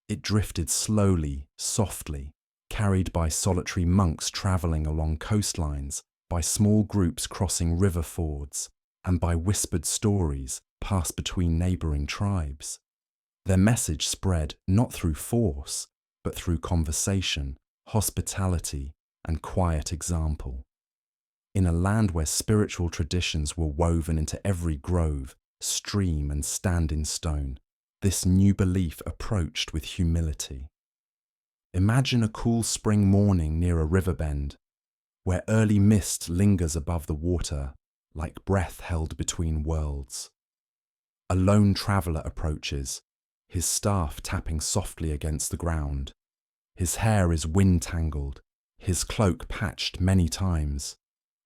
It drifted slowly, softly, carried by solitary monks travelling along coastlines, by small groups crossing river fords, and by whispered stories passed between neighbouring tribes. Their message spread not through force, but through conversation, hospitality, and quiet example. In a land where spiritual traditions were woven into every grove, stream, and standing stone, this new belief approached with humility. Imagine a cool spring morning near a river bend, where early mist lingers above the water like breath held between worlds. A lone traveller approaches, his staff tapping softly against the ground. His hair is wind-tangled, his cloak patched many times,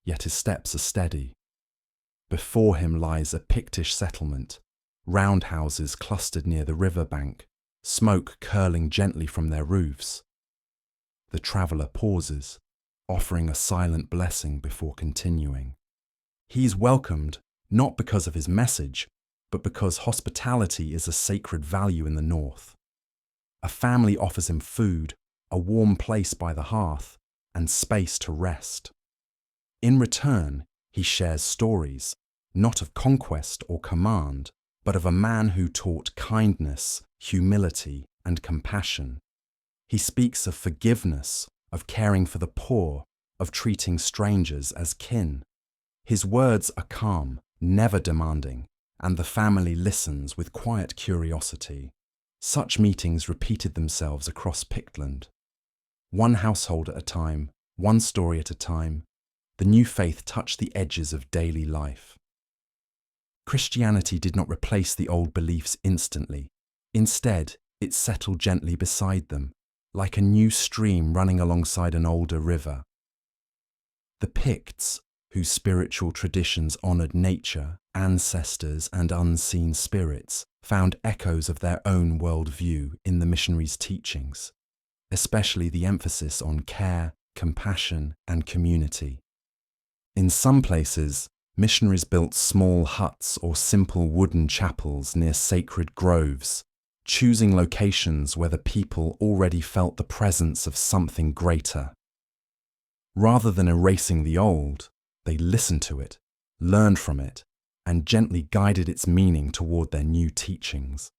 yet his steps are steady. Before him lies a Pictish settlement, roundhouses clustered near the river bank, smoke curling gently from their roofs. The traveller pauses, offering a silent blessing before continuing. He is welcomed not because of his message, but because hospitality is a sacred value in the north. A family offers him food, a warm place by the hearth, and space to rest. In return, he shares stories, not of conquest or command, but of a man who taught kindness, humility, and compassion. He speaks of forgiveness, of caring for the poor, of treating strangers as kin. His words are calm, never demanding, and the family listens with quiet curiosity. Such meetings repeated themselves across Pictland. One household at a time, one story at a time, the new faith touched the edges of daily life. Christianity did not replace the old beliefs instantly. Instead, it settled gently beside them, like a new stream running alongside an older river. The Picts, whose spiritual traditions honoured nature, ancestors, and unseen spirits, found echoes of their own worldview in the missionaries' teachings, especially the emphasis on care, compassion, and community. In some places, missionaries built small huts or simple wooden chapels near sacred groves, choosing locations where the people already felt the presence of something greater. Rather than erasing the old, they listened to it, learned from it, and gently guided its meaning toward their new teachings.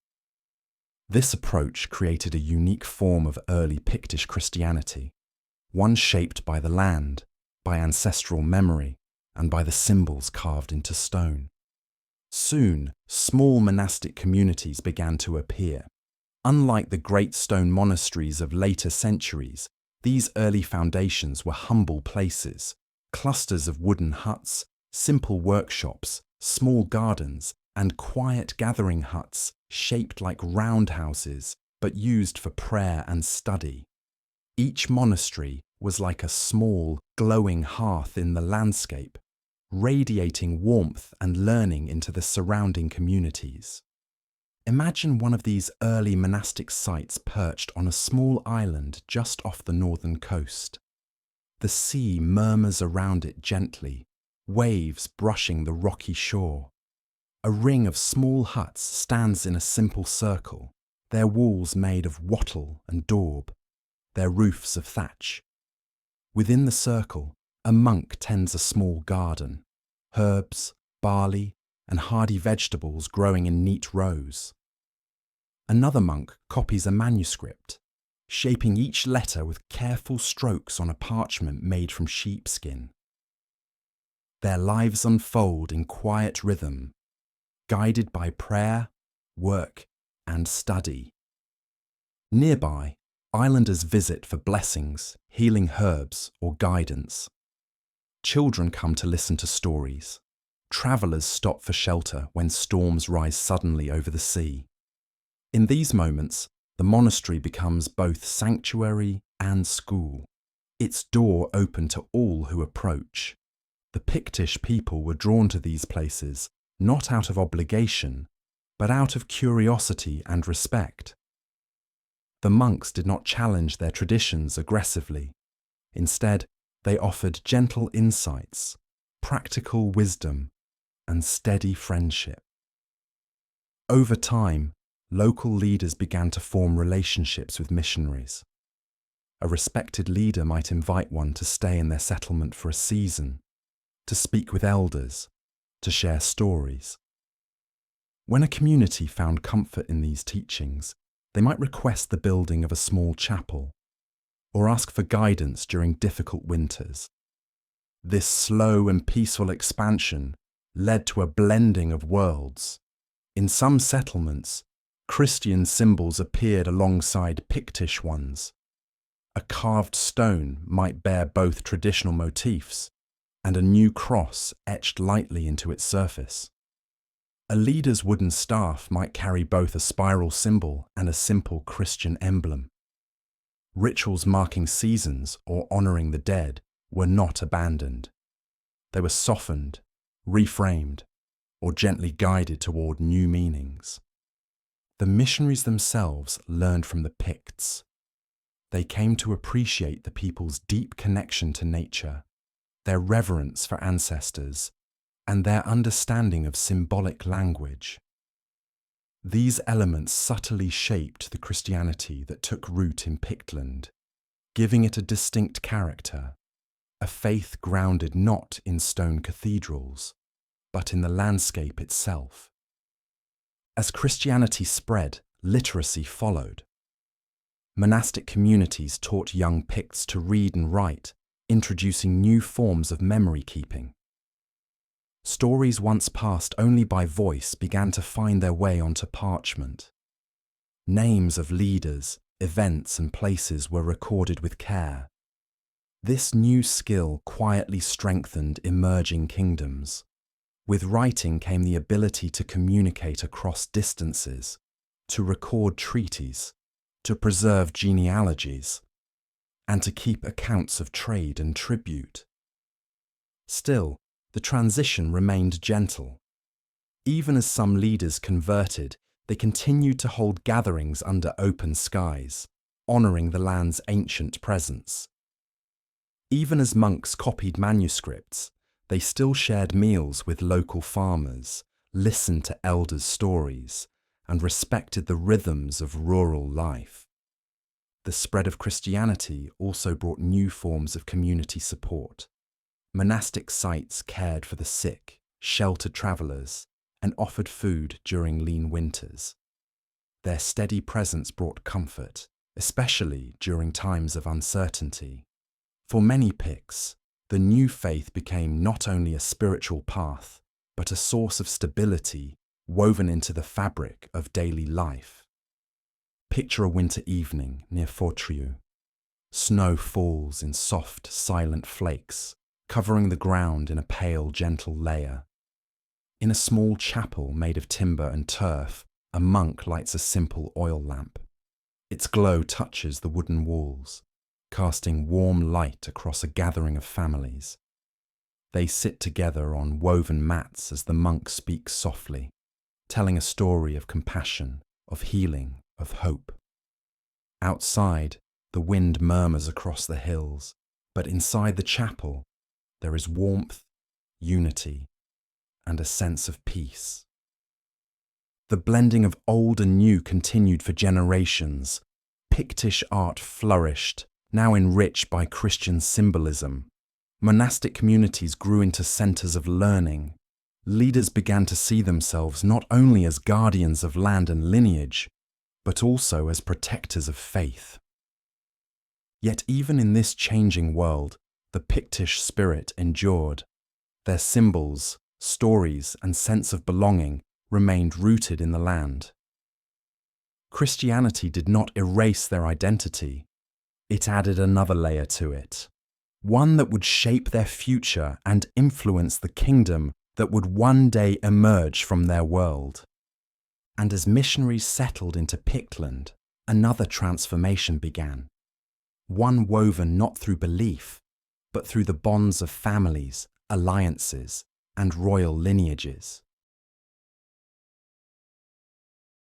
This approach created a unique form of early Pictish Christianity, one shaped by the land, by ancestral memory, and by the symbols carved into stone. Soon, small monastic communities began to appear. Unlike the great stone monasteries of later centuries, these early foundations were humble places, clusters of wooden huts, simple workshops, small gardens, and quiet gathering huts shaped like roundhouses, but used for prayer and study. Each monastery was like a small, glowing hearth in the landscape, radiating warmth and learning into the surrounding communities. Imagine one of these early monastic sites perched on a small island just off the northern coast. The sea murmurs around it gently, waves brushing the rocky shore. A ring of small huts stands in a simple circle, their walls made of wattle and daub, their roofs of thatch. Within the circle, a monk tends a small garden, herbs, barley, and hardy vegetables growing in neat rows. Another monk copies a manuscript, shaping each letter with careful strokes on a parchment made from sheepskin. Their lives unfold in quiet rhythm, guided by prayer, work, and study. Nearby, islanders visit for blessings, healing herbs, or guidance. Children come to listen to stories. Travellers stop for shelter when storms rise suddenly over the sea. In these moments, the monastery becomes both sanctuary and school, its door open to all who approach. The Pictish people were drawn to these places not out of obligation, but out of curiosity and respect. The monks did not challenge their traditions aggressively. Instead, they offered gentle insights, practical wisdom, and steady friendship. Over time, local leaders began to form relationships with missionaries. A respected leader might invite one to stay in their settlement for a season, to speak with elders, to share stories. When a community found comfort in these teachings, they might request the building of a small chapel. or ask for guidance during difficult winters. This slow and peaceful expansion led to a blending of worlds. In some settlements, Christian symbols appeared alongside Pictish ones. A carved stone might bear both traditional motifs, and a new cross etched lightly into its surface. A leader's wooden staff might carry both a spiral symbol and a simple Christian emblem. Rituals marking seasons or honouring the dead were not abandoned. They were softened, reframed, or gently guided toward new meanings. The missionaries themselves learned from the Picts. They came to appreciate the people's deep connection to nature, their reverence for ancestors, and their understanding of symbolic language. These elements subtly shaped the Christianity that took root in Pictland, giving it a distinct character, a faith grounded not in stone cathedrals, but in the landscape itself. As Christianity spread, literacy followed. Monastic communities taught young Picts to read and write, introducing new forms of memory keeping. Stories once passed only by voice began to find their way onto parchment. Names of leaders, events, and places were recorded with care. This new skill quietly strengthened emerging kingdoms. With writing came the ability to communicate across distances, to record treaties, to preserve genealogies, and to keep accounts of trade and tribute. Still, the transition remained gentle. Even as some leaders converted, they continued to hold gatherings under open skies, honouring the land's ancient presence. Even as monks copied manuscripts, they still shared meals with local farmers, listened to elders' stories, and respected the rhythms of rural life. The spread of Christianity also brought new forms of community support. Monastic sites cared for the sick, sheltered travellers, and offered food during lean winters. Their steady presence brought comfort, especially during times of uncertainty. For many Picts, the new faith became not only a spiritual path, but a source of stability woven into the fabric of daily life. Picture a winter evening near Fortriu. Snow falls in soft, silent flakes, covering the ground in a pale, gentle layer. In a small chapel made of timber and turf, a monk lights a simple oil lamp. Its glow touches the wooden walls, casting warm light across a gathering of families. They sit together on woven mats as the monk speaks softly, telling a story of compassion, of healing, of hope. Outside, the wind murmurs across the hills, but inside the chapel, there is warmth, unity, and a sense of peace. The blending of old and new continued for generations. Pictish art flourished, now enriched by Christian symbolism. Monastic communities grew into centres of learning. Leaders began to see themselves not only as guardians of land and lineage, but also as protectors of faith. Yet even in this changing world, the Pictish spirit endured. Their symbols, stories, and sense of belonging remained rooted in the land. Christianity did not erase their identity. It added another layer to it, one that would shape their future and influence the kingdom that would one day emerge from their world. And as missionaries settled into Pictland, another transformation began, one woven not through belief, but through the bonds of families, alliances, and royal lineages.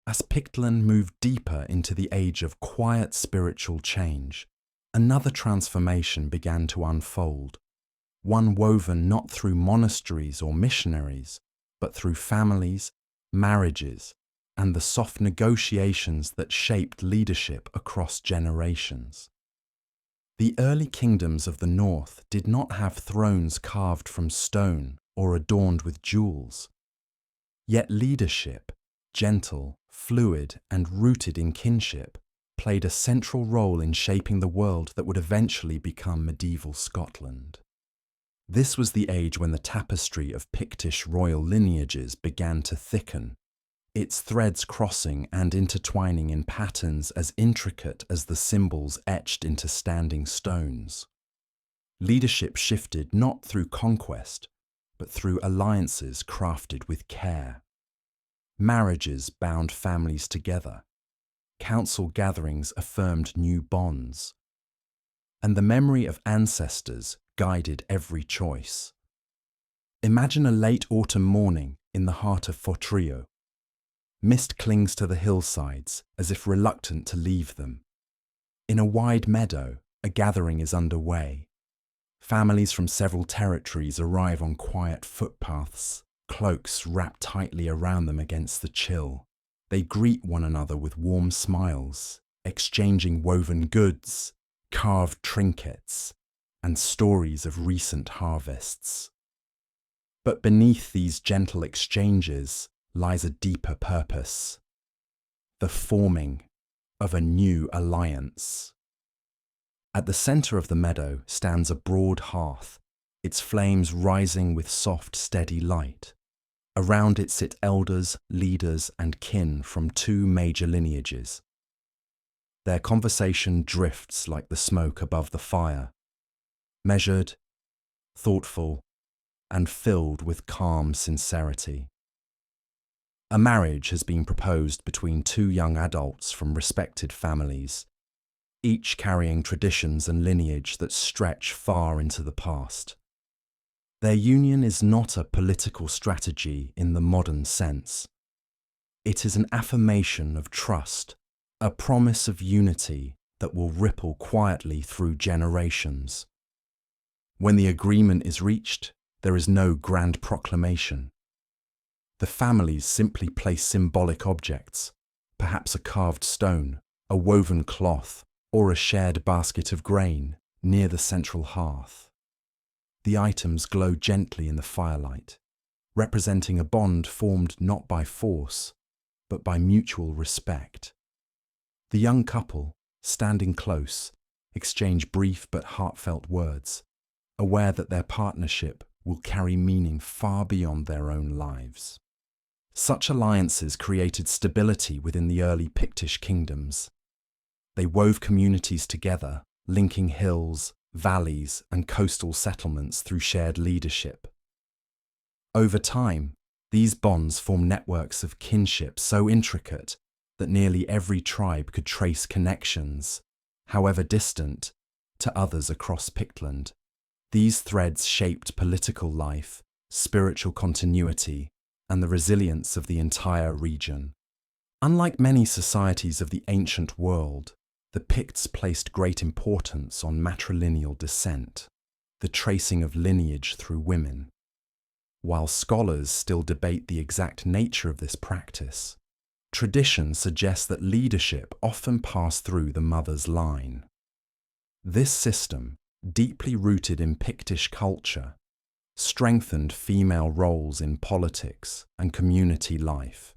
As Pictland moved deeper into the age of quiet spiritual change, another transformation began to unfold, one woven not through monasteries or missionaries, but through families, marriages, and the soft negotiations that shaped leadership across generations. The early kingdoms of the north did not have thrones carved from stone or adorned with jewels. Yet leadership, gentle, fluid, and rooted in kinship, played a central role in shaping the world that would eventually become medieval Scotland. This was the age when the tapestry of Pictish royal lineages began to thicken, its threads crossing and intertwining in patterns as intricate as the symbols etched into standing stones. Leadership shifted not through conquest, but through alliances crafted with care. Marriages bound families together, council gatherings affirmed new bonds, and the memory of ancestors guided every choice. Imagine a late autumn morning in the heart of Fortriu. Mist clings to the hillsides as if reluctant to leave them. In a wide meadow, a gathering is underway. Families from several territories arrive on quiet footpaths, cloaks wrapped tightly around them against the chill. They greet one another with warm smiles, exchanging woven goods, carved trinkets, and stories of recent harvests. But beneath these gentle exchanges lies a deeper purpose: the forming of a new alliance. At the centre of the meadow stands a broad hearth, its flames rising with soft, steady light. Around it sit elders, leaders, and kin from two major lineages. Their conversation drifts like the smoke above the fire, measured, thoughtful, and filled with calm sincerity. A marriage has been proposed between two young adults from respected families, each carrying traditions and lineage that stretch far into the past. Their union is not a political strategy in the modern sense. It is an affirmation of trust, a promise of unity that will ripple quietly through generations. When the agreement is reached, there is no grand proclamation. The families simply place symbolic objects, perhaps a carved stone, a woven cloth, or a shared basket of grain, near the central hearth. The items glow gently in the firelight, representing a bond formed not by force, but by mutual respect. The young couple, standing close, exchange brief but heartfelt words, aware that their partnership will carry meaning far beyond their own lives. Such alliances created stability within the early Pictish kingdoms. They wove communities together, linking hills, valleys, and coastal settlements through shared leadership. Over time, these bonds formed networks of kinship so intricate that nearly every tribe could trace connections, however distant, to others across Pictland. These threads shaped political life, spiritual continuity, and the resilience of the entire region. Unlike many societies of the ancient world, the Picts placed great importance on matrilineal descent, the tracing of lineage through women. While scholars still debate the exact nature of this practice, tradition suggests that leadership often passed through the mother's line. This system, deeply rooted in Pictish culture, strengthened female roles in politics and community life.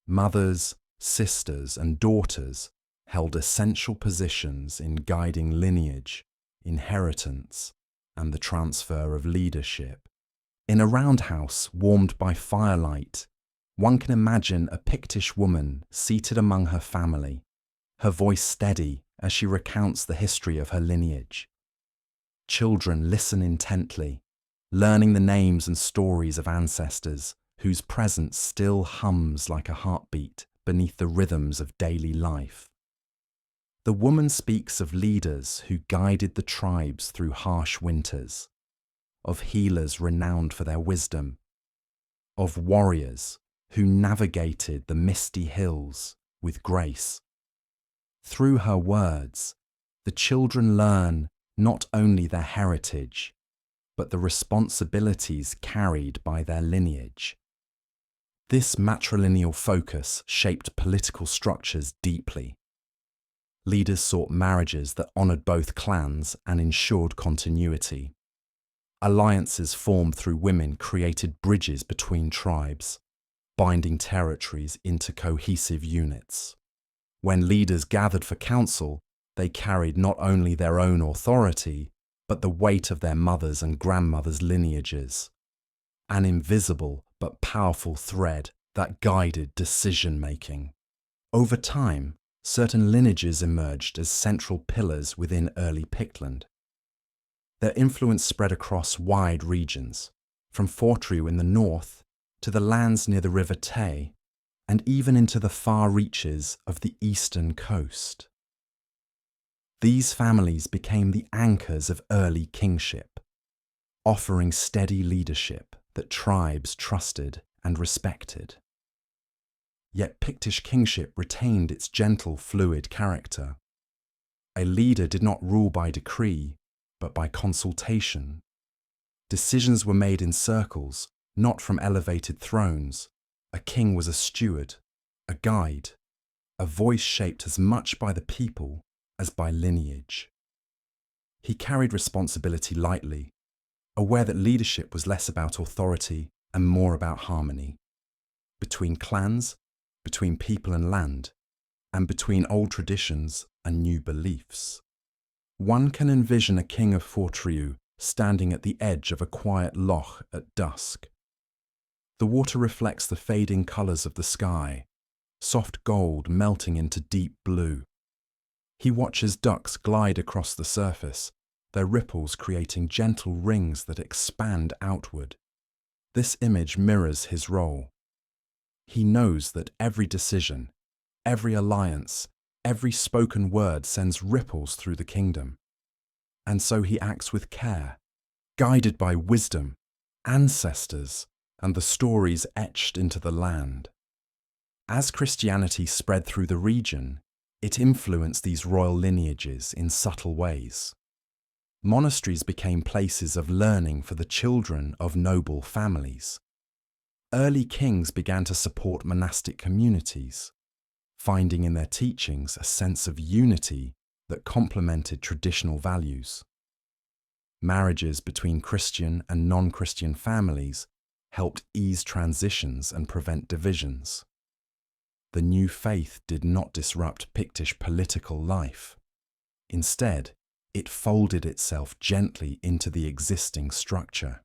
Mothers, sisters, and daughters held essential positions in guiding lineage, inheritance, and the transfer of leadership. In a roundhouse warmed by firelight, one can imagine a Pictish woman seated among her family, her voice steady as she recounts the history of her lineage. Children listen intently, learning the names and stories of ancestors whose presence still hums like a heartbeat beneath the rhythms of daily life. The woman speaks of leaders who guided the tribes through harsh winters, of healers renowned for their wisdom, of warriors who navigated the misty hills with grace. Through her words, the children learn not only their heritage, but the responsibilities carried by their lineage. This matrilineal focus shaped political structures deeply. Leaders sought marriages that honoured both clans and ensured continuity. Alliances formed through women created bridges between tribes, binding territories into cohesive units. When leaders gathered for council, they carried not only their own authority, but the weight of their mothers' and grandmothers' lineages, an invisible but powerful thread that guided decision-making. Over time, certain lineages emerged as central pillars within early Pictland. Their influence spread across wide regions, from Fortriu in the north to the lands near the River Tay, and even into the far reaches of the eastern coast. These families became the anchors of early kingship, offering steady leadership that tribes trusted and respected. Yet Pictish kingship retained its gentle, fluid character. A leader did not rule by decree, but by consultation. Decisions were made in circles, not from elevated thrones. A king was a steward, a guide, a voice shaped as much by the people as by lineage. He carried responsibility lightly, aware that leadership was less about authority and more about harmony, between clans, between people and land, and between old traditions and new beliefs. One can envision a king of Fortriu standing at the edge of a quiet loch at dusk. The water reflects the fading colours of the sky, soft gold melting into deep blue. He watches ducks glide across the surface, their ripples creating gentle rings that expand outward. This image mirrors his role. He knows that every decision, every alliance, every spoken word sends ripples through the kingdom. And so he acts with care, guided by wisdom, ancestors, and the stories etched into the land. As Christianity spread through the region, it influenced these royal lineages in subtle ways. Monasteries became places of learning for the children of noble families. Early kings began to support monastic communities, finding in their teachings a sense of unity that complemented traditional values. Marriages between Christian and non-Christian families helped ease transitions and prevent divisions. The new faith did not disrupt Pictish political life. Instead, it folded itself gently into the existing structure.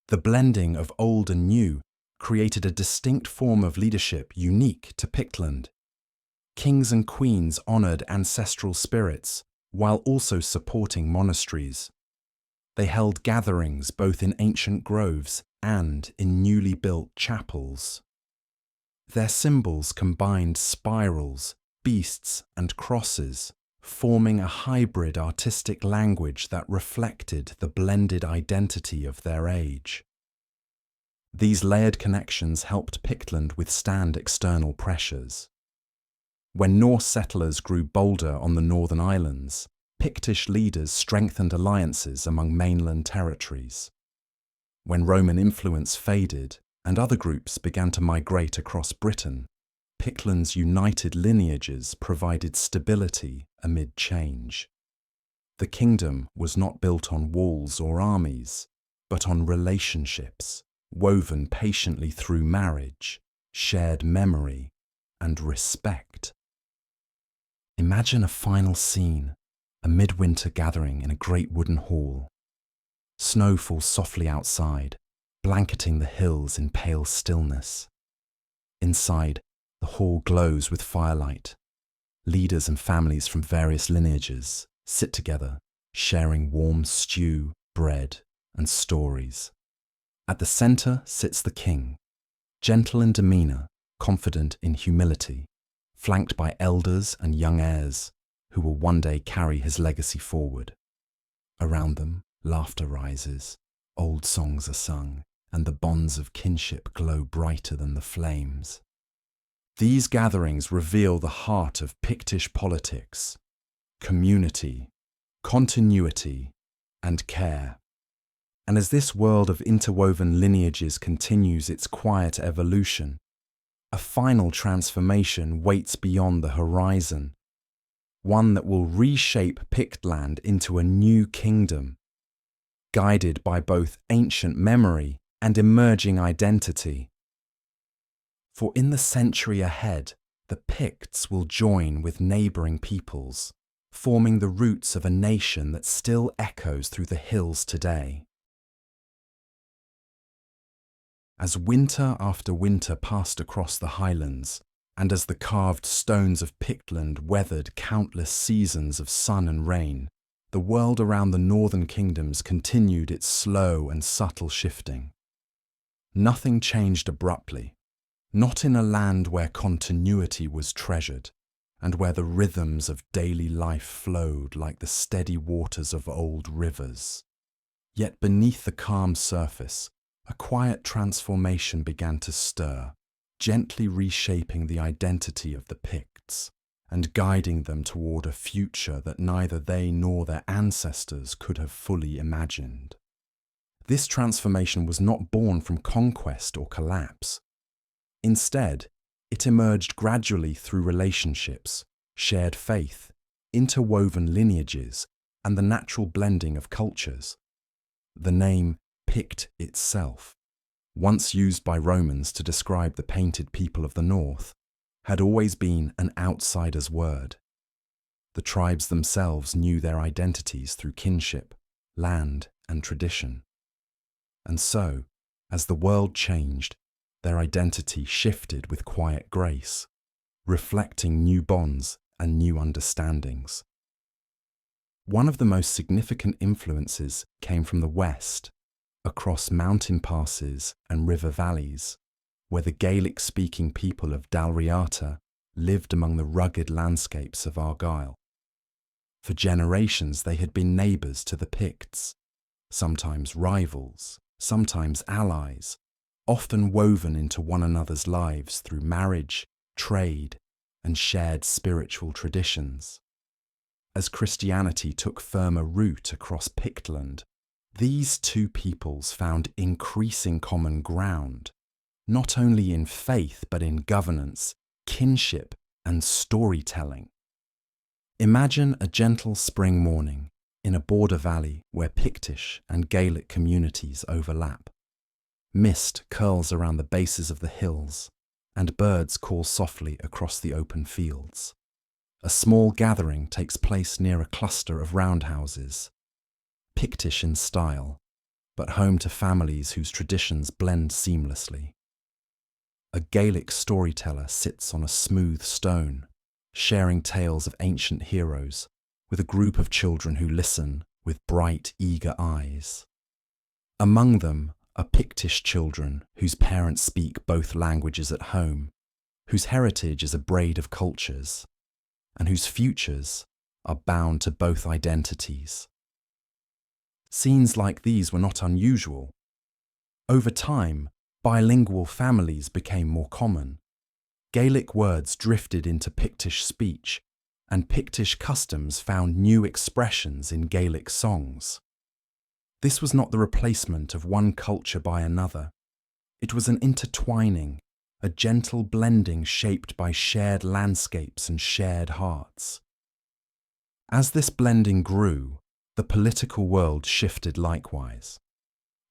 The blending of old and new created a distinct form of leadership unique to Pictland. Kings and queens honoured ancestral spirits while also supporting monasteries. They held gatherings both in ancient groves and in newly built chapels. Their symbols combined spirals, beasts, and crosses, forming a hybrid artistic language that reflected the blended identity of their age. These layered connections helped Pictland withstand external pressures. When Norse settlers grew bolder on the northern islands, Pictish leaders strengthened alliances among mainland territories. When Roman influence faded and other groups began to migrate across Britain, Pictland's united lineages provided stability amid change. The kingdom was not built on walls or armies, but on relationships, woven patiently through marriage, shared memory, and respect. Imagine a final scene, a midwinter gathering in a great wooden hall. Snow falls softly outside, blanketing the hills in pale stillness. Inside, the hall glows with firelight. Leaders and families from various lineages sit together, sharing warm stew, bread, and stories. At the centre sits the king, gentle in demeanour, confident in humility, flanked by elders and young heirs who will one day carry his legacy forward. Around them, laughter rises, old songs are sung, and the bonds of kinship glow brighter than the flames. These gatherings reveal the heart of Pictish politics: community, continuity, and care. And as this world of interwoven lineages continues its quiet evolution, a final transformation waits beyond the horizon, one that will reshape Pictland into a new kingdom, guided by both ancient memory and emerging identity. For in the century ahead, the Picts will join with neighbouring peoples, forming the roots of a nation that still echoes through the hills today. As winter after winter passed across the Highlands, and as the carved stones of Pictland weathered countless seasons of sun and rain, the world around the northern kingdoms continued its slow and subtle shifting. Nothing changed abruptly, not in a land where continuity was treasured, and where the rhythms of daily life flowed like the steady waters of old rivers. Yet beneath the calm surface, a quiet transformation began to stir, gently reshaping the identity of the Picts and guiding them toward a future that neither they nor their ancestors could have fully imagined. This transformation was not born from conquest or collapse. Instead, it emerged gradually through relationships, shared faith, interwoven lineages, and the natural blending of cultures. The name Pict itself, once used by Romans to describe the painted people of the north, had always been an outsider's word. The tribes themselves knew their identities through kinship, land, and tradition. And so, as the world changed, their identity shifted with quiet grace, reflecting new bonds and new understandings. One of the most significant influences came from the west, across mountain passes and river valleys, where the Gaelic-speaking people of Dalriata lived among the rugged landscapes of Argyll. For generations they had been neighbours to the Picts, sometimes rivals, sometimes allies, often woven into one another's lives through marriage, trade, and shared spiritual traditions. As Christianity took firmer root across Pictland, these two peoples found increasing common ground, not only in faith but in governance, kinship, and storytelling. Imagine a gentle spring morning in a border valley where Pictish and Gaelic communities overlap. Mist curls around the bases of the hills, and birds call softly across the open fields. A small gathering takes place near a cluster of roundhouses, Pictish in style, but home to families whose traditions blend seamlessly. A Gaelic storyteller sits on a smooth stone, sharing tales of ancient heroes, with a group of children who listen with bright, eager eyes. Among them are Pictish children whose parents speak both languages at home, whose heritage is a braid of cultures, and whose futures are bound to both identities. Scenes like these were not unusual. Over time, bilingual families became more common. Gaelic words drifted into Pictish speech, and Pictish customs found new expressions in Gaelic songs. This was not the replacement of one culture by another. It was an intertwining, a gentle blending shaped by shared landscapes and shared hearts. As this blending grew, the political world shifted likewise.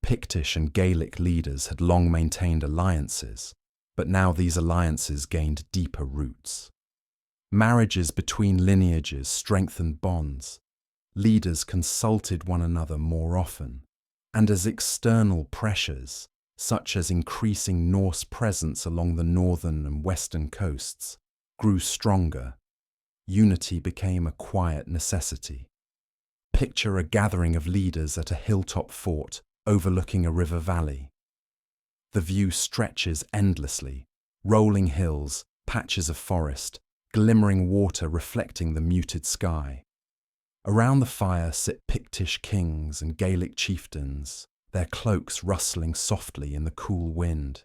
Pictish and Gaelic leaders had long maintained alliances, but now these alliances gained deeper roots. Marriages between lineages strengthened bonds. Leaders consulted one another more often, and as external pressures, such as increasing Norse presence along the northern and western coasts, grew stronger, unity became a quiet necessity. Picture a gathering of leaders at a hilltop fort overlooking a river valley. The view stretches endlessly, rolling hills, patches of forest, glimmering water reflecting the muted sky. Around the fire sit Pictish kings and Gaelic chieftains, their cloaks rustling softly in the cool wind.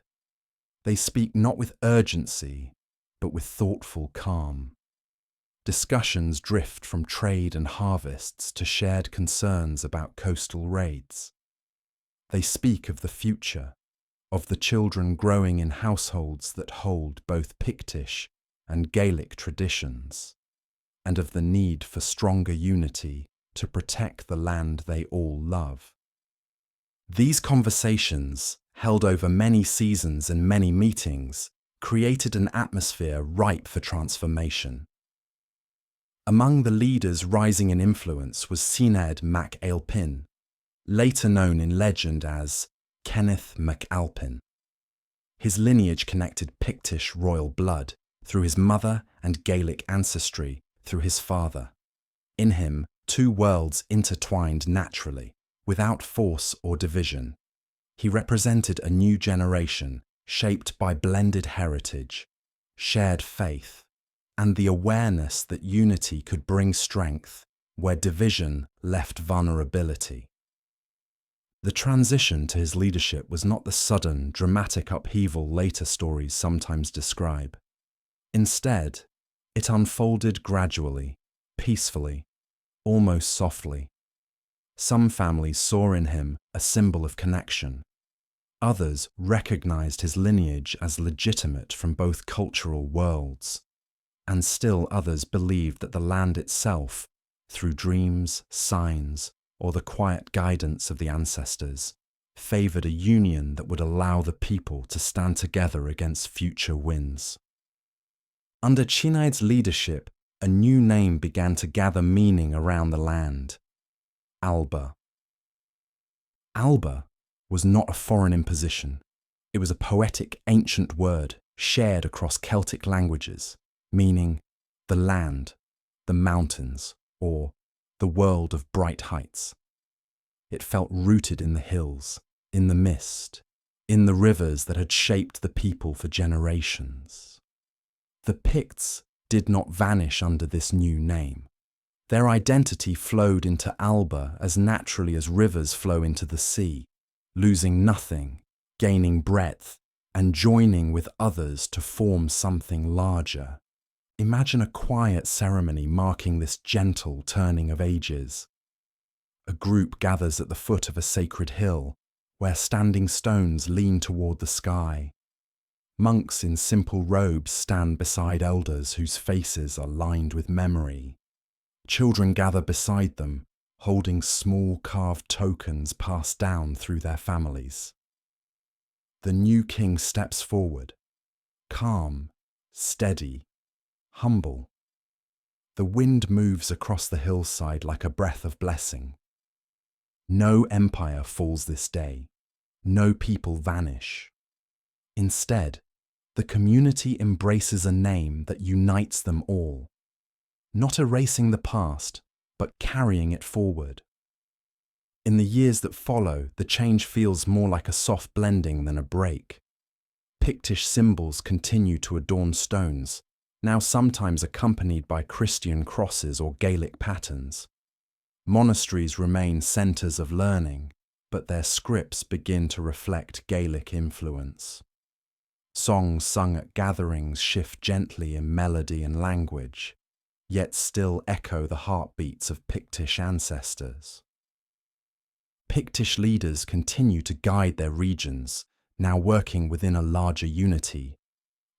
They speak not with urgency, but with thoughtful calm. Discussions drift from trade and harvests to shared concerns about coastal raids. They speak of the future, of the children growing in households that hold both Pictish and Gaelic traditions, and of the need for stronger unity to protect the land they all love. These conversations, held over many seasons and many meetings, created an atmosphere ripe for transformation. Among the leaders rising in influence was Cined mac Alpin, later known in legend as Kenneth MacAlpin. His lineage connected Pictish royal blood through his mother and Gaelic ancestry through his father. In him, two worlds intertwined naturally, without force or division. He represented a new generation shaped by blended heritage, shared faith, and the awareness that unity could bring strength where division left vulnerability. The transition to his leadership was not the sudden, dramatic upheaval later stories sometimes describe. Instead, it unfolded gradually, peacefully, almost softly. Some families saw in him a symbol of connection. Others recognized his lineage as legitimate from both cultural worlds. And still others believed that the land itself, through dreams, signs, or the quiet guidance of the ancestors, favored a union that would allow the people to stand together against future winds. Under Cineid's leadership, a new name began to gather meaning around the land: Alba. Alba was not a foreign imposition. It was a poetic ancient word shared across Celtic languages, meaning the land, the mountains, or the world of bright heights. It felt rooted in the hills, in the mist, in the rivers that had shaped the people for generations. The Picts did not vanish under this new name. Their identity flowed into Alba as naturally as rivers flow into the sea, losing nothing, gaining breadth, and joining with others to form something larger. Imagine a quiet ceremony marking this gentle turning of ages. A group gathers at the foot of a sacred hill, where standing stones lean toward the sky. Monks in simple robes stand beside elders whose faces are lined with memory. Children gather beside them, holding small carved tokens passed down through their families. The new king steps forward, calm, steady, humble. The wind moves across the hillside like a breath of blessing. No empire falls this day. No people vanish. Instead, the community embraces a name that unites them all, not erasing the past, but carrying it forward. In the years that follow, the change feels more like a soft blending than a break. Pictish symbols continue to adorn stones, now sometimes accompanied by Christian crosses or Gaelic patterns. Monasteries remain centres of learning, but their scripts begin to reflect Gaelic influence. Songs sung at gatherings shift gently in melody and language, yet still echo the heartbeats of Pictish ancestors. Pictish leaders continue to guide their regions, now working within a larger unity.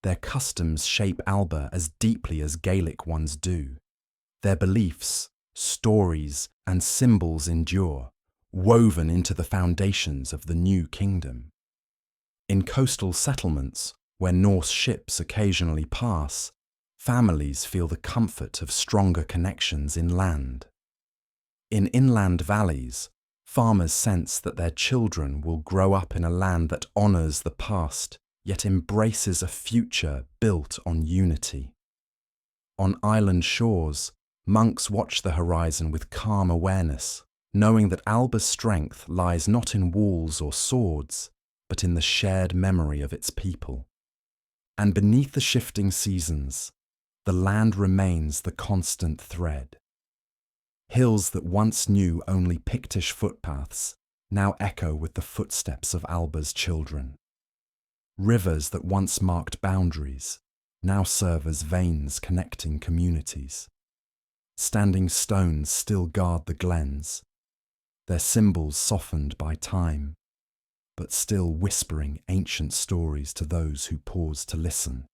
Their customs shape Alba as deeply as Gaelic ones do. Their beliefs, stories, and symbols endure, woven into the foundations of the new kingdom. In coastal settlements, where Norse ships occasionally pass, families feel the comfort of stronger connections inland. In inland valleys, farmers sense that their children will grow up in a land that honours the past, yet embraces a future built on unity. On island shores, monks watch the horizon with calm awareness, knowing that Alba's strength lies not in walls or swords, but in the shared memory of its people. And beneath the shifting seasons, the land remains the constant thread. Hills that once knew only Pictish footpaths now echo with the footsteps of Alba's children. Rivers that once marked boundaries now serve as veins connecting communities. Standing stones still guard the glens, their symbols softened by time, but still whispering ancient stories to those who pause to listen.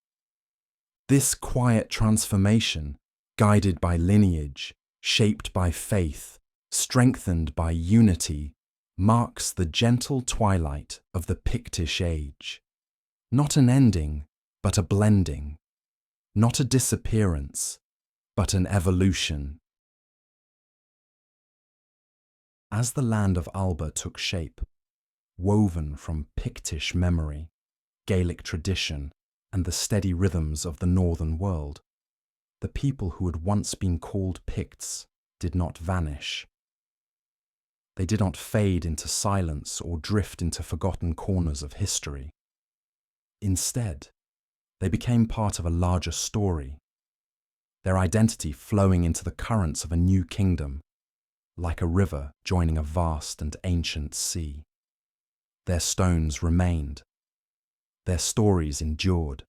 This quiet transformation, guided by lineage, shaped by faith, strengthened by unity, marks the gentle twilight of the Pictish age. Not an ending, but a blending, not a disappearance, but an evolution. As the land of Alba took shape, woven from Pictish memory, Gaelic tradition, and the steady rhythms of the northern world, the people who had once been called Picts did not vanish. They did not fade into silence or drift into forgotten corners of history. Instead, they became part of a larger story, their identity flowing into the currents of a new kingdom, like a river joining a vast and ancient sea. Their stones remained. Their stories endured.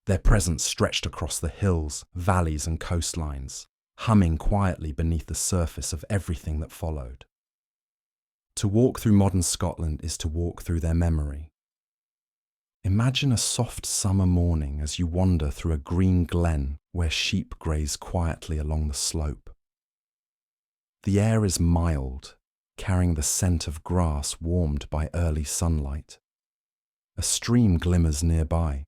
Their presence stretched across the hills, valleys and coastlines, humming quietly beneath the surface of everything that followed. To walk through modern Scotland is to walk through their memory. Imagine a soft summer morning as you wander through a green glen where sheep graze quietly along the slope. The air is mild, carrying the scent of grass warmed by early sunlight. A stream glimmers nearby,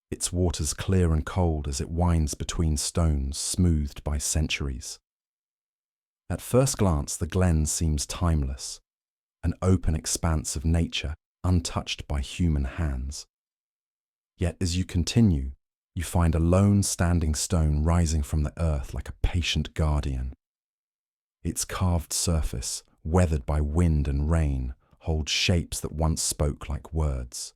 its waters clear and cold as it winds between stones smoothed by centuries. At first glance, the glen seems timeless, an open expanse of nature untouched by human hands. Yet as you continue, you find a lone standing stone rising from the earth like a patient guardian. Its carved surface, weathered by wind and rain, holds shapes that once spoke like words.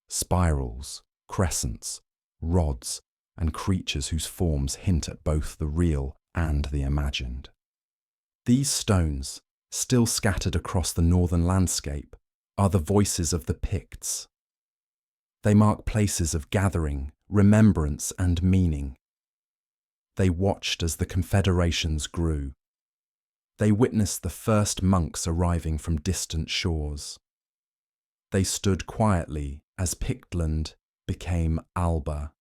Spirals, crescents, rods, and creatures whose forms hint at both the real and the imagined. These stones, still scattered across the northern landscape, are the voices of the Picts. They mark places of gathering, remembrance, and meaning. They watched as the Confederations grew. They witnessed the first monks arriving from distant shores. They stood quietly as Pictland became Alba,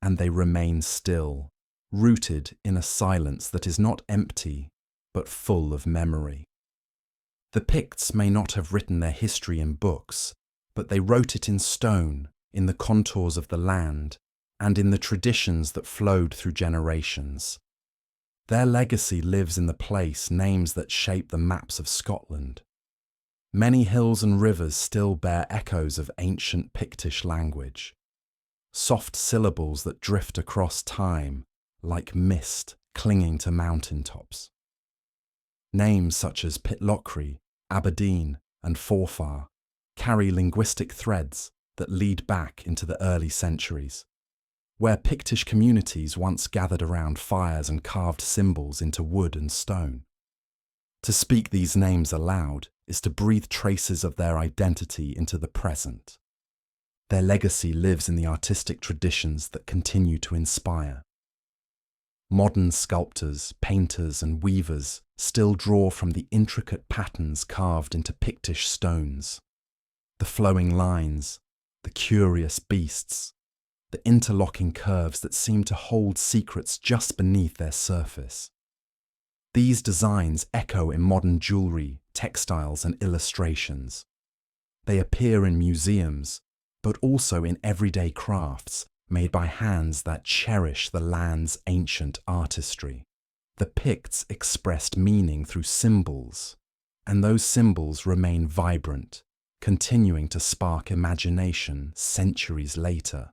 and they remain still, rooted in a silence that is not empty, but full of memory. The Picts may not have written their history in books, but they wrote it in stone, in the contours of the land, and in the traditions that flowed through generations. Their legacy lives in the place names that shape the maps of Scotland. Many hills and rivers still bear echoes of ancient Pictish language, soft syllables that drift across time like mist clinging to mountaintops. Names such as Pitlochry, Aberdeen, and Fortriu carry linguistic threads that lead back into the early centuries, where Pictish communities once gathered around fires and carved symbols into wood and stone. To speak these names aloud is to breathe traces of their identity into the present. Their legacy lives in the artistic traditions that continue to inspire. Modern sculptors, painters, and weavers still draw from the intricate patterns carved into Pictish stones. The flowing lines, the curious beasts, the interlocking curves that seem to hold secrets just beneath their surface. These designs echo in modern jewellery, textiles, and illustrations. They appear in museums, but also in everyday crafts made by hands that cherish the land's ancient artistry. The Picts expressed meaning through symbols, and those symbols remain vibrant, continuing to spark imagination centuries later.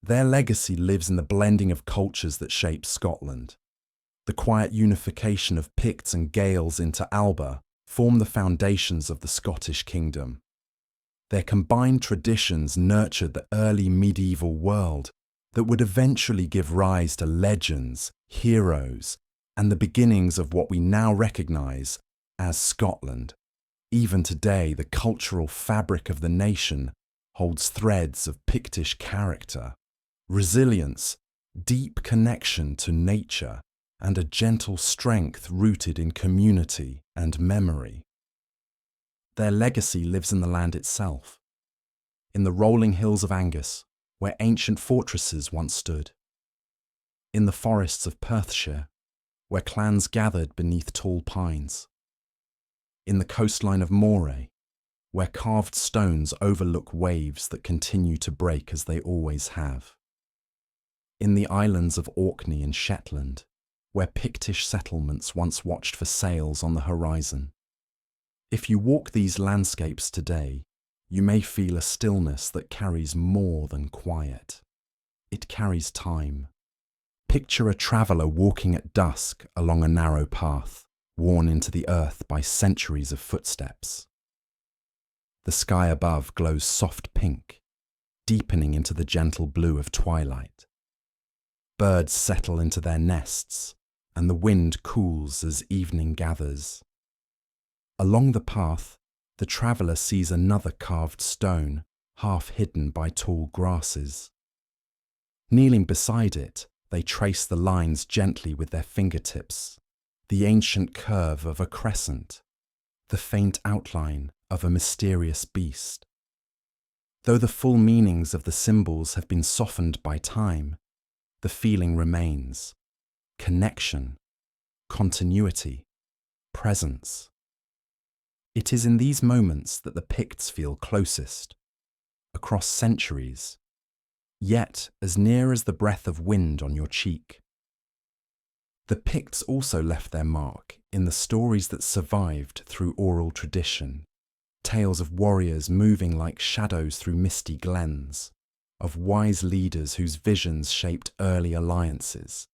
Their legacy lives in the blending of cultures that shape Scotland. The quiet unification of Picts and Gaels into Alba form the foundations of the Scottish kingdom. Their combined traditions nurtured the early medieval world that would eventually give rise to legends, heroes, and the beginnings of what we now recognise as Scotland. Even today, the cultural fabric of the nation holds threads of Pictish character, resilience, deep connection to nature, and a gentle strength rooted in community and memory. Their legacy lives in the land itself, in the rolling hills of Angus, where ancient fortresses once stood, in the forests of Perthshire, where clans gathered beneath tall pines, in the coastline of Moray, where carved stones overlook waves that continue to break as they always have. In the islands of Orkney and Shetland, where Pictish settlements once watched for sails on the horizon. If you walk these landscapes today, you may feel a stillness that carries more than quiet. It carries time. Picture a traveller walking at dusk along a narrow path, worn into the earth by centuries of footsteps. The sky above glows soft pink, deepening into the gentle blue of twilight. Birds settle into their nests, and the wind cools as evening gathers. Along the path, the traveller sees another carved stone, half hidden by tall grasses. Kneeling beside it, they trace the lines gently with their fingertips, the ancient curve of a crescent, the faint outline of a mysterious beast. Though the full meanings of the symbols have been softened by time, the feeling remains: connection, continuity, presence. It is in these moments that the Picts feel closest, across centuries, yet as near as the breath of wind on your cheek. The Picts also left their mark in the stories that survived through oral tradition, tales of warriors moving like shadows through misty glens, of wise leaders whose visions shaped early alliances,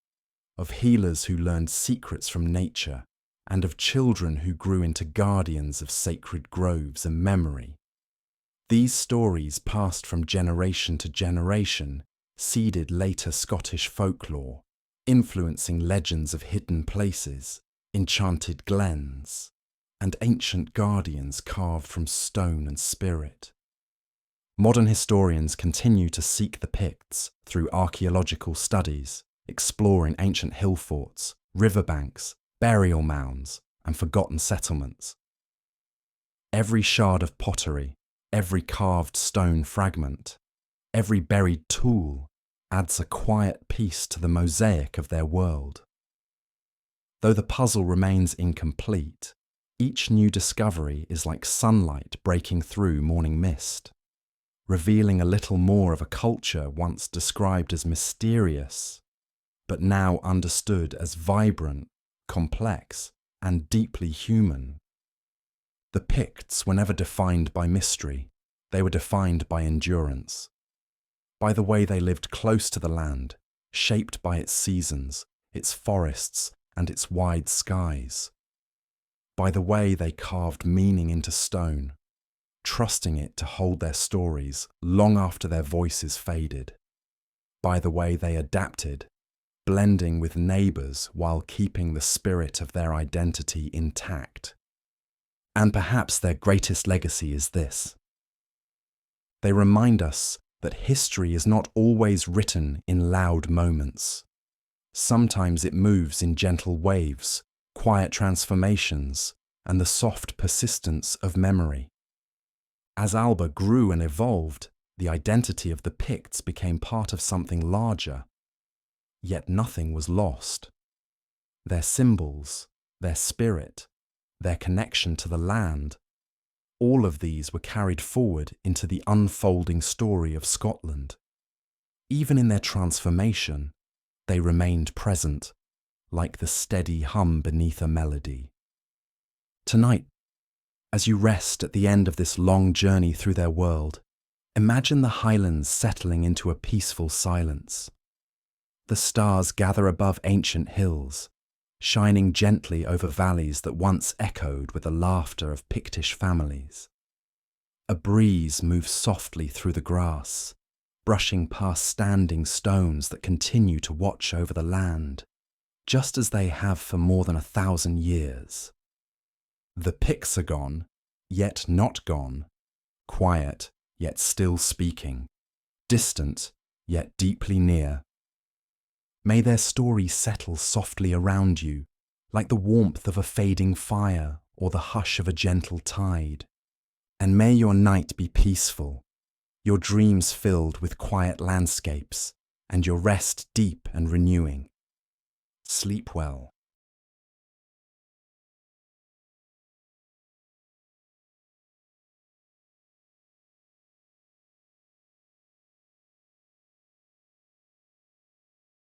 of healers who learned secrets from nature, and of children who grew into guardians of sacred groves and memory. These stories passed from generation to generation, seeded later Scottish folklore, influencing legends of hidden places, enchanted glens, and ancient guardians carved from stone and spirit. Modern historians continue to seek the Picts through archaeological studies, exploring ancient hill forts, riverbanks, burial mounds, and forgotten settlements. Every shard of pottery, every carved stone fragment, every buried tool adds a quiet piece to the mosaic of their world. Though the puzzle remains incomplete, each new discovery is like sunlight breaking through morning mist, revealing a little more of a culture once described as mysterious, but now understood as vibrant, complex, and deeply human. The Picts were never defined by mystery, they were defined by endurance, by the way they lived close to the land, shaped by its seasons, its forests, and its wide skies, by the way they carved meaning into stone, trusting it to hold their stories long after their voices faded, by the way they adapted, blending with neighbours while keeping the spirit of their identity intact. And perhaps their greatest legacy is this: they remind us that history is not always written in loud moments. Sometimes it moves in gentle waves, quiet transformations, and the soft persistence of memory. As Alba grew and evolved, the identity of the Picts became part of something larger. Yet nothing was lost. Their symbols, their spirit, their connection to the land, all of these were carried forward into the unfolding story of Scotland. Even in their transformation, they remained present, like the steady hum beneath a melody. Tonight, as you rest at the end of this long journey through their world, imagine the Highlands settling into a peaceful silence. The stars gather above ancient hills, shining gently over valleys that once echoed with the laughter of Pictish families. A breeze moves softly through the grass, brushing past standing stones that continue to watch over the land, just as they have for more than 1,000 years. The Picts are gone, yet not gone, quiet, yet still speaking, distant, yet deeply near. May their story settle softly around you, like the warmth of a fading fire or the hush of a gentle tide. And may your night be peaceful, your dreams filled with quiet landscapes, and your rest deep and renewing. Sleep well.